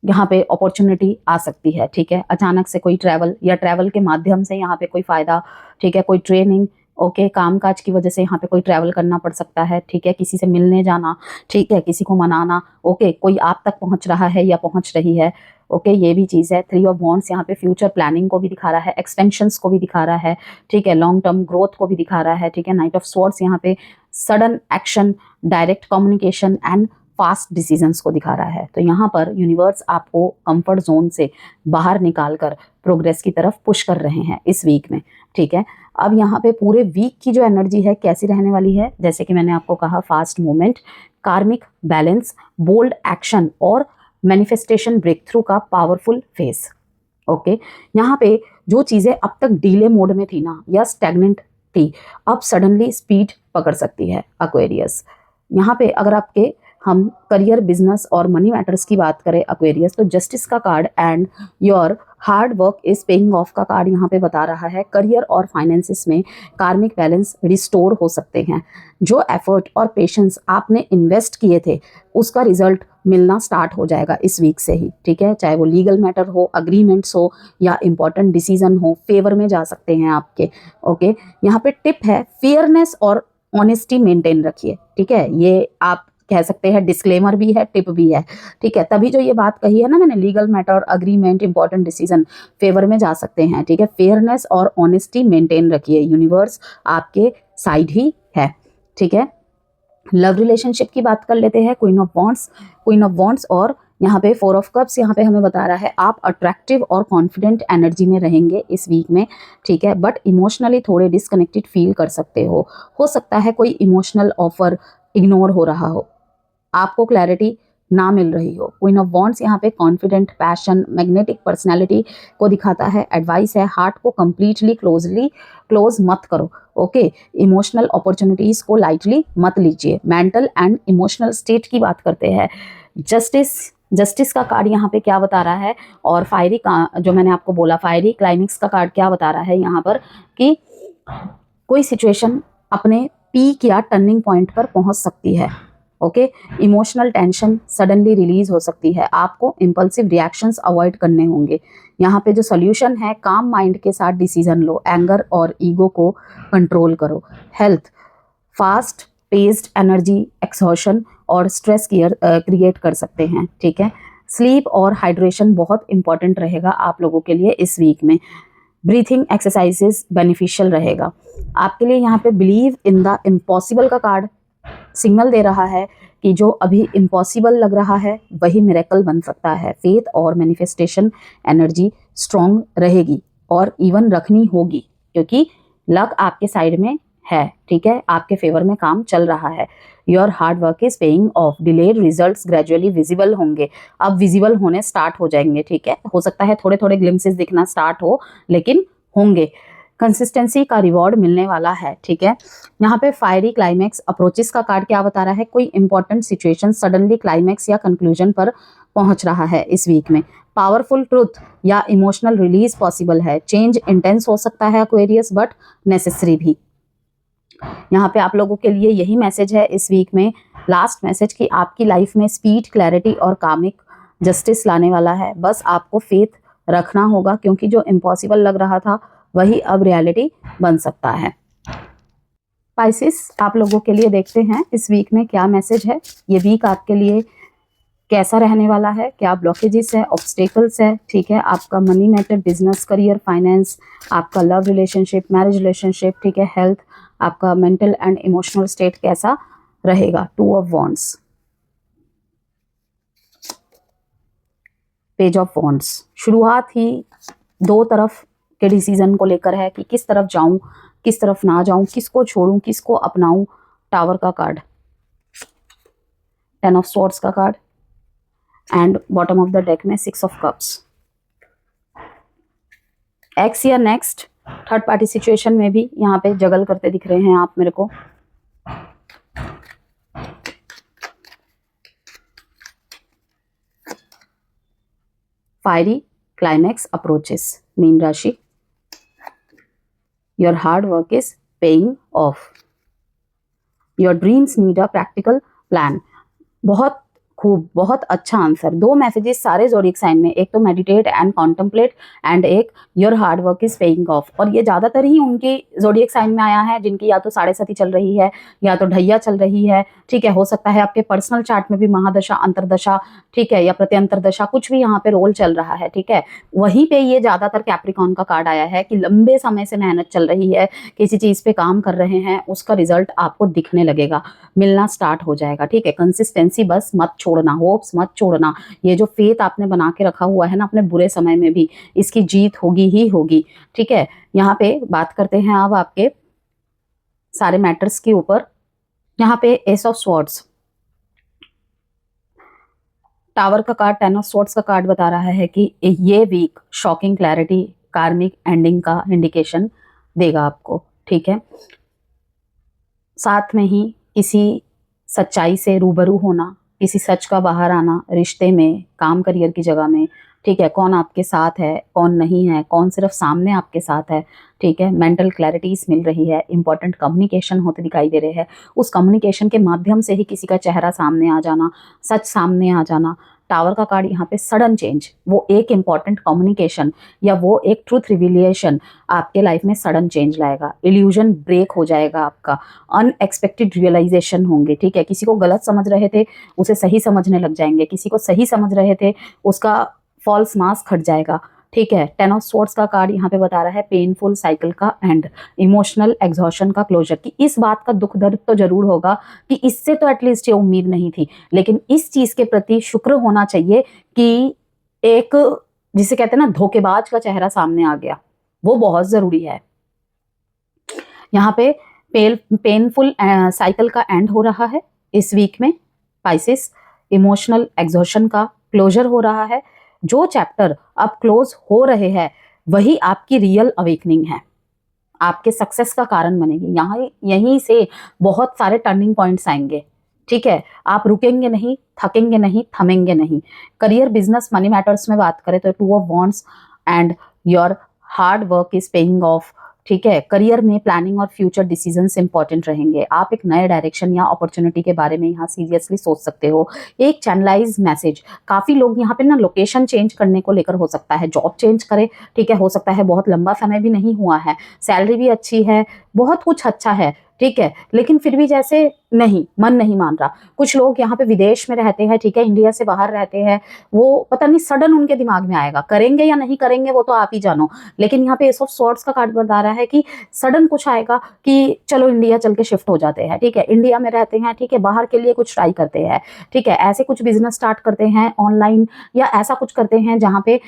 यहाँ पे अपॉर्चुनिटी आ सकती है, ठीक है। अचानक से कोई ट्रैवल या ट्रैवल के माध्यम से यहाँ पे कोई फ़ायदा, ठीक है। कोई ट्रेनिंग, ओके, कामकाज की वजह से यहाँ पे कोई ट्रैवल करना पड़ सकता है, ठीक है। किसी से मिलने जाना, ठीक है, किसी को मनाना, ओके, कोई आप तक पहुँच रहा है या पहुँच रही है, ओके, ये भी चीज़ है। 3 ऑफ वॉन्ड्स यहाँ पे फ्यूचर प्लानिंग को भी दिखा रहा है, एक्सटेंशंस को भी दिखा रहा है, ठीक है, लॉन्ग टर्म ग्रोथ को भी दिखा रहा है, ठीक है। नाइट ऑफ स्वॉर्ड्स यहाँ पे sudden action, direct communication and fast decisions को दिखा रहा है। तो यहाँ पर यूनिवर्स आपको कंफर्ट जोन से बाहर निकालकर प्रोग्रेस की तरफ पुश कर रहे हैं इस वीक में, ठीक है। अब यहाँ पे पूरे वीक की जो एनर्जी है कैसी रहने वाली है, जैसे कि मैंने आपको कहा, फास्ट मूवमेंट, कार्मिक बैलेंस, बोल्ड एक्शन और मैनिफेस्टेशन ब्रेक थ्रू का पावरफुल फेस, ओके। यहाँ पे जो चीज़ें अब तक डीले मोड में थी ना या स्टैग्नेंट थी, अब सडनली स्पीड पकड़ सकती है एक्वेरियस। यहाँ पे अगर आपके हम करियर, बिजनेस और मनी मैटर्स की बात करें एक्वेरियस, तो जस्टिस का card and your hard work is paying of का कार्ड यहाँ पे बता रहा है करियर और फाइनेंसिस में कार्मिक बैलेंस रिस्टोर हो सकते हैं। जो एफर्ट और पेशेंस आपने इन्वेस्ट किए थे उसका रिजल्ट मिलना स्टार्ट हो जाएगा इस वीक से ही, ठीक है। चाहे वो लीगल मैटर हो, अग्रीमेंट्स हो या इंपॉर्टेंट डिसीजन हो, फेवर में जा सकते हैं आपके, ओके। यहाँ पे टिप है, फेयरनेस और ऑनेस्टी मेंटेन रखिए, ठीक है। ये आप कह सकते हैं डिस्क्लेमर भी है, टिप भी है, ठीक है। तभी जो ये बात कही है ना मैंने, legal matter, agreement, important decision favour में जा सकते हैं, ठीक है। फेयरनेस और ऑनेस्टी मेंटेन रखिए, यूनिवर्स आपके साइड ही है, ठीक है। लव रिलेशनशिप की बात कर लेते हैं। क्वीन ऑफ वॉन्ड्स और यहाँ पे 4 ऑफ कप्स यहाँ पे हमें बता रहा है आप अट्रैक्टिव और कॉन्फिडेंट एनर्जी में रहेंगे इस वीक में, ठीक है। बट इमोशनली थोड़े डिस्कनेक्टेड फील कर सकते हो सकता है कोई इमोशनल ऑफर इग्नोर हो रहा हो, आपको क्लैरिटी ना मिल रही हो। क्वीन ऑफ वॉन्ड्स यहाँ पे कॉन्फिडेंट, पैशन, मैग्नेटिक पर्सनैलिटी को दिखाता है। एडवाइस है हार्ट को कंप्लीटली क्लोज मत करो, ओके। इमोशनल अपॉर्चुनिटीज को लाइटली मत लीजिए। मेंटल एंड इमोशनल स्टेट की बात करते हैं। जस्टिस का कार्ड यहाँ पे क्या बता रहा है, और फायरी का जो मैंने आपको बोला फायरी क्लाइमेक्स का कार्ड क्या बता रहा है यहाँ पर कि कोई सिचुएशन अपने पीक या टर्निंग पॉइंट पर पहुंच सकती है, okay. Emotional tension suddenly release हो सकती है, आपको इम्पल्सिव रिएक्शंस अवॉइड करने होंगे। यहाँ पे जो सोल्यूशन है, काम माइंड के साथ डिसीजन लो, एंगर और ईगो को कंट्रोल करो। हेल्थ, फास्ट पेस्ड एनर्जी एक्सहॉर्शन और स्ट्रेस क्रिएट कर सकते हैं, ठीक है। स्लीप और हाइड्रेशन बहुत इंपॉर्टेंट रहेगा आप लोगों के लिए इस वीक में। ब्रीथिंग एक्सरसाइजेस बेनिफिशियल रहेगा आपके लिए। यहाँ पे बिलीव इन द इम्पॉसिबल का कार्ड सिग्नल दे रहा है कि जो अभी इम्पॉसिबल लग रहा है वही मिरेकल बन सकता है। फेथ और मैनिफेस्टेशन एनर्जी स्ट्रॉन्ग रहेगी और इवन रखनी होगी क्योंकि लक आपके साइड में है, ठीक है। आपके फेवर में काम चल रहा है। Your hard work is paying of, delayed results gradually visible होंगे, अब विजिबल होने स्टार्ट हो जाएंगे, ठीक है। हो सकता है थोड़े थोड़े ग्लिम्सेस दिखना स्टार्ट हो, लेकिन होंगे। कंसिस्टेंसी का रिवॉर्ड मिलने वाला है, ठीक है। यहाँ पे फायरी क्लाइमैक्स अप्रोचेस का कार्ड क्या बता रहा है, कोई इंपॉर्टेंट सिचुएशन सडनली क्लाइमैक्स या कंक्लूजन पर पहुंच रहा है इस वीक में। पावरफुल ट्रुथ या इमोशनल रिलीज पॉसिबल है। चेंज इंटेंस हो सकता है एक्वेरियस, बट नेसेसरी भी। यहाँ पे आप लोगों के लिए यही मैसेज है इस वीक में, लास्ट मैसेज, कि आपकी लाइफ में स्पीड, क्लैरिटी और कामिक जस्टिस लाने वाला है। बस आपको फेथ रखना होगा क्योंकि जो इम्पॉसिबल लग रहा था वही अब रियलिटी बन सकता है। स्पाइसिस आप लोगों के लिए देखते हैं इस वीक में क्या मैसेज है। ये वीक आपके लिए कैसा रहने वाला है, क्या ब्लॉकेजेस है, ऑब्स्टेकल्स है, ठीक है। आपका money matter, business, career, finance, आपका लव रिलेशनशिप, मैरिज रिलेशनशिप, ठीक है। हेल्थ, आपका मेंटल एंड इमोशनल स्टेट कैसा रहेगा। 2 of wands, page of wands. शुरुआत ही 2 तरफ के डिसीजन को लेकर है कि किस तरफ जाऊं, किस तरफ ना जाऊं, किसको छोड़ूं, किसको अपनाऊं। टावर का कार्ड, 10 ऑफ स्वॉर्ड्स का card and bottom of the deck में 6 ऑफ कप्स। एक्स या नेक्स्ट थर्ड पार्टी सिचुएशन में भी यहाँ पे जगल करते दिख रहे हैं आप मेरे को। फायरी क्लाइमैक्स अप्रोचेस, मीन राशि। Your hard work is paying of, your dreams need a practical plan. बहुत खूब, बहुत अच्छा आंसर। 2 मैसेजेस सारे ज़ोडिएक साइन में, एक तो मेडिटेट एंड कॉन्टेम्पलेट एंड एक your hard work is paying of. और ये ज़्यादातर ही उनकी ज़ोडिएक साइन में आया है जिनकी या तो 7.5 चल रही है या तो ढैया चल रही है, ठीक है। हो सकता है आपके पर्सनल चार्ट में भी महादशा, अंतरदशा, ठीक है, या प्रत्यंतर दशा, कुछ भी यहाँ पे रोल चल रहा है, ठीक है। वहीं पे ये ज़्यादातर कैप्रिकॉन का कार्ड आया है कि लंबे समय से मेहनत चल रही है, किसी चीज़ पे काम कर रहे हैं, उसका रिजल्ट आपको दिखने लगेगा, मिलना स्टार्ट हो जाएगा, ठीक है। कंसिस्टेंसी बस मत छोड़ना, होप्स मत छोड़ना। ये जो फेथ आपने बना के रखा हुआ है ना अपने बुरे समय में भी, इसकी जीत होगी ही होगी, ठीक है। यहाँ पे बात करते हैं अब आपके सारे मैटर्स के ऊपर। यहाँ पे एस ऑफ स्वॉर्ड्स, टावर का कार्ड, 10 ऑफ स्वॉर्ड्स का कार्ड बता रहा है कि ये वीक शॉकिंग क्लैरिटी, कार्मिक एंडिंग का इंडिकेशन देगा आपको, ठीक है। साथ में ही किसी सच्चाई से रूबरू होना, किसी सच का बाहर आना, रिश्ते में, काम, करियर की जगह में, ठीक है। कौन आपके साथ है, कौन नहीं है, कौन सिर्फ सामने आपके साथ है, ठीक है। मेंटल क्लैरिटीज मिल रही है, इंपॉर्टेंट कम्युनिकेशन होते दिखाई दे रहे हैं। उस कम्युनिकेशन के माध्यम से ही किसी का चेहरा सामने आ जाना, सच सामने आ जाना, टावर का कार्ड यहाँ पे सडन चेंज, वो एक इम्पॉर्टेंट कम्युनिकेशन या वो एक ट्रूथ रिविलिएशन आपके लाइफ में सडन चेंज लाएगा। इल्यूजन ब्रेक हो जाएगा आपका, अनएक्सपेक्टेड रियलाइजेशन होंगे, ठीक है। किसी को गलत समझ रहे थे उसे सही समझने लग जाएंगे, किसी को सही समझ रहे थे उसका फॉल्स मास्क हट जाएगा, ठीक है। 10 ऑफ स्वॉर्ड्स का कार्ड यहाँ पे बता रहा है पेनफुल साइकिल का एंड, इमोशनल एग्जॉशन का क्लोजर, कि इस बात का दुख दर्द तो जरूर होगा कि इससे तो एटलीस्ट ये उम्मीद नहीं थी, लेकिन इस चीज के प्रति शुक्र होना चाहिए कि एक, जिसे कहते हैं ना, धोखेबाज का चेहरा सामने आ गया, वो बहुत जरूरी है। यहाँ पे पेनफुल साइकिल का एंड हो रहा है इस वीक में पाइसेस, इमोशनल एग्जॉशन का क्लोजर हो रहा है। जो चैप्टर अब क्लोज हो रहे हैं वही आपकी रियल अवेकनिंग है, आपके सक्सेस का कारण बनेगी। यहाँ यहीं से बहुत सारे टर्निंग पॉइंट्स आएंगे, ठीक है। आप रुकेंगे नहीं, थकेंगे नहीं, थमेंगे नहीं। करियर, बिजनेस, मनी मैटर्स में बात करें तो 2 of wands and your hard work is paying of, ठीक है। करियर में प्लानिंग और फ्यूचर डिसीजंस इंपॉर्टेंट रहेंगे। आप एक नए डायरेक्शन या अपॉर्चुनिटी के बारे में यहाँ सीरियसली सोच सकते हो। एक चैनलाइज मैसेज, काफ़ी लोग यहाँ पे ना लोकेशन चेंज करने को लेकर, हो सकता है जॉब चेंज करे, ठीक है, हो सकता है बहुत लंबा समय भी नहीं हुआ है, सैलरी भी अच्छी है, बहुत कुछ अच्छा है, ठीक है, लेकिन फिर भी जैसे नहीं, मन नहीं मान रहा। कुछ लोग यहाँ पे विदेश में रहते हैं, ठीक है, इंडिया से बाहर रहते हैं, वो पता नहीं सडन उनके दिमाग में आएगा, करेंगे या नहीं करेंगे वो तो आप ही जानो, लेकिन यहाँ पे एस ऑफ स्वॉर्ड्स का कार्ड बता रहा है कि सडन कुछ आएगा कि चलो इंडिया चल के शिफ्ट हो जाते हैं, ठीक है, इंडिया में रहते हैं, ठीक है, बाहर के लिए कुछ ट्राई करते हैं, ठीक है, ऐसे कुछ बिजनेस स्टार्ट करते हैं ऑनलाइन या ऐसा कुछ करते हैं जहाँ पे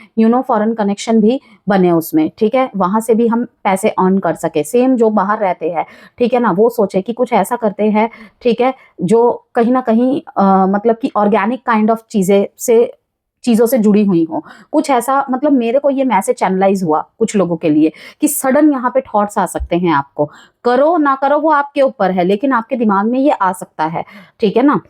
फॉरेन कनेक्शन भी बने उसमें, ठीक है, वहां से भी हम पैसे अर्न कर सके। सेम जो बाहर रहते हैं, ठीक है ना, वो सोचे कि कुछ ऐसा करते हैं, ठीक है, जो कहीं ना कहीं मतलब कि ऑर्गेनिक काइंड ऑफ चीजों से जुड़ी हुई हो, कुछ ऐसा। मतलब मेरे को ये मैसेज चैनलाइज हुआ कुछ लोगों के लिए कि सडन यहाँ पे थॉट्स आ सकते हैं आपको, करो ना करो वो आपके ऊपर है, लेकिन आपके दिमाग में ये आ सकता है, ठीक है ना।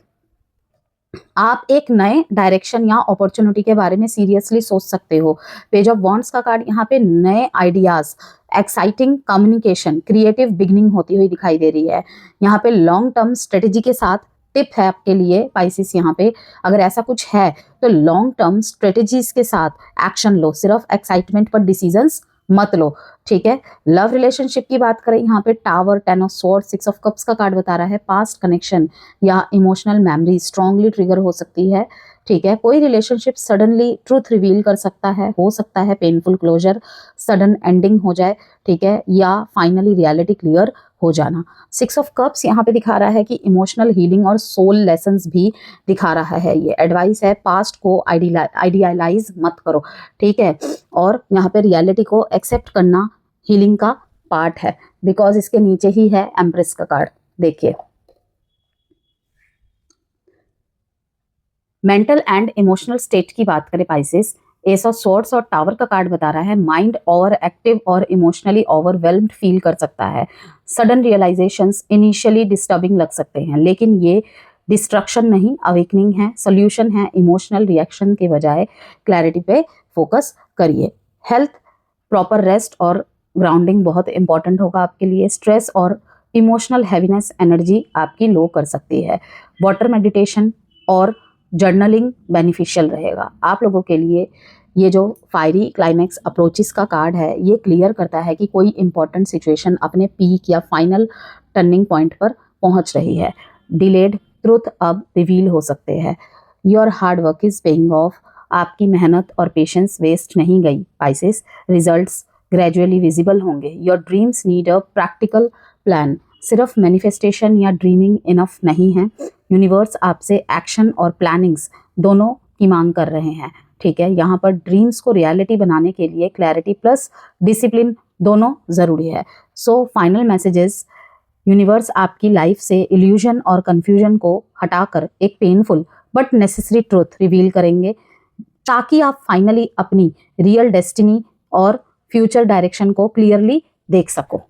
आप एक नए डायरेक्शन या अपॉर्चुनिटी के बारे में सीरियसली सोच सकते हो। पेज ऑफ वॉन्ड्स का कार्ड यहाँ पे नए ideas, exciting communication, creative beginning होती हुई दिखाई दे रही है। यहाँ पे लॉन्ग टर्म स्ट्रेटेजी के साथ टिप है आपके लिए पाइसिस, यहाँ पे अगर ऐसा कुछ है तो लॉन्ग टर्म स्ट्रेटेजीज के साथ एक्शन लो, सिर्फ एक्साइटमेंट पर डिसीजंस मत लो, ठीक है। लव रिलेशनशिप की बात करें, यहाँ पे tower, 10 of sword, 6 of cups का कार्ड बता रहा है पास्ट कनेक्शन या इमोशनल मेमोरी स्ट्रांगली ट्रिगर हो सकती है, ठीक है। कोई रिलेशनशिप सडनली ट्रूथ रिवील कर सकता है, हो सकता है पेनफुल क्लोजर, सडन एंडिंग हो जाए, ठीक है, या फाइनली रियलिटी क्लियर हो जाना। 6 ऑफ कप्स यहाँ पे दिखा रहा है कि इमोशनल हीलिंग और सोल लेसन्स भी दिखा रहा है। ये एडवाइस है, पास्ट को आइडियलाइज मत करो, ठीक है, और यहाँ पे रियलिटी को एक्सेप्ट करना हीलिंग का पार्ट है, बिकॉज इसके नीचे ही है एम्प्रेस का कार्ड। देखिए, मेंटल एंड इमोशनल स्टेट की बात करें पाइसेस, एस ऑफ स्वॉर्ड्स और टावर का कार्ड बता रहा है माइंड ओवर एक्टिव और इमोशनली ओवरवेल्म्ड फील कर सकता है। सडन रियलाइजेशंस इनिशियली डिस्टर्बिंग लग सकते हैं, लेकिन ये डिस्ट्रक्शन नहीं, अवेकनिंग है, सोल्यूशन है। इमोशनल रिएक्शन के बजाय क्लैरिटी पे फोकस करिए। हेल्थ, प्रॉपर रेस्ट और ग्राउंडिंग बहुत इंपॉर्टेंट होगा आपके लिए। स्ट्रेस और इमोशनल हैवीनेस एनर्जी आपकी लो कर सकती है। वाटर मेडिटेशन और जर्नलिंग बेनिफिशियल रहेगा आप लोगों के लिए। ये जो फायरी क्लाइमैक्स अप्रोचेस का कार्ड है, ये क्लियर करता है कि कोई इंपॉर्टेंट सिचुएशन अपने पीक या फाइनल टर्निंग पॉइंट पर पहुंच रही है। डिलेड ट्रुथ अब रिवील हो सकते हैं। Your hard work is paying of, आपकी मेहनत और पेशेंस वेस्ट नहीं गई पाइसेस। रिजल्ट्स ग्रेजुअली विजिबल होंगे। Your dreams need a practical plan, सिर्फ मैनिफेस्टेशन या ड्रीमिंग इनफ नहीं है। यूनिवर्स आपसे एक्शन और प्लानिंग्स दोनों की मांग कर रहे हैं, ठीक है। यहाँ पर ड्रीम्स को रियलिटी बनाने के लिए क्लैरिटी प्लस डिसिप्लिन दोनों ज़रूरी है। सो फाइनल मैसेजेस, यूनिवर्स आपकी लाइफ से इल्यूजन और कन्फ्यूजन को हटाकर एक painful but necessary truth reveal करेंगे, ताकि आप फाइनली अपनी रियल डेस्टिनी और फ्यूचर डायरेक्शन को क्लियरली देख सको।